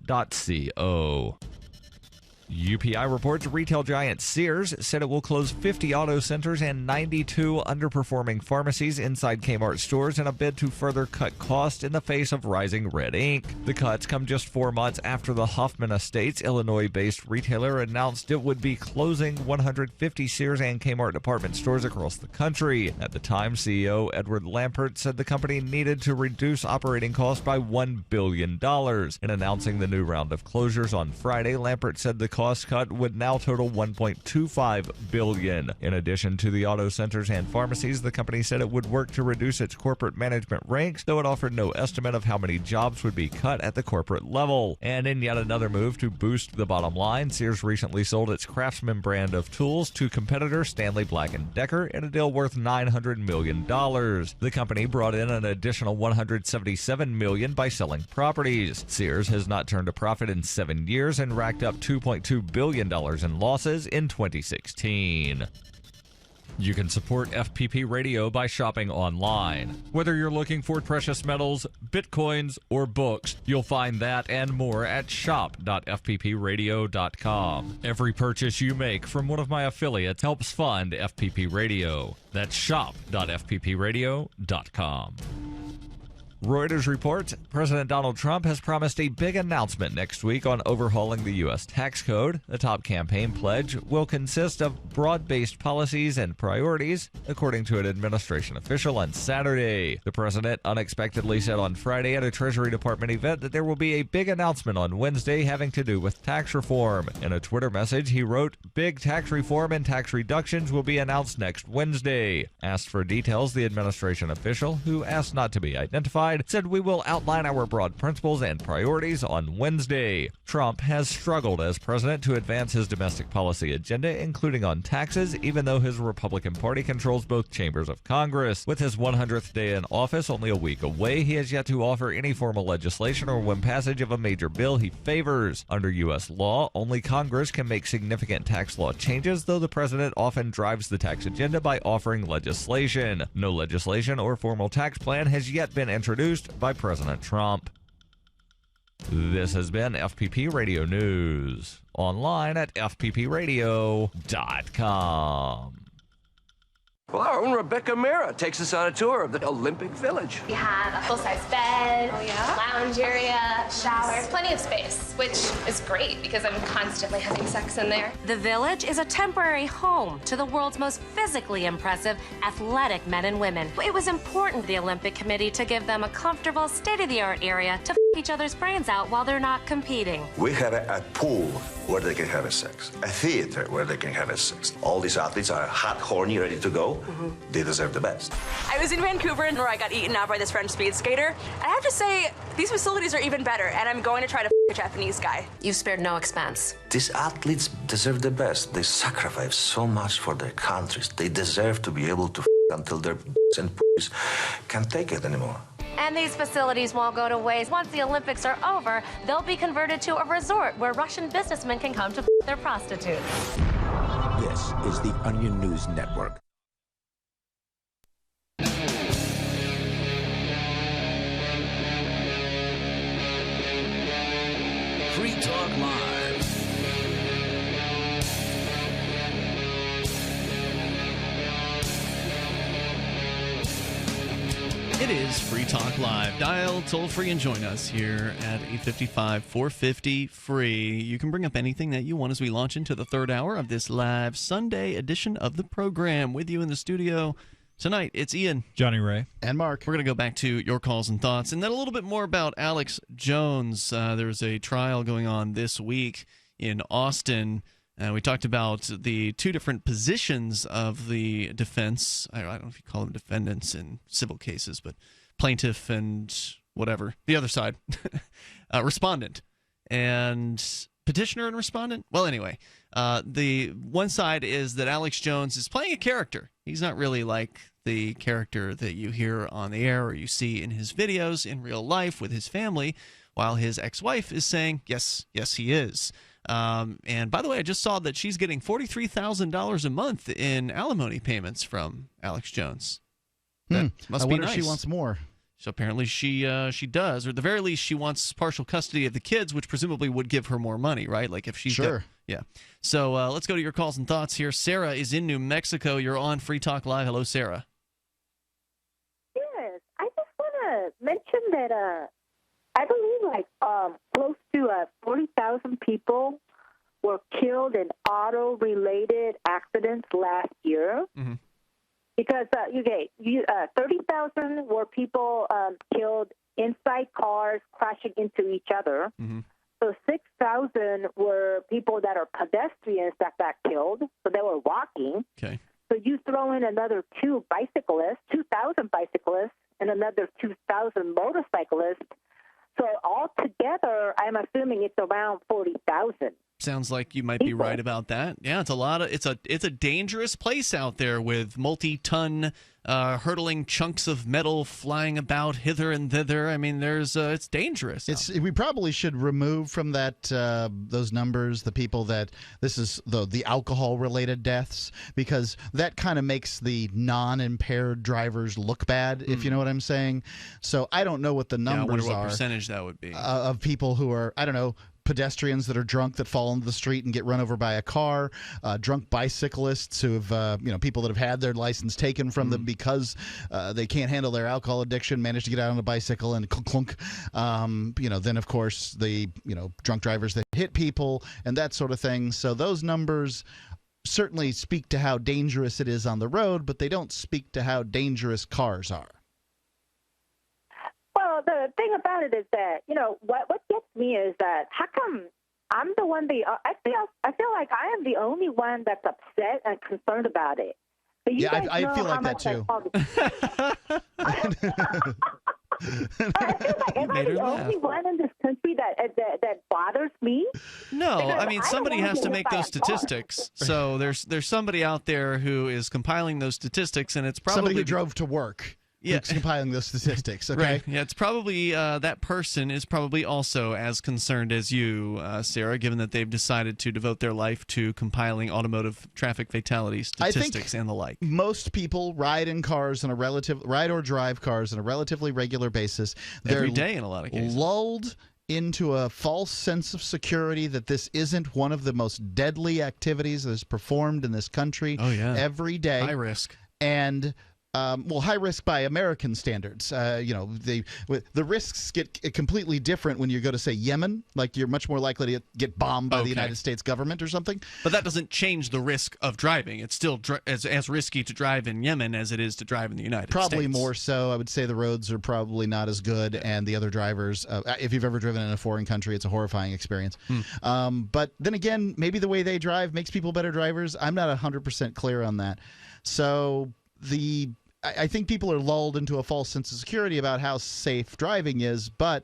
UPI reports retail giant Sears said it will close 50 auto centers and 92 underperforming pharmacies inside Kmart stores in a bid to further cut costs in the face of rising red ink. The cuts come just 4 months after the Hoffman Estates, Illinois-based retailer, announced it would be closing 150 Sears and Kmart department stores across the country. At the time, CEO Edward Lampert said the company needed to reduce operating costs by $1 billion. In announcing the new round of closures on Friday, Lampert said the cost cut would now total $1.25 billion. In addition to the auto centers and pharmacies, the company said it would work to reduce its corporate management ranks, though it offered no estimate of how many jobs would be cut at the corporate level. And in yet another move to boost the bottom line, Sears recently sold its Craftsman brand of tools to competitor Stanley Black & Decker in a deal worth $900 million. The company brought in an additional $177 million by selling properties. Sears has not turned a profit in 7 years and racked up $2.2 billion in losses in 2016. You can support FPP Radio by shopping online. Whether you're looking for precious metals, bitcoins, or books, you'll find that and more at shop.fppradio.com. Every purchase you make from one of my affiliates helps fund FPP Radio. That's shop.fppradio.com. Reuters reports President Donald Trump has promised a big announcement next week on overhauling the U.S. tax code. The top campaign pledge will consist of broad-based policies and priorities, according to an administration official on Saturday. The president unexpectedly said on Friday at a Treasury Department event that there will be a big announcement on Wednesday having to do with tax reform. In a Twitter message, he wrote, "Big tax reform and tax reductions will be announced next Wednesday." Asked for details, the administration official, who asked not to be identified, said, "We will outline our broad principles and priorities on Wednesday." Trump has struggled as president to advance his domestic policy agenda, including on taxes, even though his Republican Party controls both chambers of Congress. With his 100th day in office only a week away, he has yet to offer any formal legislation or win passage of a major bill he favors. Under U.S. law, only Congress can make significant tax law changes, though the president often drives the tax agenda by offering legislation. No legislation or formal tax plan has yet been introduced by President Trump. This has been FPP Radio News, online at fppradio.com. Well, our own Rebecca Mira takes us on a tour of the Olympic Village. We have a full-size bed, lounge area, showers, plenty of space, which is great because I'm constantly having sex in there. The Village is a temporary home to the world's most physically impressive athletic men and women. It was important to the Olympic Committee to give them a comfortable, state-of-the-art area to each other's brains out while they're not competing. We have a pool where they can have a sex, a theater where they can have a sex. All these athletes are hot, horny, ready to go. They deserve the best. I was in Vancouver where I got eaten out by this French speed skater. I have to say, these facilities are even better, and I'm going to try to a Japanese guy. You've spared no expense. These athletes deserve the best. They sacrifice so much for their countries. They deserve to be able to until their and can't take it anymore. And these facilities won't go to waste. Once the Olympics are over, they'll be converted to a resort where Russian businessmen can come to their prostitutes. This is the Onion News Network. Free Talk Live. It is Free Talk Live. Dial toll free and join us here at 855-450-FREE. You can bring up anything that you want as we launch into the third hour of this live Sunday edition of the program. With you in the studio tonight, it's Ian, Johnny Ray, and Mark. We're going to go back to your calls and thoughts, and then a little bit more about Alex Jones. There's a trial going on this week in Austin. We talked about the two different positions of the defense. I don't know if you call them defendants in civil cases, but plaintiff and whatever. The other side, respondent and petitioner and respondent. Well, anyway, the one side is that Alex Jones is playing a character. He's not really like the character that you hear on the air or you see in his videos in real life with his family, while his ex-wife is saying, yes, he is. And by the way, I just saw that she's getting $43,000 a month in alimony payments from Alex Jones. That must be nice. She wants more. So apparently she does, or at the very least she wants partial custody of the kids, which presumably would give her more money, right? Like if she's sure. Yeah. So let's go to your calls and thoughts here. Sarah is in New Mexico. You're on Free Talk Live. Hello, Sarah. Yes, I just want to mention that I believe close to 40,000 people were killed in auto-related accidents last year. Mm-hmm. Because 30,000 were people killed inside cars crashing into each other. Mm-hmm. So 6,000 were people that are pedestrians that got killed, so they were walking. Okay. So you throw in another 2,000 bicyclists, and another 2,000 motorcyclists. So altogether, I'm assuming it's around 40,000. Sounds like you might be right about that. Yeah, it's a lot of it's a dangerous place out there with multi-ton hurtling chunks of metal flying about hither and thither. I mean, it's dangerous. We probably should remove from that those numbers the people that this is the alcohol-related deaths, because that kind of makes the non-impaired drivers look bad, if you know what I'm saying. So I don't know what the numbers I wonder what are percentage that would be of people who are, I don't know, pedestrians that are drunk that fall into the street and get run over by a car, drunk bicyclists who have, people that have had their license taken from them because they can't handle their alcohol addiction, manage to get out on a bicycle and clunk. Then of course the, drunk drivers that hit people and that sort of thing. So those numbers certainly speak to how dangerous it is on the road, but they don't speak to how dangerous cars are. Well, the thing about it is that, what gets me is that how come I'm the one I feel like I am the only one that's upset and concerned about it. But you guys I know feel how like that too. I feel like am I the only one in this country that bothers me? No, Because I mean, don't somebody wanna has to get make hit by those a car. statistics. So there's somebody out there who is compiling those statistics, and it's probably Somebody who drove to work. Yeah. Compiling those statistics, okay? Right. Yeah, it's probably that person is probably also as concerned as you, Sarah, given that they've decided to devote their life to compiling automotive traffic fatality statistics and the like. Most people ride or drive cars on a relatively regular basis. Every day in a lot of cases. Lulled into a false sense of security that this isn't one of the most deadly activities that is performed in this country every day. High risk. And high risk by American standards. The risks get completely different when you go to, say, Yemen. Like, you're much more likely to get bombed by the United States government or something. But that doesn't change the risk of driving. It's still as risky to drive in Yemen as it is to drive in the United States. Probably more so. I would say the roads are probably not as good, and the other drivers, if you've ever driven in a foreign country, it's a horrifying experience. But then again, maybe the way they drive makes people better drivers. I'm not 100% clear on that. So I think people are lulled into a false sense of security about how safe driving is, but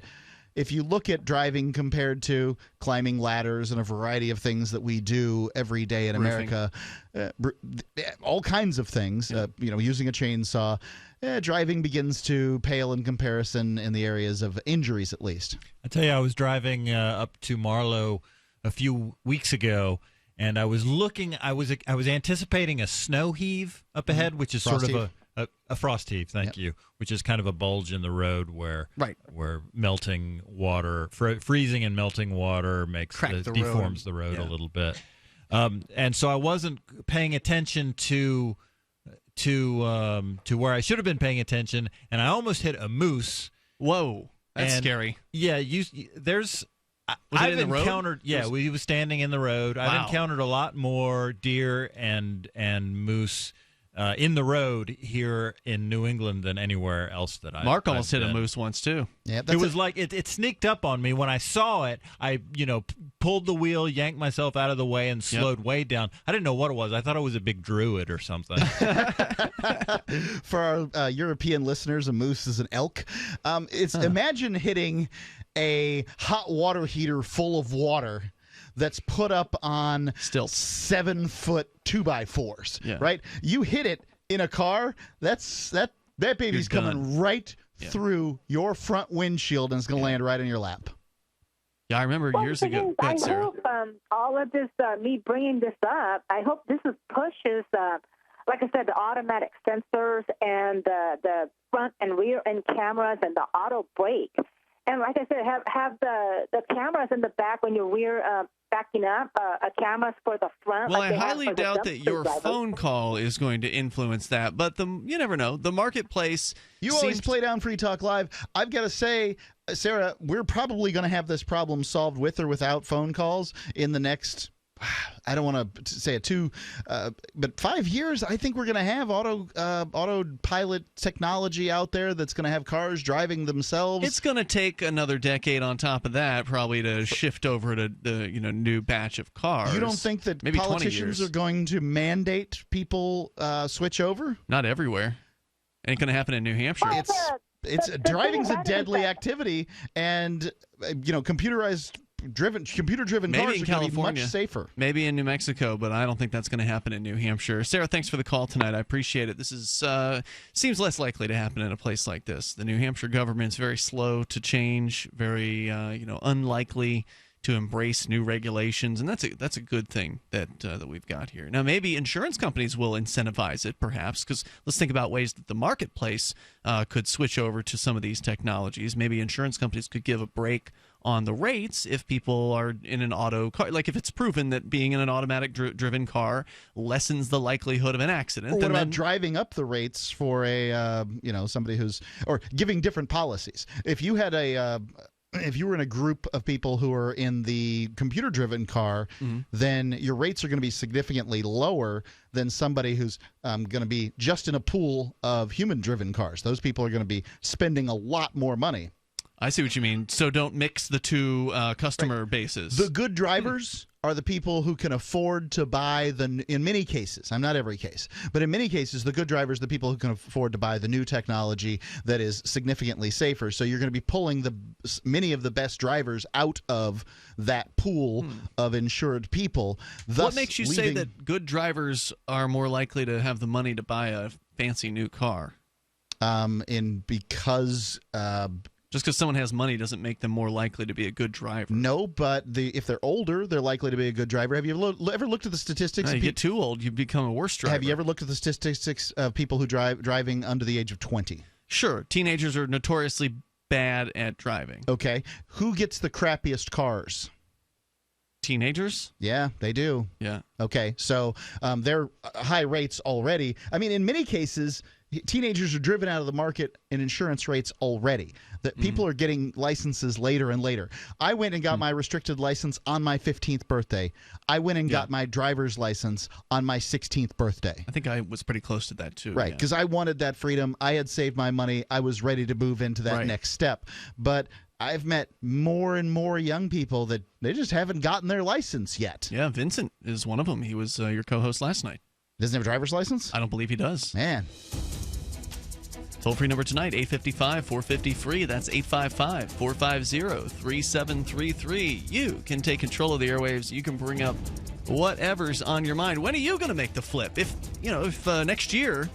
if you look at driving compared to climbing ladders and a variety of things that we do every day in America, all kinds of things, using a chainsaw, driving begins to pale in comparison in the areas of injuries, at least. I tell you, I was driving up to Marlow a few weeks ago, and I was anticipating a snow heave up ahead, which is Frost sort of heave. a frost heave, thank you, which is kind of a bulge in the road where melting water, freezing and melting water deforms the road a little bit. And so I wasn't paying attention to where I should have been paying attention, and I almost hit a moose. Whoa, that's scary. Yeah, I've encountered. Yeah, he was standing in the road. Wow. I've encountered a lot more deer and moose in the road here in New England than anywhere else that Mark almost hit a moose once too. Yeah, it was like it sneaked up on me when I saw it. I pulled the wheel, yanked myself out of the way, and slowed way down. I didn't know what it was. I thought it was a big druid or something. For our European listeners, a moose is an elk. Imagine hitting a hot water heater full of water that's put up on stilts, 7-foot 2x4s, right? You hit it in a car, that baby's coming right through your front windshield and it's going to land right in your lap. Yeah, I remember years ago. I hope all of this, me bringing this up, I hope this pushes, like I said, the automatic sensors and the front and rear end cameras and the auto brake. And like I said, have the cameras in the back when you're backing up, cameras for the front. Well, like I highly doubt that your phone call is going to influence that, but you never know. The marketplace. You always play down Free Talk Live. I've got to say, Sarah, we're probably going to have this problem solved with or without phone calls in the next I don't want to say it too, but 5 years, I think we're going to have autopilot technology out there that's going to have cars driving themselves. It's going to take another decade on top of that, probably, to shift over to the new batch of cars. You don't think that maybe politicians are going to mandate people switch over? Not everywhere. Ain't going to happen in New Hampshire. Driving's a deadly activity, and computer-driven maybe cars in are California, going to be much safer. Maybe in New Mexico, but I don't think that's going to happen in New Hampshire. Sarah, thanks for the call tonight. I appreciate it. This is seems less likely to happen in a place like this. The New Hampshire government's very slow to change, very unlikely to embrace new regulations, and that's a good thing that we've got here. Now, maybe insurance companies will incentivize it, perhaps, because let's think about ways that the marketplace could switch over to some of these technologies. Maybe insurance companies could give a break on the rates if people are in an auto car, like if it's proven that being in an automatic driven car lessens the likelihood of an accident. Or what about driving up the rates for a somebody who's, or giving different policies? If you had if you were in a group of people who are in the computer-driven car, then your rates are going to be significantly lower than somebody who's going to be just in a pool of human-driven cars. Those people are going to be spending a lot more money. I see what you mean. So don't mix the two customer bases. The good drivers are the people who can afford to buy in many cases, not every case, but in many cases, the good drivers are the people who can afford to buy the new technology that is significantly safer. So you're going to be pulling many of the best drivers out of that pool of insured people. What makes you say that good drivers are more likely to have the money to buy a fancy new car? Just because someone has money doesn't make them more likely to be a good driver. No, but if they're older, they're likely to be a good driver. Have you ever looked at the statistics? No, you get too old, you become a worse driver. Have you ever looked at the statistics of people who driving under the age of 20? Sure. Teenagers are notoriously bad at driving. Okay. Who gets the crappiest cars? Teenagers? Yeah, they do. Yeah. Okay, so they're high rates already. I mean, in many cases, teenagers are driven out of the market in insurance rates already. That people are getting licenses later and later. I went and got my restricted license on my 15th birthday. I went and got my driver's license on my 16th birthday. I think I was pretty close to that too. Right, because I wanted that freedom. I had saved my money. I was ready to move into that next step. But I've met more and more young people that they just haven't gotten their license yet. Yeah, Vincent is one of them. He was your co-host last night. Doesn't have a driver's license? I don't believe he does. Man. Toll-free number tonight, 855-450-FREE. That's 855-450-3733. You can take control of the airwaves. You can bring up whatever's on your mind. When are you going to make the flip? If next year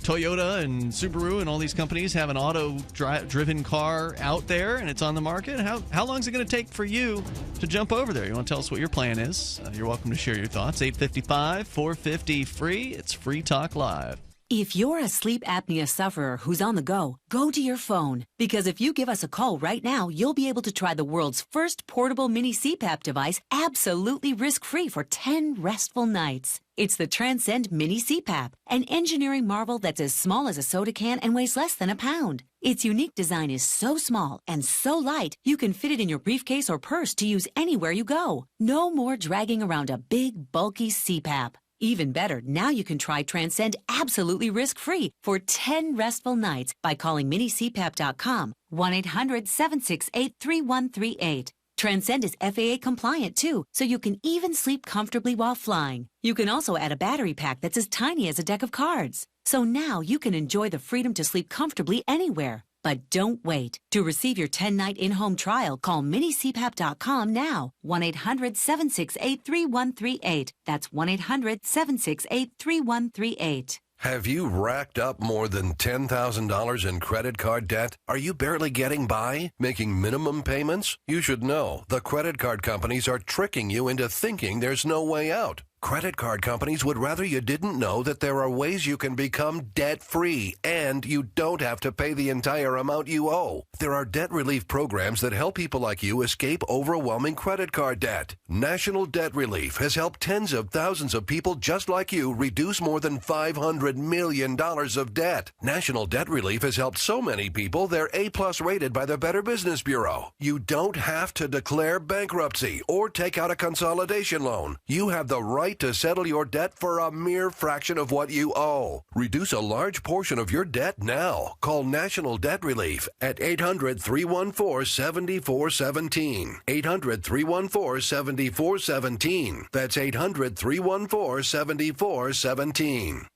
Toyota and Subaru and all these companies have an auto-driven car out there and it's on the market, how long is it going to take for you to jump over there? You want to tell us what your plan is? You're welcome to share your thoughts. 855-450-FREE. It's Free Talk Live. If you're a sleep apnea sufferer who's on the go to your phone. Because if you give us a call right now, you'll be able to try the world's first portable mini CPAP device absolutely risk-free for 10 restful nights. It's the Transcend Mini CPAP, an engineering marvel that's as small as a soda can and weighs less than a pound. Its unique design is so small and so light, you can fit it in your briefcase or purse to use anywhere you go. No more dragging around a big, bulky CPAP. Even better, now you can try Transcend absolutely risk-free for 10 restful nights by calling minicpap.com, 1-800-768-3138. Transcend is FAA compliant too, so you can even sleep comfortably while flying. You can also add a battery pack that's as tiny as a deck of cards. So now you can enjoy the freedom to sleep comfortably anywhere. But don't wait. To receive your 10-night in-home trial, call minicpap.com now. 1-800-768-3138. That's 1-800-768-3138. Have you racked up more than $10,000 in credit card debt? Are you barely getting by, making minimum payments? You should know the credit card companies are tricking you into thinking there's no way out. Credit card companies would rather you didn't know that there are ways you can become debt-free, and you don't have to pay the entire amount you owe. There are debt relief programs that help people like you escape overwhelming credit card debt. National Debt Relief has helped tens of thousands of people just like you reduce more than $500 million of debt. National Debt Relief has helped so many people they're A-plus rated by the Better Business Bureau. You don't have to declare bankruptcy or take out a consolidation loan. You have the right to settle your debt for a mere fraction of what you owe. Reduce a large portion of your debt now. Call National Debt Relief at 800-314-7417. 800-314-7417. That's 800-314-7417.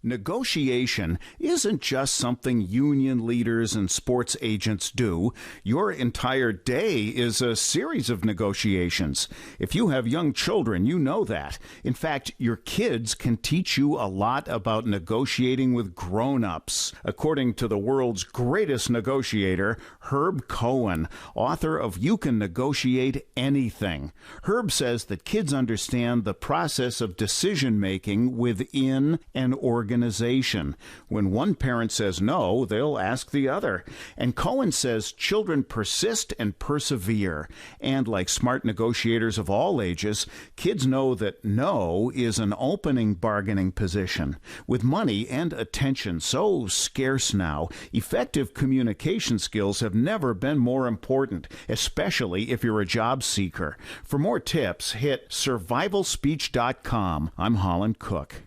Negotiation isn't just something union leaders and sports agents do. Your entire day is a series of negotiations. If you have young children, you know that. In fact, your kids can teach you a lot about negotiating with grown-ups. According to the world's greatest negotiator, Herb Cohen, author of You Can Negotiate Anything. Herb says that kids understand the process of decision-making within an organization. When one parent says no, they'll ask the other. And Cohen says children persist and persevere. And like smart negotiators of all ages, kids know that no is an opening bargaining position. With money and attention so scarce now, effective communication skills have never been more important, especially if you're a job seeker. For more tips, hit survivalspeech.com. I'm Holland Cook.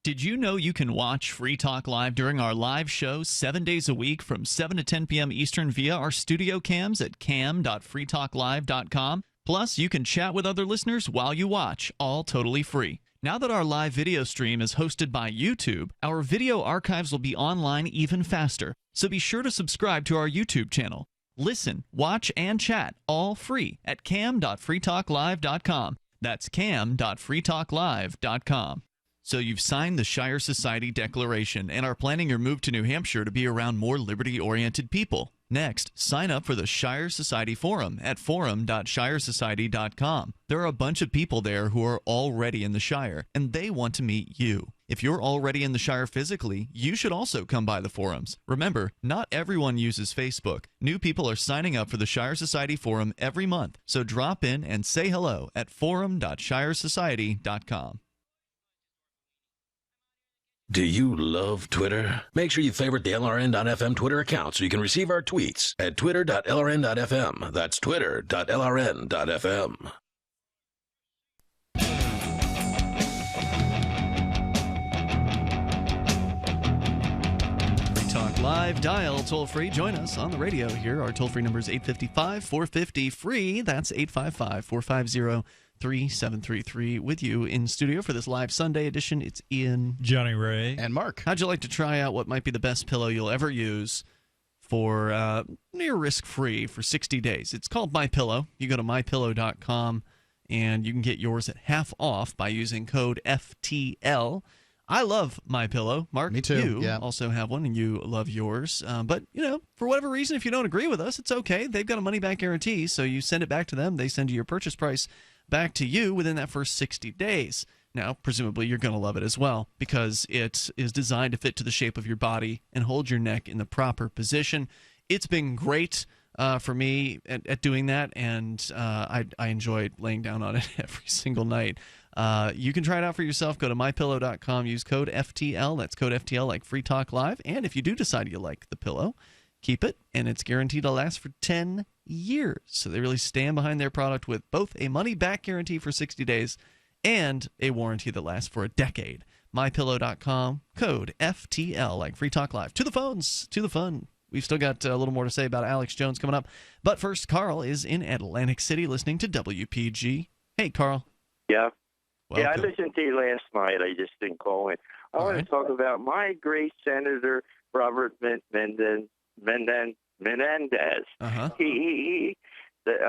Did you know you can watch Free Talk Live during our live show 7 days a week from 7 to 10 p.m. Eastern via our studio cams at cam.freetalklive.com? Plus, you can chat with other listeners while you watch, all totally free. Now that our live video stream is hosted by YouTube, our video archives will be online even faster. So be sure to subscribe to our YouTube channel. Listen, watch, and chat all free at cam.freetalklive.com. That's cam.freetalklive.com. So you've signed the Shire Society Declaration and are planning your move to New Hampshire to be around more liberty-oriented people. Next, sign up for the Shire Society Forum at forum.shiresociety.com. There are a bunch of people there who are already in the Shire, and they want to meet you. If you're already in the Shire physically, you should also come by the forums. Remember, not everyone uses Facebook. New people are signing up for the Shire Society Forum every month, so drop in and say hello at forum.shiresociety.com. Do you love Twitter? Make sure you favorite the LRN.FM Twitter account so you can receive our tweets at twitter.lrn.fm. That's twitter.lrn.fm. Free Talk Live, dial toll free. Join us on the radio here. Our toll free number is 855-450-FREE. That's 855-450-3733 with you in studio for this live Sunday edition. It's Ian, Johnny Ray, and Mark. How'd you like to try out what might be the best pillow you'll ever use for near risk-free for 60 days? It's called MyPillow. You go to mypillow.com and you can get yours at half off by using code FTL. I love MyPillow. Mark, me too. You also have one and you love yours. But, you know, for whatever reason, if you don't agree with us, it's okay. They've got a money-back guarantee, so you send it back to them. They send you your purchase price back to you within that first 60 days. Now, presumably, you're going to love it as well because it is designed to fit to the shape of your body and hold your neck in the proper position. It's been great for me at doing that, and I enjoyed laying down on it every single night. You can try it out for yourself. Go to mypillow.com. Use code FTL. That's code FTL like Free Talk Live. And if you do decide you like the pillow, keep it, and it's guaranteed to last for 10 years. So they really stand behind their product with both a money-back guarantee for 60 days and a warranty that lasts for a decade. MyPillow.com, code FTL, like Free Talk Live. To the phones, to the fun. We've still got a little more to say about Alex Jones coming up. But first, Carl is in Atlantic City listening to WPG. Hey, Carl. Yeah. Welcome. Yeah, I listened to you last night. I just didn't call in. I want to talk about my great Senator Robert Menendez. Uh-huh. I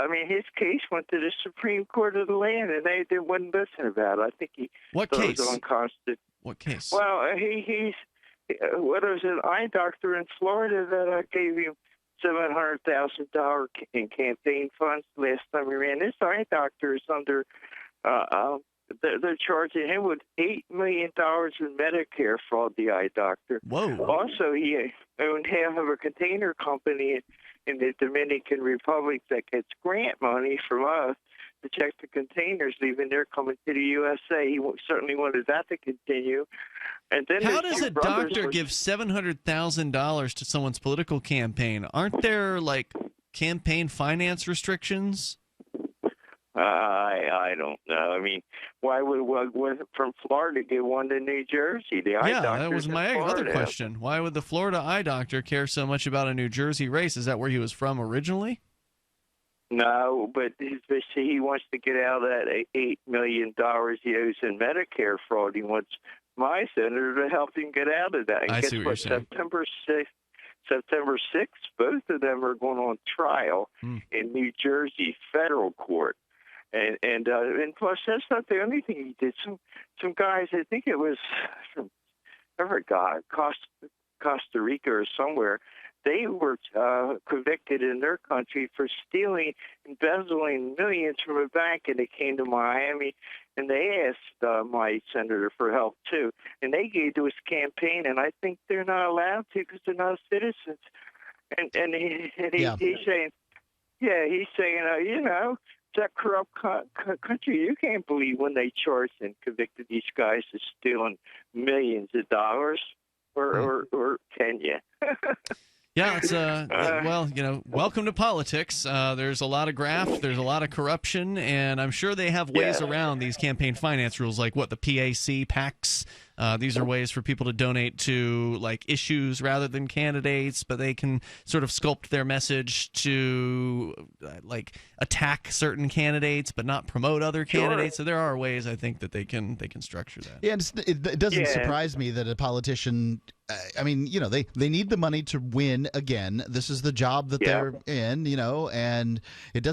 mean, his case went to the Supreme Court of the land, and they wouldn't listen about it. I think he What thought case? it was unconstitutional. What case? Well, he's what was an eye doctor in Florida that gave him $700,000 in campaign funds last time he ran. This eye doctor is under. They're charging him with $8 million in Medicare fraud. The eye doctor. Whoa! Also, he owned half of a container company in the Dominican Republic that gets grant money from us to check the containers leaving there coming to the USA. He certainly wanted that to continue. And then how does a doctor give $700,000 to someone's political campaign? Aren't there like campaign finance restrictions? I don't know. I mean, why would from Florida get one to New Jersey? The eye that was my other question. Why would the Florida eye doctor care so much about a New Jersey race? Is that where he was from originally? No, but he wants to get out of that $8 million he owes in Medicare fraud. He wants my senator to help him get out of that. And guess what? September 6th, both of them are going on trial in New Jersey federal court. And plus, that's not the only thing he did. Some guys, I think it was from, I forgot, Costa Rica or somewhere, they were convicted in their country for embezzling millions from a bank, and they came to Miami, and they asked my senator for help, too. And they gave to his campaign, and I think they're not allowed to because they're not citizens. And he's saying, that corrupt country, you can't believe when they charged and convicted these guys of stealing millions of dollars, or can you? Yeah, it's well, welcome to politics. There's a lot of graft, there's a lot of corruption, and I'm sure they have ways around these campaign finance rules, like the PAC, PACs. These are ways for people to donate to like issues rather than candidates, but they can sort of sculpt their message to like attack certain candidates, but not promote other candidates. So there are ways, I think, that they can structure that. Yeah, and it doesn't surprise me that a politician. I mean, they need the money to win again. This is the job that they're in, and it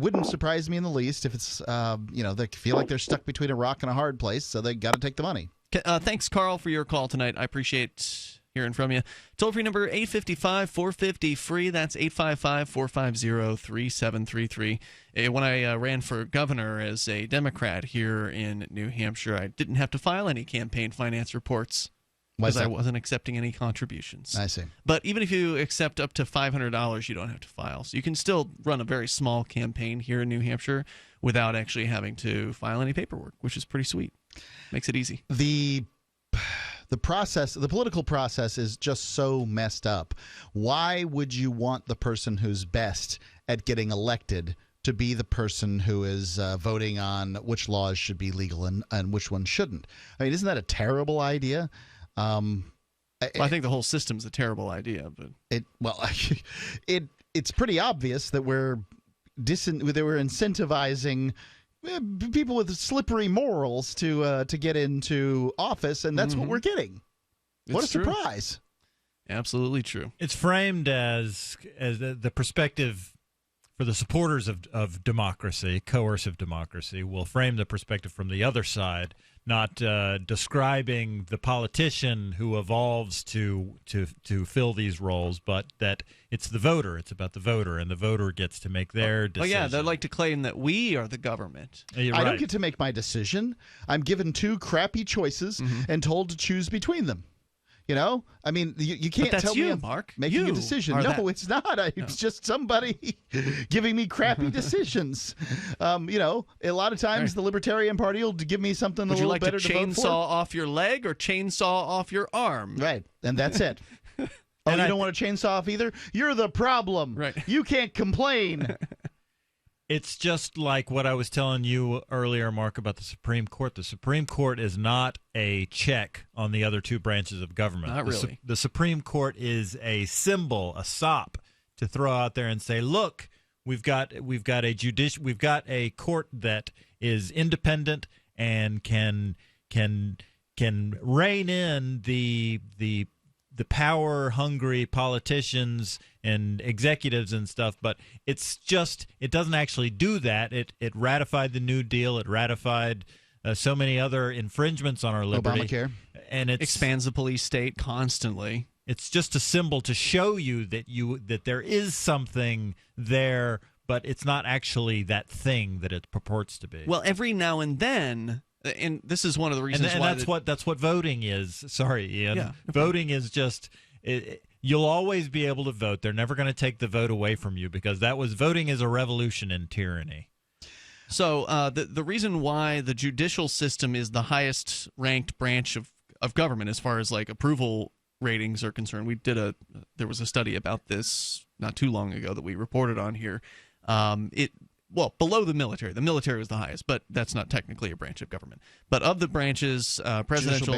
wouldn't surprise me in the least if it's, they feel like they're stuck between a rock and a hard place, so they got to take the money. Thanks, Carl, for your call tonight. I appreciate hearing from you. Toll-free number 855-450-FREE. That's 855-450-3733. When I ran for governor as a Democrat here in New Hampshire, I didn't have to file any campaign finance reports because I wasn't accepting any contributions. I see. But even if you accept up to $500, you don't have to file. So you can still run a very small campaign here in New Hampshire without actually having to file any paperwork, which is pretty sweet. Makes it easy. The process, the political process is just so messed up. Why would you want the person who's best at getting elected to be the person who is voting on which laws should be legal and which ones shouldn't? I mean, isn't that a terrible idea? I think the whole system's a terrible idea, but it's pretty obvious that we're incentivizing people with slippery morals to get into office, and that's what we're getting. What a surprise! Absolutely true. It's framed as the perspective for the supporters of democracy, coercive democracy, will frame the perspective from the other side, not describing the politician who evolves to fill these roles, but that it's the voter. It's about the voter, and the voter gets to make their decision. Oh, yeah, they'd like to claim that we are the government. I don't get to make my decision. I'm given two crappy choices and told to choose between them. I mean, you can't tell me I'm Mark. making a decision. No, it's not. It's just somebody giving me crappy decisions. A lot of times the Libertarian Party will give me something a little better to vote for. Would you like to chainsaw off your leg or chainsaw off your arm? Right, and that's it. You don't want to chainsaw off either? You're the problem. Right. You can't complain. It's just like what I was telling you earlier, Mark, about the Supreme Court. The Supreme Court is not a check on the other two branches of government. Not really. The Supreme Court is a symbol, a sop, to throw out there and say, look, we've got a court that is independent and can rein in the power-hungry politicians and executives and stuff, but it doesn't actually do that. It ratified the New Deal. It ratified so many other infringements on our liberty. Obamacare. And it expands the police state constantly. It's just a symbol to show you that there is something there, but it's not actually that thing that it purports to be. Well, every now and then, and this is one of the reasons and why that's what voting is. Sorry, Ian. Yeah. Voting is just you'll always be able to vote. They're never going to take the vote away from you because voting is a revolution in tyranny. So the reason why the judicial system is the highest ranked branch of government as far as like approval ratings are concerned, there was a study about this not too long ago that we reported on here. Below the military. The military was the highest, but that's not technically a branch of government. But of the branches, presidential,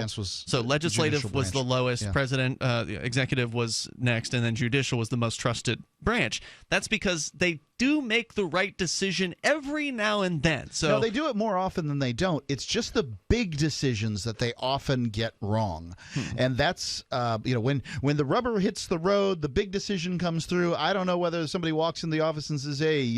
legislative was the lowest, executive was next, and then judicial was the most trusted branch. That's because they do make the right decision every now and then. So no, they do it more often than they don't. It's just the big decisions that they often get wrong, and that's when the rubber hits the road, the big decision comes through. I don't know whether somebody walks in the office and says, "Hey,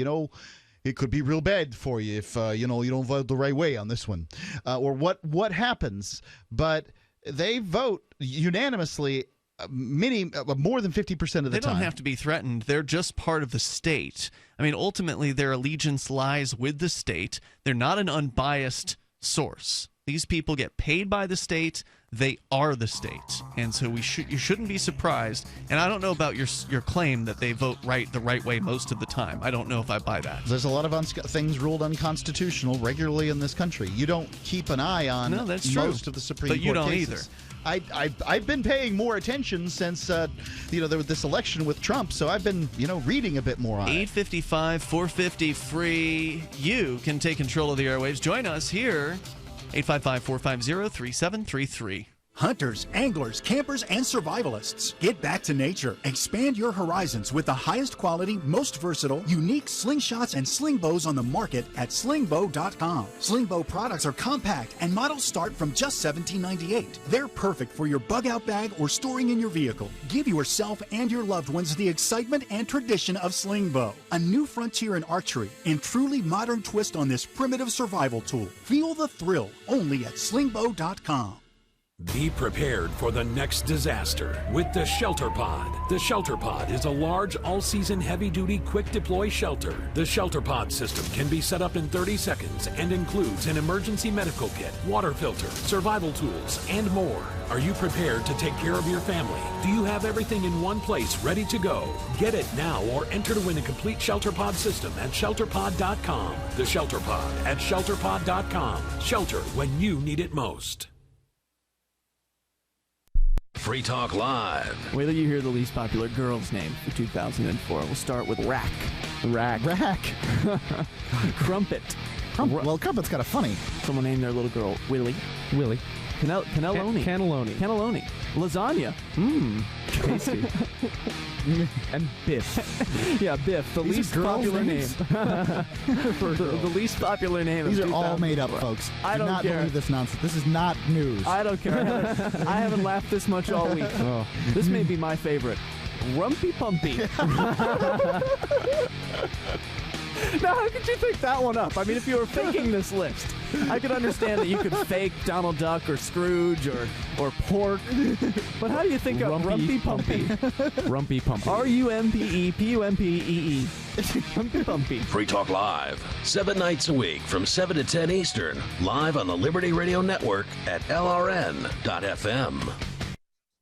it could be real bad for you if you don't vote the right way on this one," or what happens. But they vote unanimously, more than 50% of the time. They don't have to be threatened. They're just part of the state. I mean, ultimately, their allegiance lies with the state. They're not an unbiased source. These people get paid by the state. They are the state, and so you shouldn't be surprised. And I don't know about your claim that they vote the right way most of the time. I don't know if I buy that. There's a lot of things ruled unconstitutional regularly in this country. You don't keep an eye on most of the Supreme Court cases. But you don't either. I've been paying more attention since there was this election with Trump, so I've been reading a bit more on it. 855-450-FREE. You can take control of the airwaves. Join us here. 855-450-3733. Hunters, anglers, campers, and survivalists. Get back to nature. Expand your horizons with the highest quality, most versatile, unique slingshots and sling bows on the market at slingbow.com. Sling bow products are compact and models start from just $17.98. They're perfect for your bug out bag or storing in your vehicle. Give yourself and your loved ones the excitement and tradition of sling bow. A new frontier in archery and truly modern twist on this primitive survival tool. Feel the thrill only at slingbow.com. Be prepared for the next disaster with the Shelter Pod. The Shelter Pod is a large, all-season, heavy-duty, quick-deploy shelter. The Shelter Pod system can be set up in 30 seconds and includes an emergency medical kit, water filter, survival tools, and more. Are you prepared to take care of your family? Do you have everything in one place ready to go? Get it now or enter to win a complete Shelter Pod system at shelterpod.com. The Shelter Pod at shelterpod.com. Shelter when you need it most. Free Talk Live. Wait till you hear the least popular girl's name for 2004. We'll start with Rack. Crumpet. Well, Crumpet's kind of funny. Someone named their little girl Willie. Cannelloni. Cannelloni. Lasagna. Tasty. And Biff. Yeah, Biff. The These least are popular name. names? the least popular name. These of are all made up, 2004. folks. I don't Do not care. believe this nonsense. This is not news. I don't care. I haven't laughed this much all week. Oh. This may be my favorite. Rumpy Pumpy. Now, how could you think that one up? I mean, if you were faking this list, I could understand that you could fake Donald Duck or Scrooge or Pork. But how do you think of Rumpy Pumpy? Rumpy Pumpy. RUMPEPUMPEE. Rumpy Pumpy. Free Talk Live, 7 nights a week from 7 to 10 Eastern, live on the Liberty Radio Network at LRN.FM.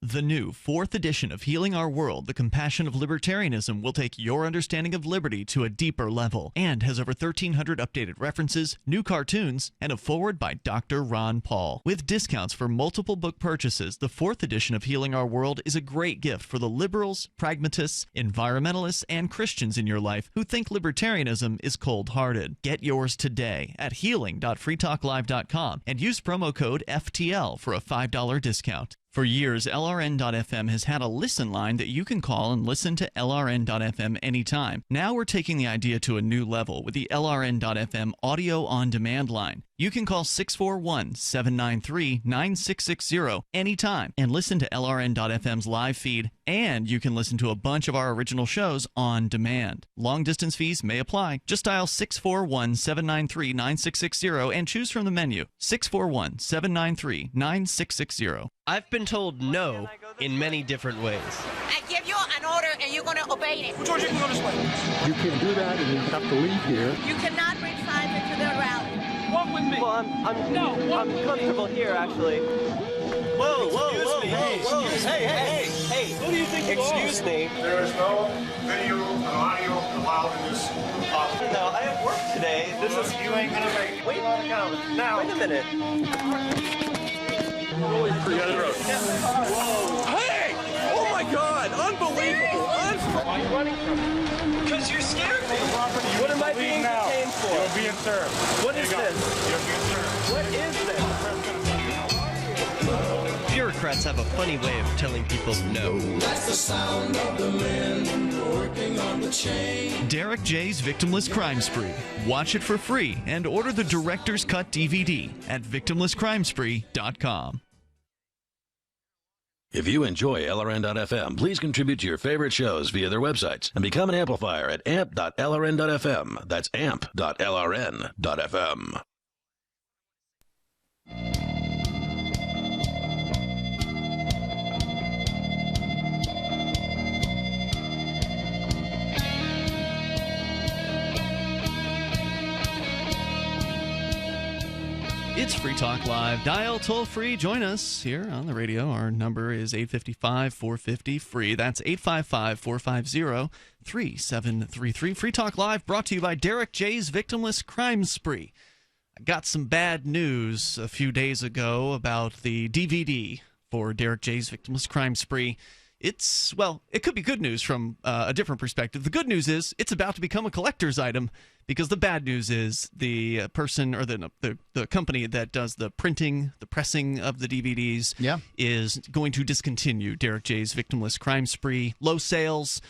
The new 4th edition of Healing Our World, The Compassion of Libertarianism, will take your understanding of liberty to a deeper level and has over 1,300 updated references, new cartoons, and a foreword by Dr. Ron Paul. With discounts for multiple book purchases, the 4th edition of Healing Our World is a great gift for the liberals, pragmatists, environmentalists, and Christians in your life who think libertarianism is cold-hearted. Get yours today at healing.freetalklive.com and use promo code FTL for a $5 discount. For years, LRN.FM has had a listen line that you can call and listen to LRN.FM anytime. Now we're taking the idea to a new level with the LRN.FM audio on-demand line. You can call 641-793-9660 anytime and listen to LRN.FM's live feed, and you can listen to a bunch of our original shows on demand. Long-distance fees may apply. Just dial 641-793-9660 and choose from the menu. 641-793-9660. I've been told no in many different ways. I give you an order and you're going to obey it. George, you can go this way. You can't do that and you have to leave here. You cannot bring signs into the rally. Walk with me. Well, I'm comfortable here, actually. Whoa, hey. Who do you think you are? Excuse me. There is no video and audio allowed in this office. No, I have work today. This is... You ain't going to make it. Wait a minute. Really forget it. Hey! Oh my God! Unbelievable! Why are you running from me? Because you're scared me. What am I being detained for? You're being served. What is this? You're being served. What is this? Bureaucrats have a funny way of telling people no. That's the sound of the men working on the chain. Derek J's Victimless Crime Spree. Watch it for free and order the Director's Cut DVD at victimlesscrimespree.com. If you enjoy LRN.FM, please contribute to your favorite shows via their websites and become an amplifier at amp.lrn.fm. That's amp.lrn.fm. It's Free Talk Live. Dial toll-free. Join us here on the radio. Our number is 855-450-FREE. That's 855-450-3733. Free Talk Live brought to you by Derek J's Victimless Crime Spree. I got some bad news a few days ago about the DVD for Derek J's Victimless Crime Spree. It's, well, it could be good news from a different perspective. The good news is it's about to become a collector's item, because the bad news is the person or the company that does the printing, the pressing of the DVDs is going to discontinue Derek J's Victimless Crime Spree. Low sales.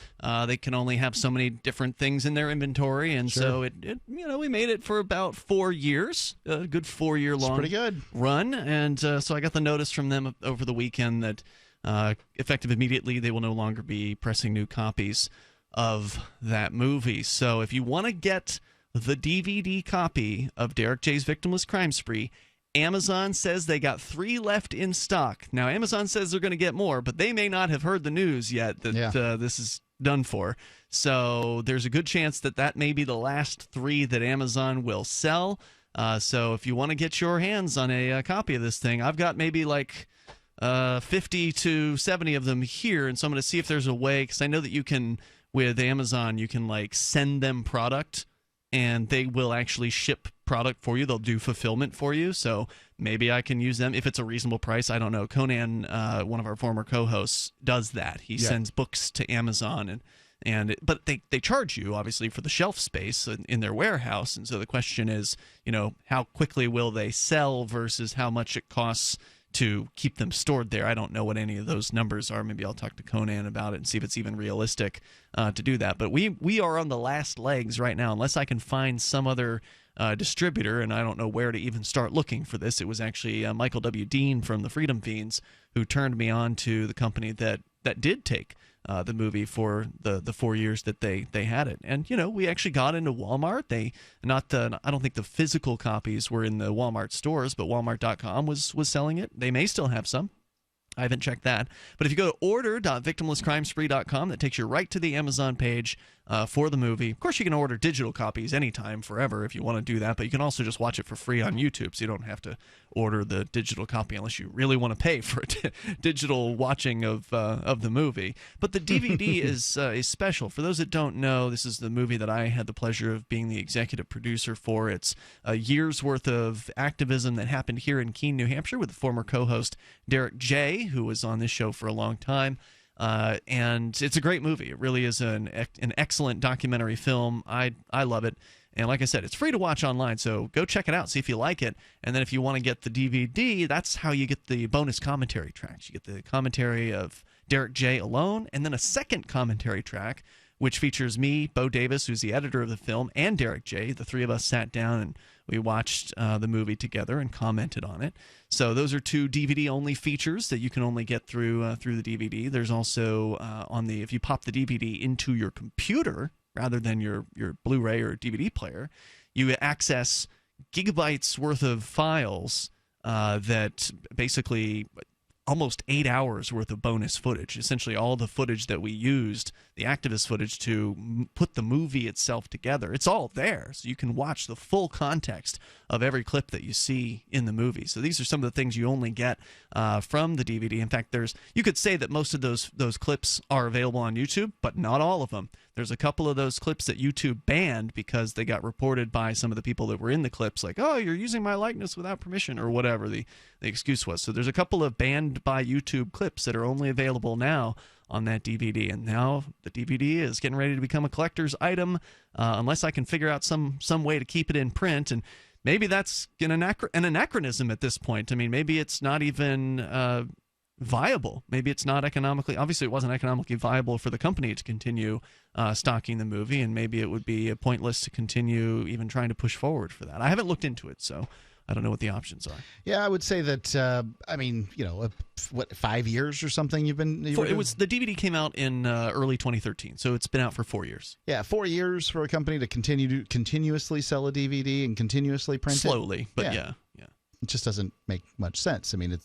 They can only have so many different things in their inventory, and so it we made it for about 4 years, a good 4-year long pretty good run, and so I got the notice from them over the weekend that effective immediately, they will no longer be pressing new copies of that movie. So if you want to get the DVD copy of Derek J's Victimless Crime Spree, Amazon says they got 3 left in stock. Now, Amazon says they're going to get more, but they may not have heard the news yet that this is done for. So there's a good chance that may be the last 3 that Amazon will sell. So if you want to get your hands on a copy of this thing, I've got maybe like 50 to 70 of them here, and so I'm going to see if there's a way, because I know that you can, with Amazon, you can like send them product and they will actually ship product for you. They'll do fulfillment for you, so maybe I can use them if it's a reasonable price. I don't know. Conan, one of our former co-hosts, does that. He sends books to Amazon, but they charge you obviously for the shelf space in their warehouse, and so the question is, how quickly will they sell versus how much it costs to keep them stored there. I don't know what any of those numbers are. Maybe I'll talk to Conan about it and see if it's even realistic to do that. But we are on the last legs right now, unless I can find some other distributor, and I don't know where to even start looking for this. It was actually Michael W. Dean from the Freedom Fiends who turned me on to the company that did take the movie for the 4 years that they had it. And, we actually got into Walmart. I don't think the physical copies were in the Walmart stores, but Walmart.com was selling it. They may still have some. I haven't checked that. But if you go to order.victimlesscrimespree.com, that takes you right to the Amazon page for the movie. Of course, you can order digital copies anytime, forever, if you want to do that. But you can also just watch it for free on YouTube, so you don't have to order the digital copy unless you really want to pay for a digital watching of the movie. But the DVD is special. For those that don't know, this is the movie that I had the pleasure of being the executive producer for. It's a year's worth of activism that happened here in Keene, New Hampshire, with the former co-host Derek J., who was on this show for a long time. And it's a great movie. It really is an excellent documentary film. I love it. And like I said, it's free to watch online, so go check it out, see if you like it. And then if you want to get the DVD, that's how you get the bonus commentary tracks. You get the commentary of Derek J. alone, and then a second commentary track, which features me, Bo Davis, who's the editor of the film, and Derek J. The three of us sat down and We watched the movie together and commented on it. So those are 2 DVD-only features that you can only get through the DVD. There's also if you pop the DVD into your computer rather than your Blu-ray or DVD player, you access gigabytes worth of files that basically almost 8 hours worth of bonus footage. Essentially all the footage that we used, the activist footage, to put the movie itself together. It's all there, so you can watch the full context of every clip that you see in the movie. So these are some of the things you only get from the DVD. In fact, you could say that most of those clips are available on YouTube, but not all of them. There's a couple of those clips that YouTube banned because they got reported by some of the people that were in the clips, like, oh, you're using my likeness without permission, or whatever the excuse was. So there's a couple of banned by YouTube clips that are only available now on that DVD. And now the DVD is getting ready to become a collector's item unless I can figure out some way to keep it in print. And maybe that's an anachronism at this point. I mean, maybe it's not even viable. Maybe it's not economically. Obviously, it wasn't economically viable for the company to continue stocking the movie, and maybe it would be pointless to continue even trying to push forward for that. I haven't looked into it, so I don't know what the options are. Yeah, I would say that. I mean, 5 years or something? The DVD came out in early 2013, so it's been out for 4 years. Yeah, 4 years for a company to continuously sell a DVD and continuously print it. Slowly, but yeah. It just doesn't make much sense. I mean,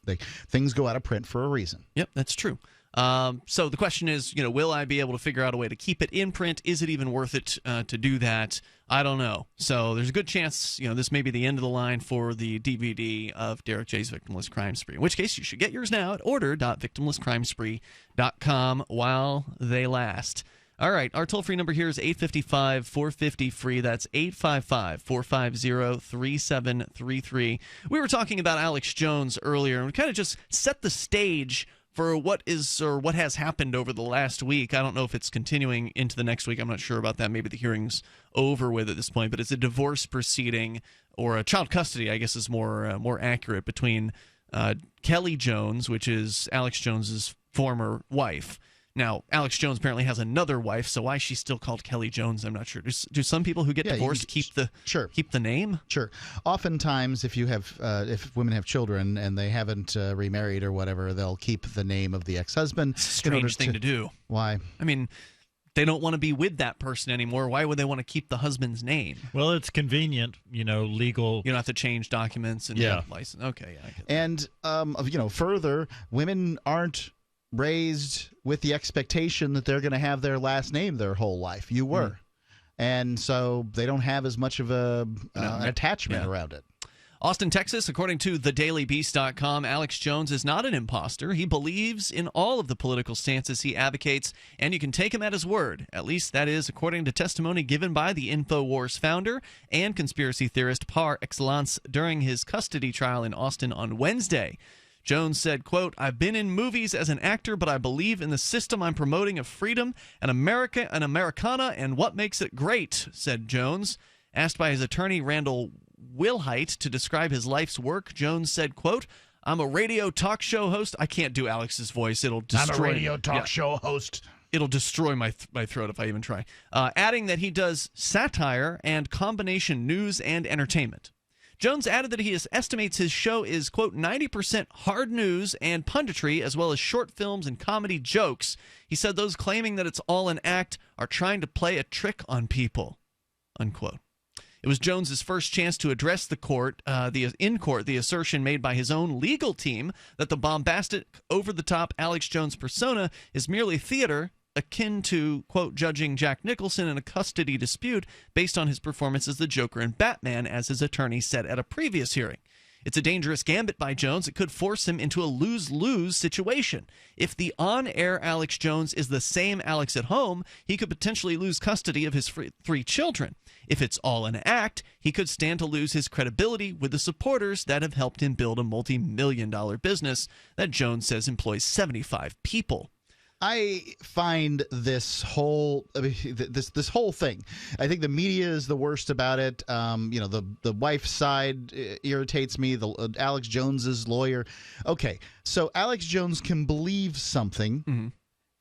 things go out of print for a reason. Yep, that's true. So the question is, will I be able to figure out a way to keep it in print? Is it even worth it to do that? I don't know. So there's a good chance, this may be the end of the line for the DVD of Derek J's Victimless Crime Spree, in which case you should get yours now at order.victimlesscrimespree.com while they last. All right, our toll-free number here is 855-450-FREE. That's 855-450-3733. We were talking about Alex Jones earlier, and we kind of just set the stage for what has happened over the last week. I don't know if it's continuing into the next week. I'm not sure about that. Maybe the hearing's over with at this point, but it's a divorce proceeding, or a child custody, I guess is more accurate, between Kelly Jones, which is Alex Jones's former wife. Now, Alex Jones apparently has another wife, so why she's still called Kelly Jones, I'm not sure. Do some people who get divorced keep the name? Sure. Oftentimes, if women have children and they haven't remarried or whatever, they'll keep the name of the ex-husband. Strange thing to do. Why? I mean, they don't want to be with that person anymore. Why would they want to keep the husband's name? Well, it's convenient, legal. You don't have to change documents and license. Okay, yeah. And further, women aren't raised with the expectation that they're going to have their last name their whole life. You were. And so they don't have as much of an attachment around it. Austin, Texas, according to thedailybeast.com, Alex Jones is not an imposter. He believes in all of the political stances he advocates, and you can take him at his word. At least that is according to testimony given by the InfoWars founder and conspiracy theorist par excellence during his custody trial in Austin on Wednesday. Jones said, quote, "I've been in movies as an actor, but I believe in the system I'm promoting of freedom and America and Americana and what makes it great," said Jones. Asked by his attorney, Randall Wilhite, to describe his life's work, Jones said, quote, "I'm a radio talk show host." I can't do Alex's voice. It'll destroy. I'm a radio talk show host. It'll destroy my throat if I even try. Adding that he does satire and combination news and entertainment. Jones added that he estimates his show is, quote, 90% hard news and punditry, as well as short films and comedy jokes. He said those claiming that it's all an act are trying to play a trick on people, unquote. It was Jones's first chance to address the court, the assertion made by his own legal team that the bombastic, over-the-top Alex Jones persona is merely theater, akin to, quote, judging Jack Nicholson in a custody dispute based on his performance as the Joker in Batman, as his attorney said at a previous hearing. It's a dangerous gambit by Jones. It could force him into a lose-lose situation. If the on-air Alex Jones is the same Alex at home, he could potentially lose custody of his 3 children. If it's all an act, he could stand to lose his credibility with the supporters that have helped him build a multi-million-dollar business that Jones says employs 75 people. I find this whole this whole thing. I think the media is the worst about it. The wife's side irritates me. The Alex Jones's lawyer. Okay, so Alex Jones can believe something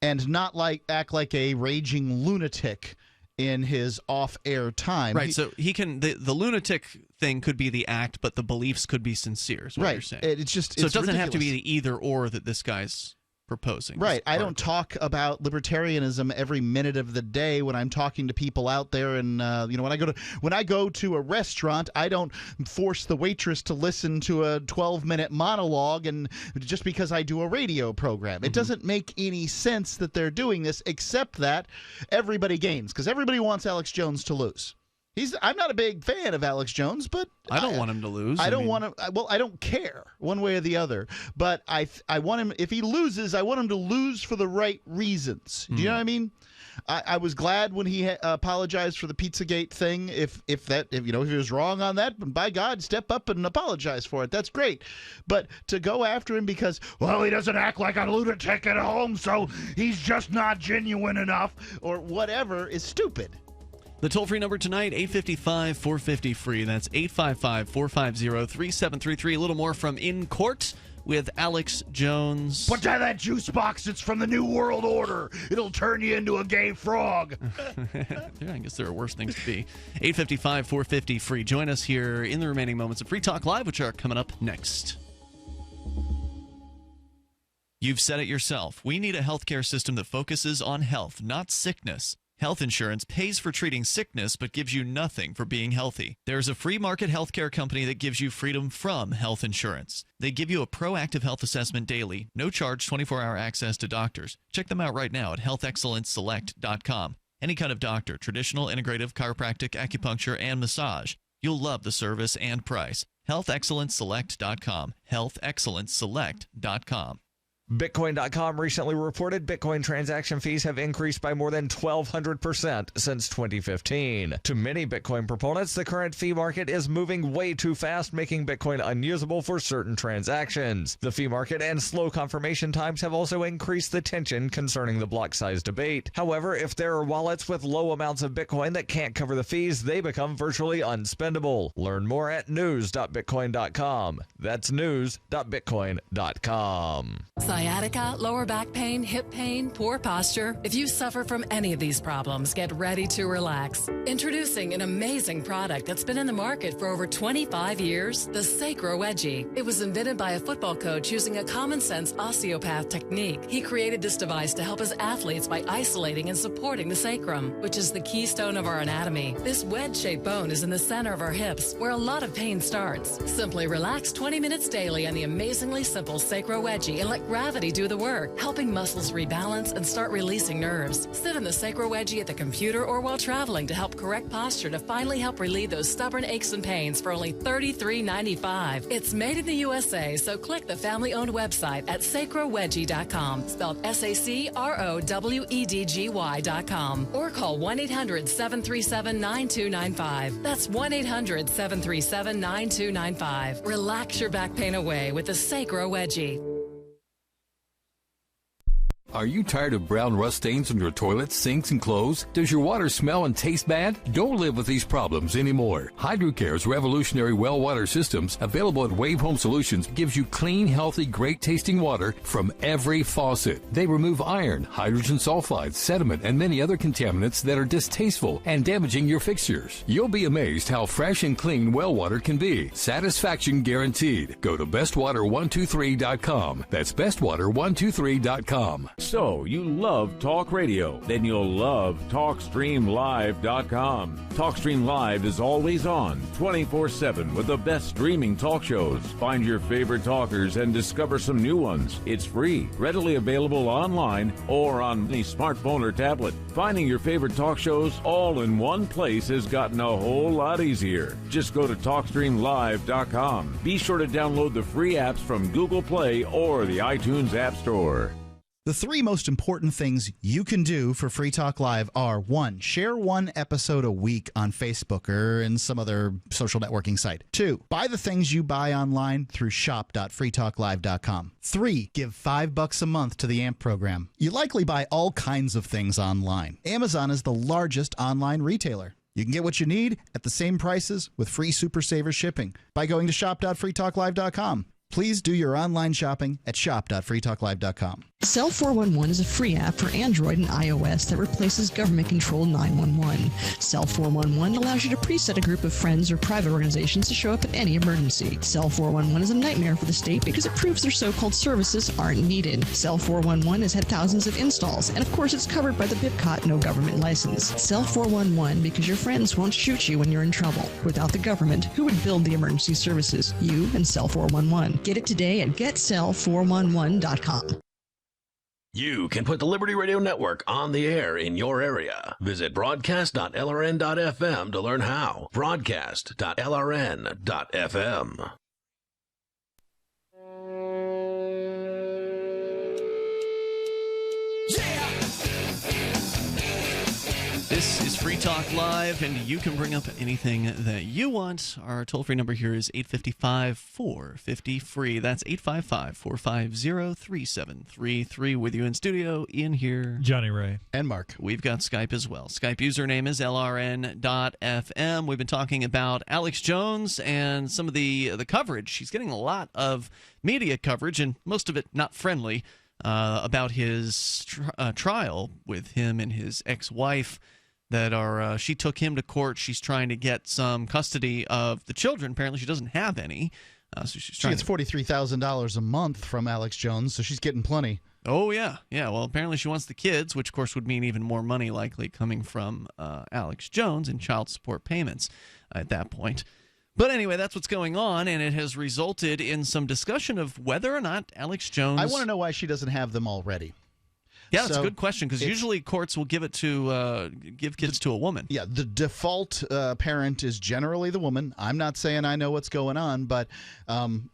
and not act like a raging lunatic in his off-air time. Right, so he can the lunatic thing could be the act, but the beliefs could be sincere, is what you're saying. It's just so it's it doesn't have to be ridiculous. the either or that this guy's proposing. Right. I don't talk about libertarianism every minute of the day when I'm talking to people out there, and when I go to a restaurant, I don't force the waitress to listen to a 12-minute monologue, and just because I do a radio program. It doesn't make any sense that they're doing this, except that everybody gains, because everybody wants Alex Jones to lose. I'm not a big fan of Alex Jones, but I don't want him to lose. I don't care one way or the other. But I want him. If he loses, I want him to lose for the right reasons. Do you know what I mean? I was glad when he apologized for the Pizzagate thing. If he was wrong on that, by God, step up and apologize for it. That's great. But to go after him because, well, he doesn't act like a lunatic at home, so he's just not genuine enough, or whatever, is stupid. The toll-free number tonight, 855-450-FREE. That's 855-450-3733. A little more from In Court with Alex Jones. Put down that juice box. It's from the New World Order. It'll turn you into a gay frog. Yeah, I guess there are worse things to be. 855-450-FREE. Join us here in the remaining moments of Free Talk Live, which are coming up next. You've said it yourself. We need a healthcare system that focuses on health, not sickness. Health insurance pays for treating sickness but gives you nothing for being healthy. There's a free market healthcare company that gives you freedom from health insurance. They give you a proactive health assessment daily, no charge 24-hour access to doctors. Check them out right now at healthexcellenceselect.com. Any kind of doctor, traditional, integrative, chiropractic, acupuncture, and massage. You'll love the service and price. healthexcellenceselect.com. healthexcellenceselect.com. Bitcoin.com recently reported Bitcoin transaction fees have increased by more than 1,200% since 2015. To many Bitcoin proponents, the current fee market is moving way too fast, making Bitcoin unusable for certain transactions. The fee market and slow confirmation times have also increased the tension concerning the block size debate. However, if there are wallets with low amounts of Bitcoin that can't cover the fees, they become virtually unspendable. Learn more at news.bitcoin.com. That's news.bitcoin.com. Sciatica, lower back pain, hip pain, poor posture. If you suffer from any of these problems, get ready to relax. Introducing an amazing product that's been in the market for over 25 years, the Sacro Wedgie. It was invented by a football coach using a common-sense osteopath technique. He created this device to help his athletes by isolating and supporting the sacrum, which is the keystone of our anatomy. This wedge-shaped bone is in the center of our hips, where a lot of pain starts. Simply relax 20 minutes daily on the amazingly simple Sacro Wedgie and let gravity do the work, helping muscles rebalance and start releasing nerves. Sit in the Sacro Wedgie at the computer or while traveling to help correct posture to finally help relieve those stubborn aches and pains for only $33.95. It's made in the USA, so click the family-owned website at sacrowedgie.com, spelled SACROWEDGY.com, or call 1-800-737-9295. That's 1-800-737-9295. Relax your back pain away with the Sacro Wedgie. Are you tired of brown rust stains on your toilets, sinks, and clothes? Does your water smell and taste bad? Don't live with these problems anymore. HydroCare's revolutionary well water systems, available at Wave Home Solutions, gives you clean, healthy, great-tasting water from every faucet. They remove iron, hydrogen sulfide, sediment, and many other contaminants that are distasteful and damaging your fixtures. You'll be amazed how fresh and clean well water can be. Satisfaction guaranteed. Go to bestwater123.com. That's bestwater123.com. So, you love talk radio? Then you'll love TalkStreamLive.com. TalkStream Live is always on, 24/7, with the best streaming talk shows. Find your favorite talkers and discover some new ones. It's free, readily available online or on any smartphone or tablet. Finding your favorite talk shows all in one place has gotten a whole lot easier. Just go to TalkStreamLive.com. Be sure to download the free apps from Google Play or the iTunes App Store. The three most important things you can do for Free Talk Live are: 1, share one episode a week on Facebook or in some other social networking site. 2, buy the things you buy online through shop.freetalklive.com. 3, give $5 a month to the AMP program. You likely buy all kinds of things online. Amazon is the largest online retailer. You can get what you need at the same prices with free Super Saver shipping by going to shop.freetalklive.com. Please do your online shopping at shop.freetalklive.com. Cell 411 is a free app for Android and iOS that replaces government-controlled 911. Cell 411 allows you to preset a group of friends or private organizations to show up at any emergency. Cell 411 is a nightmare for the state because it proves their so-called services aren't needed. Cell 411 has had thousands of installs, and of course it's covered by the BIPCOT no government license. Cell 411 because your friends won't shoot you when you're in trouble. Without the government, who would build the emergency services? You and Cell 411. Get it today at getcell411.com. You can put the Liberty Radio Network on the air in your area. Visit broadcast.lrn.fm to learn how. Broadcast.lrn.fm. This is Free Talk Live, and you can bring up anything that you want. Our toll-free number here is 855-450-FREE. That's 855-450-3733. With you in studio, Ian here. Jonny Ray. And Mark. We've got Skype as well. Skype username is LRN.FM. We've been talking about Alex Jones and some of the coverage. He's getting a lot of media coverage, and most of it not friendly, about his trial with him and his ex-wife. That are she took him to court. She's trying to get some custody of the children. Apparently, she doesn't have any. So she gets $43,000 a month from Alex Jones, so she's getting plenty. Oh yeah. Well, apparently she wants the kids, which of course would mean even more money likely coming from Alex Jones in child support payments at that point. But anyway, that's what's going on, and it has resulted in some discussion of whether or not Alex Jones. I want to know why she doesn't have them already. Yeah, that's a good question, because usually courts will give it to give kids to a woman. Yeah, the default parent is generally the woman. I'm not saying I know what's going on, but in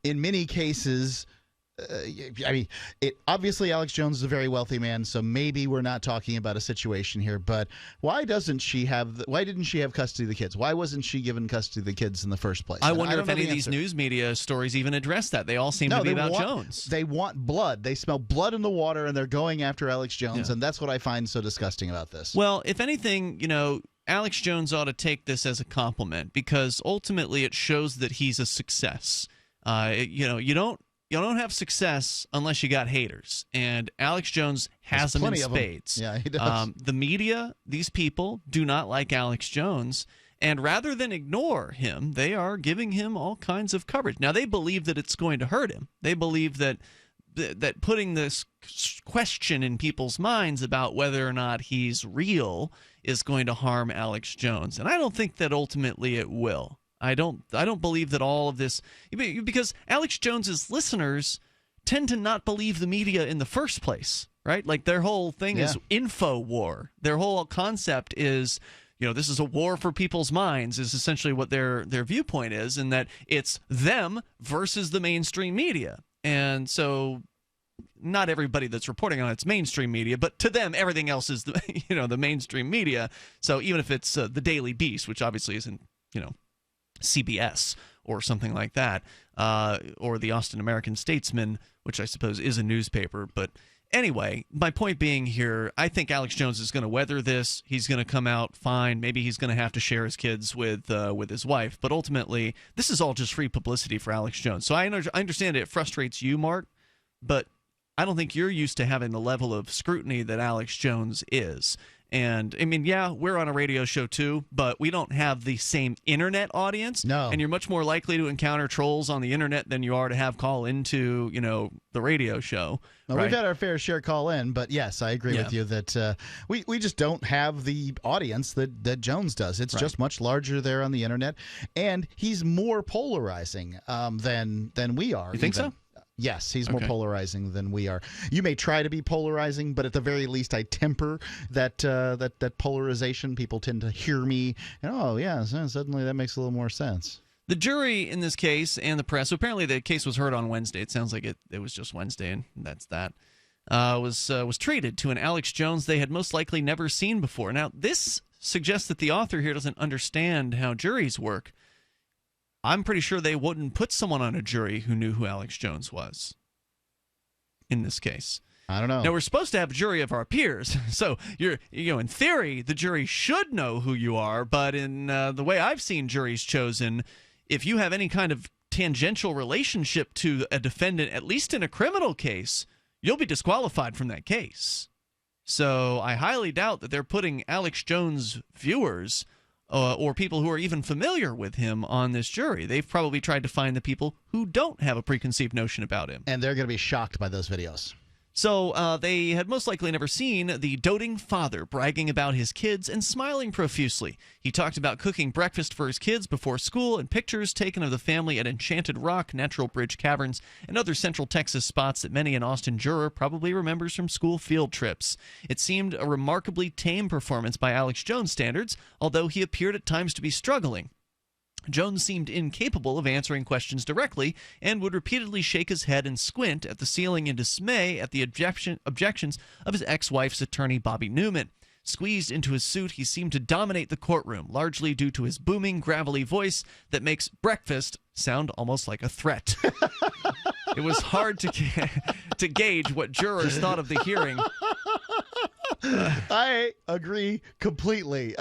many cases, obviously Alex Jones is a very wealthy man, so maybe we're not talking about a situation here. But why didn't she have custody of the kids? Why wasn't she given custody of the kids in the first place? I wonder if any of these news media stories even address that. They all seem to be about Jones. They want blood. They smell blood in the water, and they're going after Alex Jones, and that's what I find so disgusting about this. Well, if anything, Alex Jones ought to take this as a compliment, because ultimately it shows that he's a success. You don't have success unless you got haters, and Alex Jones has them in spades. Yeah, he does. The media, these people, do not like Alex Jones, and rather than ignore him, they are giving him all kinds of coverage. Now, they believe that it's going to hurt him. They believe that putting this question in people's minds about whether or not he's real is going to harm Alex Jones, and I don't think that ultimately it will. I don't believe that all of this, because Alex Jones's listeners tend to not believe the media in the first place, right? Like their whole thing is info war. Their whole concept is, this is a war for people's minds, is essentially what their viewpoint is, and that it's them versus the mainstream media. And so not everybody that's reporting on it's mainstream media, but to them everything else is the mainstream media. So even if it's the Daily Beast, which obviously isn't, CBS or something like that, or the Austin American Statesman, which I suppose is a newspaper. But anyway, my point being here, I think Alex Jones is going to weather this. He's going to come out fine. Maybe he's going to have to share his kids with his wife. But ultimately, this is all just free publicity for Alex Jones. So I understand it frustrates you, Mark, but I don't think you're used to having the level of scrutiny that Alex Jones is. And, we're on a radio show too, but we don't have the same internet audience. No. And you're much more likely to encounter trolls on the internet than you are to have call into, the radio show. Well, right? We've had our fair share call in, but yes, I agree with you that we just don't have the audience that Jones does. It's just much larger there on the internet, and he's more polarizing than we are. You think so? Yes, he's more polarizing than we are. You may try to be polarizing, but at the very least, I temper that polarization. People tend to hear me, and suddenly that makes a little more sense. The jury in this case and the press. So apparently, the case was heard on Wednesday. It sounds like it was just Wednesday, and that's that. Was treated to an Alex Jones they had most likely never seen before. Now, this suggests that the author here doesn't understand how juries work. I'm pretty sure they wouldn't put someone on a jury who knew who Alex Jones was in this case. I don't know. Now, we're supposed to have a jury of our peers, so in theory, the jury should know who you are, but in the way I've seen juries chosen, if you have any kind of tangential relationship to a defendant, at least in a criminal case, you'll be disqualified from that case. So I highly doubt that they're putting Alex Jones viewers or people who are even familiar with him on this jury. They've probably tried to find the people who don't have a preconceived notion about him. And they're going to be shocked by those videos. So they had most likely never seen the doting father bragging about his kids and smiling profusely. He talked about cooking breakfast for his kids before school and pictures taken of the family at Enchanted Rock, Natural Bridge Caverns, and other Central Texas spots that many an Austin juror probably remembers from school field trips. It seemed a remarkably tame performance by Alex Jones standards, although he appeared at times to be struggling. Jones seemed incapable of answering questions directly and would repeatedly shake his head and squint at the ceiling in dismay at the objections of his ex-wife's attorney, Bobby Newman. Squeezed into his suit, he seemed to dominate the courtroom, largely due to his booming, gravelly voice that makes breakfast sound almost like a threat. It was hard to gauge what jurors thought of the hearing. I agree completely.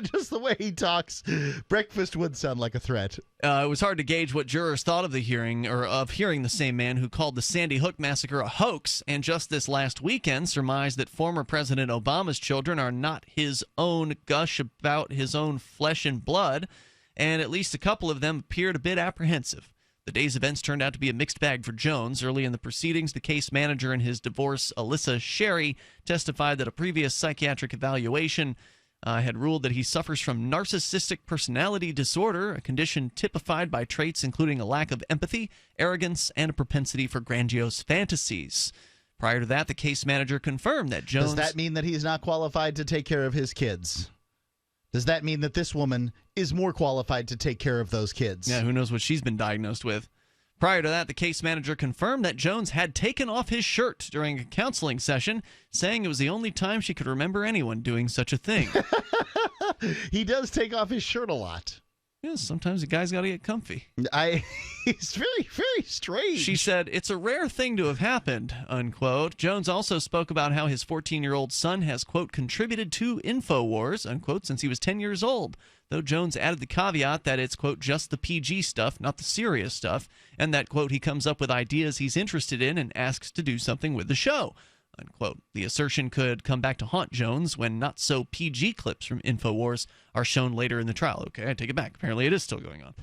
Just the way he talks, breakfast would sound like a threat. It was hard to gauge what jurors thought of the hearing, or of hearing the same man who called the Sandy Hook massacre a hoax, and just this last weekend surmised that former President Obama's children are not his own gush about his own flesh and blood, and at least a couple of them appeared a bit apprehensive. The day's events turned out to be a mixed bag for Jones. Early in the proceedings, the case manager in his divorce, Alyssa Sherry, testified that a previous psychiatric evaluation had ruled that he suffers from narcissistic personality disorder, a condition typified by traits including a lack of empathy, arrogance, and a propensity for grandiose fantasies. Prior to that, the case manager confirmed that Jones... Does that mean that he's not qualified to take care of his kids? Does that mean that this woman is more qualified to take care of those kids? Yeah, who knows what she's been diagnosed with. Prior to that, the case manager confirmed that Jones had taken off his shirt during a counseling session, saying it was the only time she could remember anyone doing such a thing. He does take off his shirt a lot. Yeah, sometimes a guy's got to get comfy. He's very, very strange. She said, "It's a rare thing to have happened," unquote. Jones also spoke about how his 14-year-old son has, quote, contributed to InfoWars, unquote, since he was 10 years old. Though Jones added the caveat that it's, quote, just the PG stuff, not the serious stuff, and that, quote, he comes up with ideas he's interested in and asks to do something with the show, unquote. The assertion could come back to haunt Jones when not-so-PG clips from InfoWars are shown later in the trial. Okay, I take it back. Apparently it is still going on.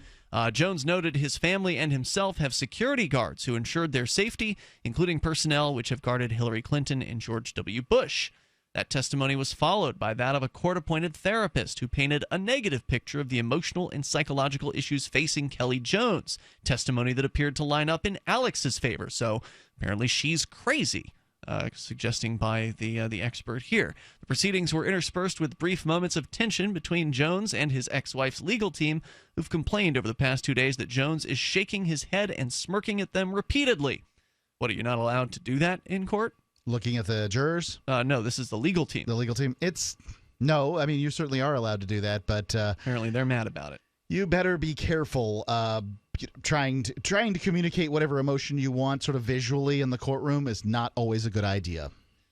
Jones noted his family and himself have security guards who ensured their safety, including personnel which have guarded Hillary Clinton and George W. Bush. That testimony was followed by that of a court-appointed therapist who painted a negative picture of the emotional and psychological issues facing Kelly Jones, testimony that appeared to line up in Alex's favor. So apparently she's crazy. Suggesting by the expert here. The proceedings were interspersed with brief moments of tension between Jones and his ex-wife's legal team, who've complained over the past 2 days that Jones is shaking his head and smirking at them repeatedly. What, are you not allowed to do that in court? Looking at the jurors? No, this is the legal team. The legal team? No, I mean, you certainly are allowed to do that, but... apparently they're mad about it. You better be careful trying to communicate whatever emotion you want sort of visually in the courtroom is not always a good idea.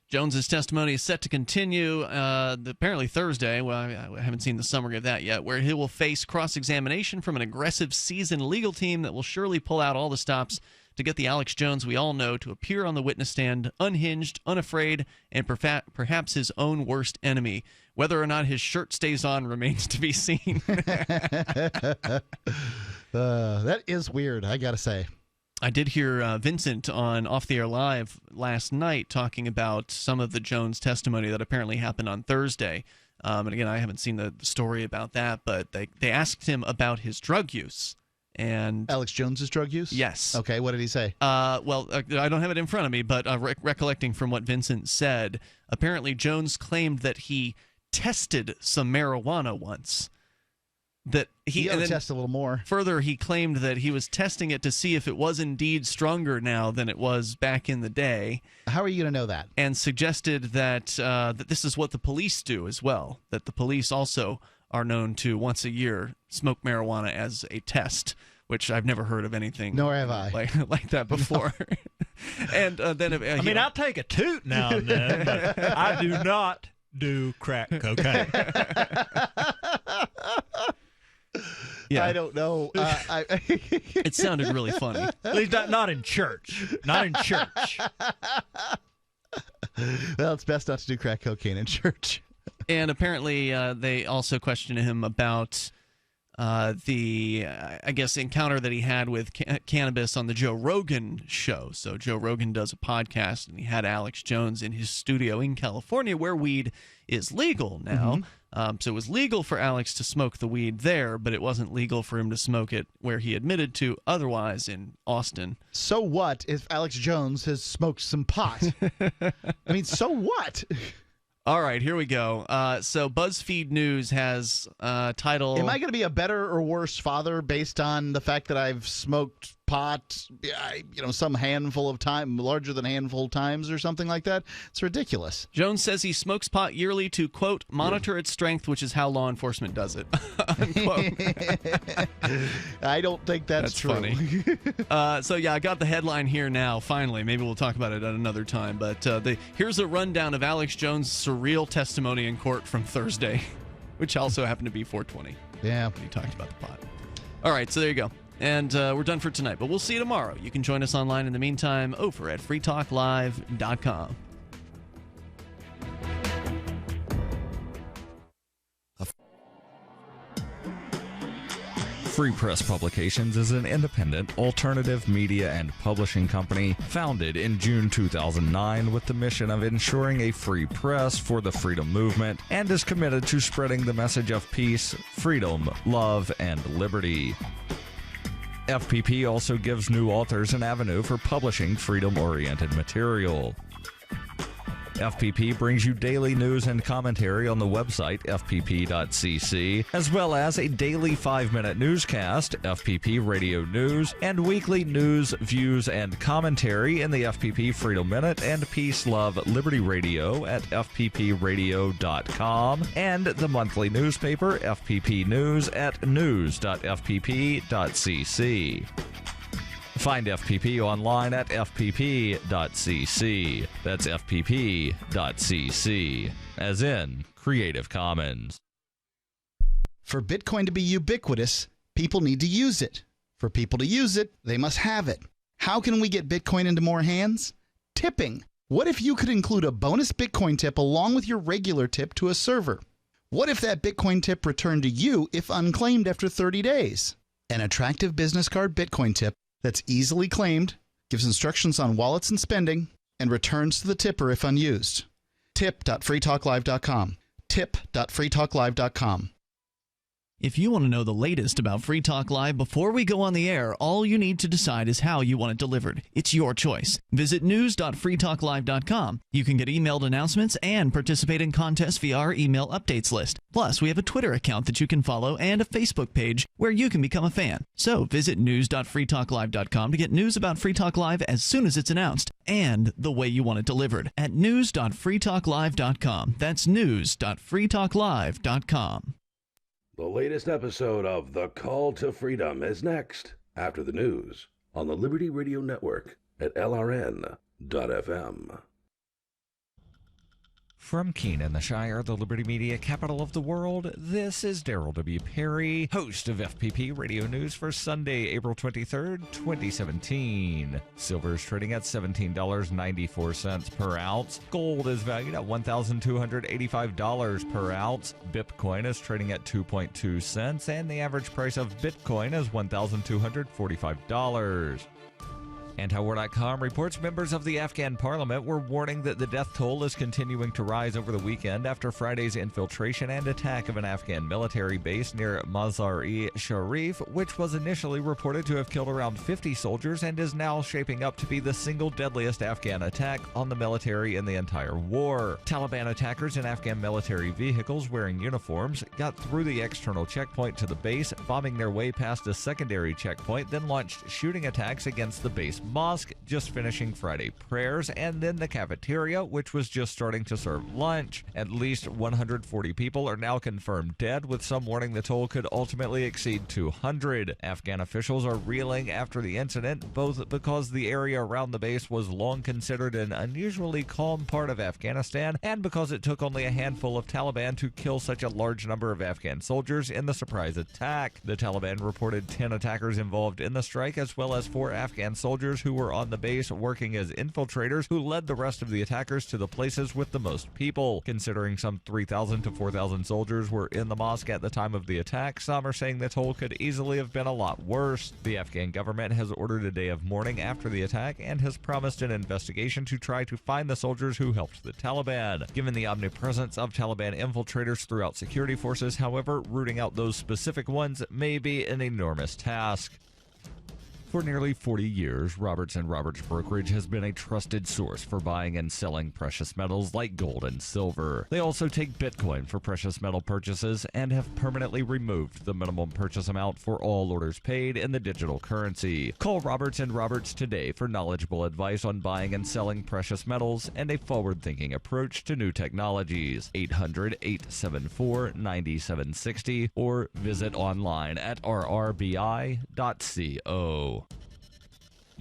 Jones's testimony is set to continue apparently Thursday. Well, I haven't seen the summary of that yet, where he will face cross-examination from an aggressive, seasoned legal team that will surely pull out all the stops to get the Alex Jones we all know to appear on the witness stand unhinged, unafraid, and perhaps his own worst enemy. Whether or not his shirt stays on remains to be seen. That is weird, I gotta say. I did hear Vincent on Off the Air Live last night talking about some of the Jones testimony that apparently happened on Thursday. And again, I haven't seen the story about that, but they asked him about his drug use. And Alex Jones's drug use? Yes. Okay, what did he say? Well, I don't have it in front of me, but recollecting from what Vincent said, apparently Jones claimed that he tested some marijuana once. That he test a little more. Further, he claimed that he was testing it to see if it was indeed stronger now than it was back in the day. How are you going to know that? And suggested that that this is what the police do as well. That the police also are known to once a year smoke marijuana as a test, which I've never heard of anything. Nor have I like that before. And then I mean, I'll take a toot now and then, but I do not do crack cocaine. Yeah. I don't know. It sounded really funny. At least not in church. Not in church. Well, it's best not to do crack cocaine in church. And apparently they also questioned him about the, I guess, encounter that he had with cannabis on the Joe Rogan show. So Joe Rogan does a podcast, and he had Alex Jones in his studio in California, where weed is legal now. So it was legal for Alex to smoke the weed there, but it wasn't legal for him to smoke it where he admitted to otherwise in Austin. So what if Alex Jones has smoked some pot? I mean, so what? All right, here we go. So BuzzFeed News has title... Am I going to be a better or worse father based on the fact that I've smoked pot, some handful of time, larger than a handful of times or something like that? It's ridiculous. Jones says he smokes pot yearly to, quote, monitor its strength, which is how law enforcement does it, unquote. I don't think that's true. Funny. So, yeah, I got the headline here now, finally. Maybe we'll talk about it at another time. But here's a rundown of Alex Jones' surreal testimony in court from Thursday, which also happened to be 420. Yeah. He talked about the pot. All right, so there you go. And we're done for tonight, but we'll see you tomorrow. You can join us online in the meantime over at freetalklive.com. Free Press Publications is an independent, alternative media and publishing company founded in June 2009 with the mission of ensuring a free press for the freedom movement and is committed to spreading the message of peace, freedom, love, and liberty. FPP also gives new authors an avenue for publishing freedom-oriented material. FPP brings you daily news and commentary on the website fpp.cc, as well as a daily 5-minute newscast, FPP Radio News, and weekly news, views, and commentary in the FPP Freedom Minute and Peace, Love, Liberty Radio at fppradio.com, and the monthly newspaper FPP News at news.fpp.cc. Find FPP online at fpp.cc. That's fpp.cc, as in Creative Commons. For Bitcoin to be ubiquitous, people need to use it. For people to use it, they must have it. How can we get Bitcoin into more hands? Tipping. What if you could include a bonus Bitcoin tip along with your regular tip to a server? What if that Bitcoin tip returned to you if unclaimed after 30 days? An attractive business card Bitcoin tip that's easily claimed, gives instructions on wallets and spending, and returns to the tipper if unused. Tip.freetalklive.com. Tip.freetalklive.com. If you want to know the latest about Free Talk Live before we go on the air, all you need to decide is how you want it delivered. It's your choice. Visit news.freetalklive.com. You can get emailed announcements and participate in contests via our email updates list. Plus, we have a Twitter account that you can follow and a Facebook page where you can become a fan. So visit news.freetalklive.com to get news about Free Talk Live as soon as it's announced and the way you want it delivered at news.freetalklive.com. That's news.freetalklive.com. The latest episode of The Call to Freedom is next, after the news, on the Liberty Radio Network at LRN.FM. From Keene in the Shire, the Liberty Media capital of the world, this is Darrell W. Perry, host of FPP Radio News for Sunday, April 23rd, 2017. Silver is trading at $17.94 per ounce. Gold is valued at $1,285 per ounce. Bitcoin is trading at 2.2 cents, and the average price of Bitcoin is $1,245. Antiwar.com reports members of the Afghan parliament were warning that the death toll is continuing to rise over the weekend after Friday's infiltration and attack of an Afghan military base near Mazar-e-Sharif, which was initially reported to have killed around 50 soldiers and is now shaping up to be the single deadliest Afghan attack on the military in the entire war. Taliban attackers in Afghan military vehicles wearing uniforms got through the external checkpoint to the base, bombing their way past a secondary checkpoint, then launched shooting attacks against the base mosque, just finishing Friday prayers, and then the cafeteria, which was just starting to serve lunch. At least 140 people are now confirmed dead, with some warning the toll could ultimately exceed 200. Afghan officials are reeling after the incident, both because the area around the base was long considered an unusually calm part of Afghanistan, and because it took only a handful of Taliban to kill such a large number of Afghan soldiers in the surprise attack. The Taliban reported 10 attackers involved in the strike, as well as 4 Afghan soldiers who were on the base working as infiltrators, who led the rest of the attackers to the places with the most people. Considering some 3,000 to 4,000 soldiers were in the mosque at the time of the attack, some are saying the toll could easily have been a lot worse. The Afghan government has ordered a day of mourning after the attack and has promised an investigation to try to find the soldiers who helped the Taliban. Given the omnipresence of Taliban infiltrators throughout security forces, however, rooting out those specific ones may be an enormous task. For nearly 40 years, Roberts & Roberts Brokerage has been a trusted source for buying and selling precious metals like gold and silver. They also take Bitcoin for precious metal purchases and have permanently removed the minimum purchase amount for all orders paid in the digital currency. Call Roberts & Roberts today for knowledgeable advice on buying and selling precious metals and a forward-thinking approach to new technologies. 800-874-9760 or visit online at rrbi.co.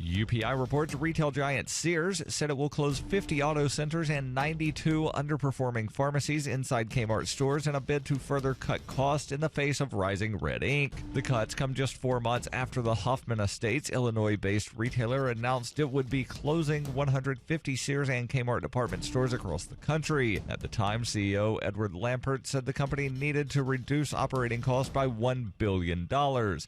UPI reports retail giant Sears said it will close 50 auto centers and 92 underperforming pharmacies inside Kmart stores in a bid to further cut costs in the face of rising red ink. The cuts come just 4 months after the Hoffman Estates, Illinois-based retailer, announced it would be closing 150 Sears and Kmart department stores across the country. At the time, CEO Edward Lampert said the company needed to reduce operating costs by $1 billion.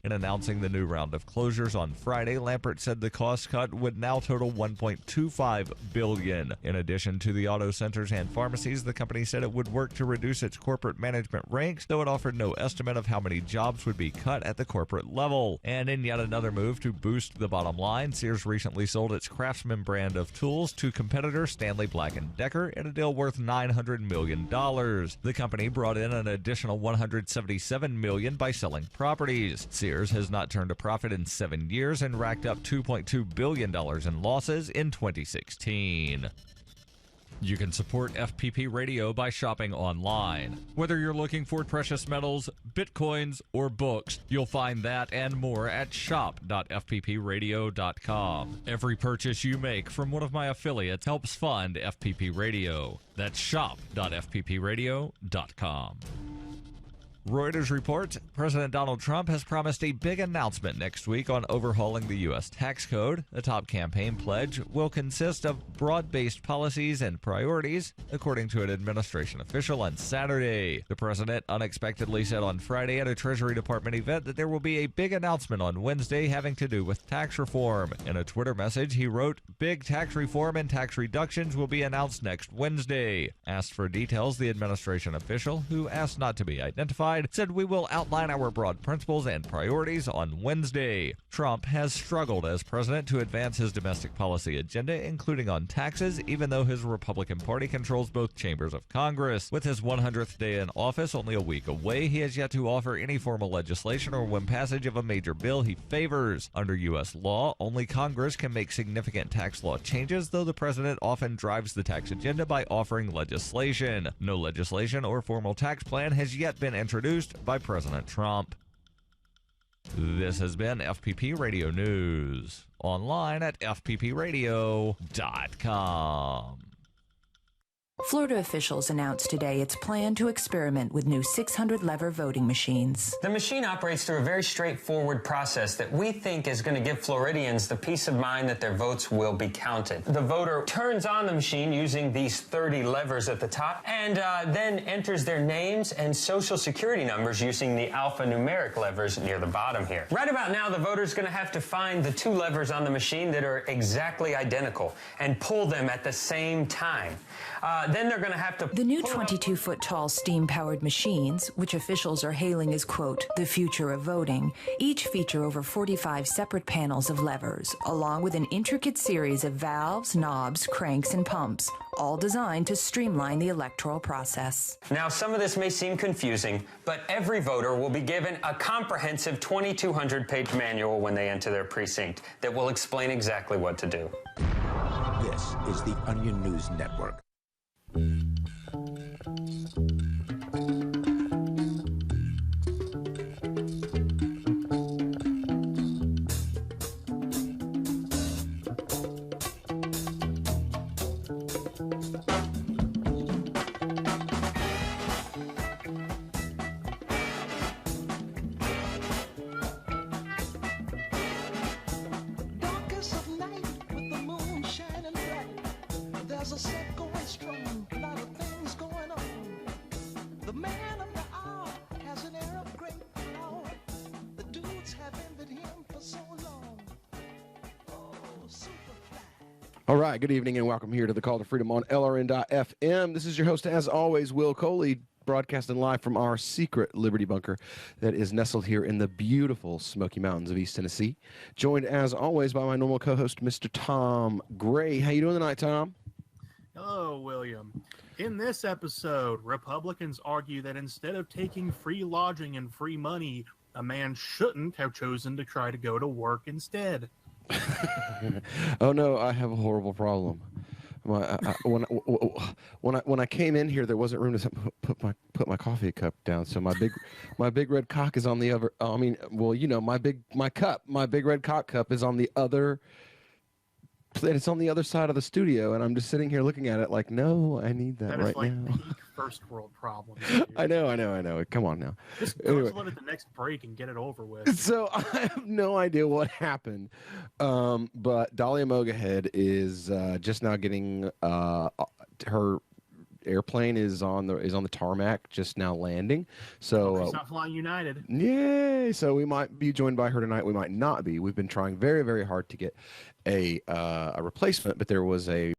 In announcing the new round of closures on Friday, Lampert said the cost cut would now total $1.25 billion. In addition to the auto centers and pharmacies, the company said it would work to reduce its corporate management ranks, though it offered no estimate of how many jobs would be cut at the corporate level. And in yet another move to boost the bottom line, Sears recently sold its Craftsman brand of tools to competitor Stanley Black & Decker in a deal worth $900 million. The company brought in an additional $177 million by selling properties. Sears has not turned a profit in 7 years and racked up $2.2 billion in losses in 2016. You can support FPP Radio by shopping online. Whether you're looking for precious metals, bitcoins, or books, you'll find that and more at shop.fppradio.com. Every purchase you make from one of my affiliates helps fund FPP Radio. That's shop.fppradio.com. Reuters reports President Donald Trump has promised a big announcement next week on overhauling the U.S. tax code. The top campaign pledge will consist of broad-based policies and priorities, according to an administration official on Saturday. The president unexpectedly said on Friday at a Treasury Department event that there will be a big announcement on Wednesday having to do with tax reform. In a Twitter message, he wrote, "Big tax reform and tax reductions will be announced next Wednesday." Asked for details, the administration official, who asked not to be identified, said, "We will outline our broad principles and priorities on Wednesday." Trump has struggled as president to advance his domestic policy agenda, including on taxes, even though his Republican Party controls both chambers of Congress. With his 100th day in office only a week away, he has yet to offer any formal legislation or win passage of a major bill he favors. Under U.S. law, only Congress can make significant tax law changes, though the president often drives the tax agenda by offering legislation. No legislation or formal tax plan has yet been introduced by President Trump. This has been FPP Radio News, online at fppradio.com. Florida officials announced today its plan to experiment with new 600-lever voting machines. The machine operates through a very straightforward process that we think is going to give Floridians the peace of mind that their votes will be counted. The voter turns on the machine using these 30 levers at the top and then enters their names and social security numbers using the alphanumeric levers near the bottom here. Right about now, the voter's going to have to find the 2 levers on the machine that are exactly identical and pull them at the same time. then they're going to have to... The new 22-foot tall steam-powered machines, which officials are hailing as, quote, the future of voting, each feature over 45 separate panels of levers, along with an intricate series of valves, knobs, cranks, and pumps, all designed to streamline the electoral process. Now, some of this may seem confusing, but every voter will be given a comprehensive 2,200-page manual when they enter their precinct that will explain exactly what to do. This is the Onion News Network. All right, good evening and welcome here to the Call to Freedom on LRN.FM. This is your host, as always, Will Coley, broadcasting live from our secret Liberty Bunker that is nestled here in the beautiful Smoky Mountains of East Tennessee. Joined, as always, by my normal co-host, Mr. Tom Gray. How you doing tonight, Tom? Hello, William. In this episode, Republicans argue that instead of taking free lodging and free money, a man shouldn't have chosen to try to go to work instead. Oh no, I have a horrible problem. When I came in here, there wasn't room to put my coffee cup down. So my big red cock is on the other. I mean, well, you know, my big red cock cup is on the other. And it's on the other side of the studio, and I'm just sitting here looking at it like, no, I need that right like now. Peak first world problems. Dude. I know. Come on now. Just go to it at the next break and get it over with. So I have no idea what happened, but Dahlia Mogahead is just now getting her airplane is on the tarmac, just now landing. So she's not flying United. Yay! So we might be joined by her tonight. We might not be. We've been trying very, very hard to get a replacement, but there was a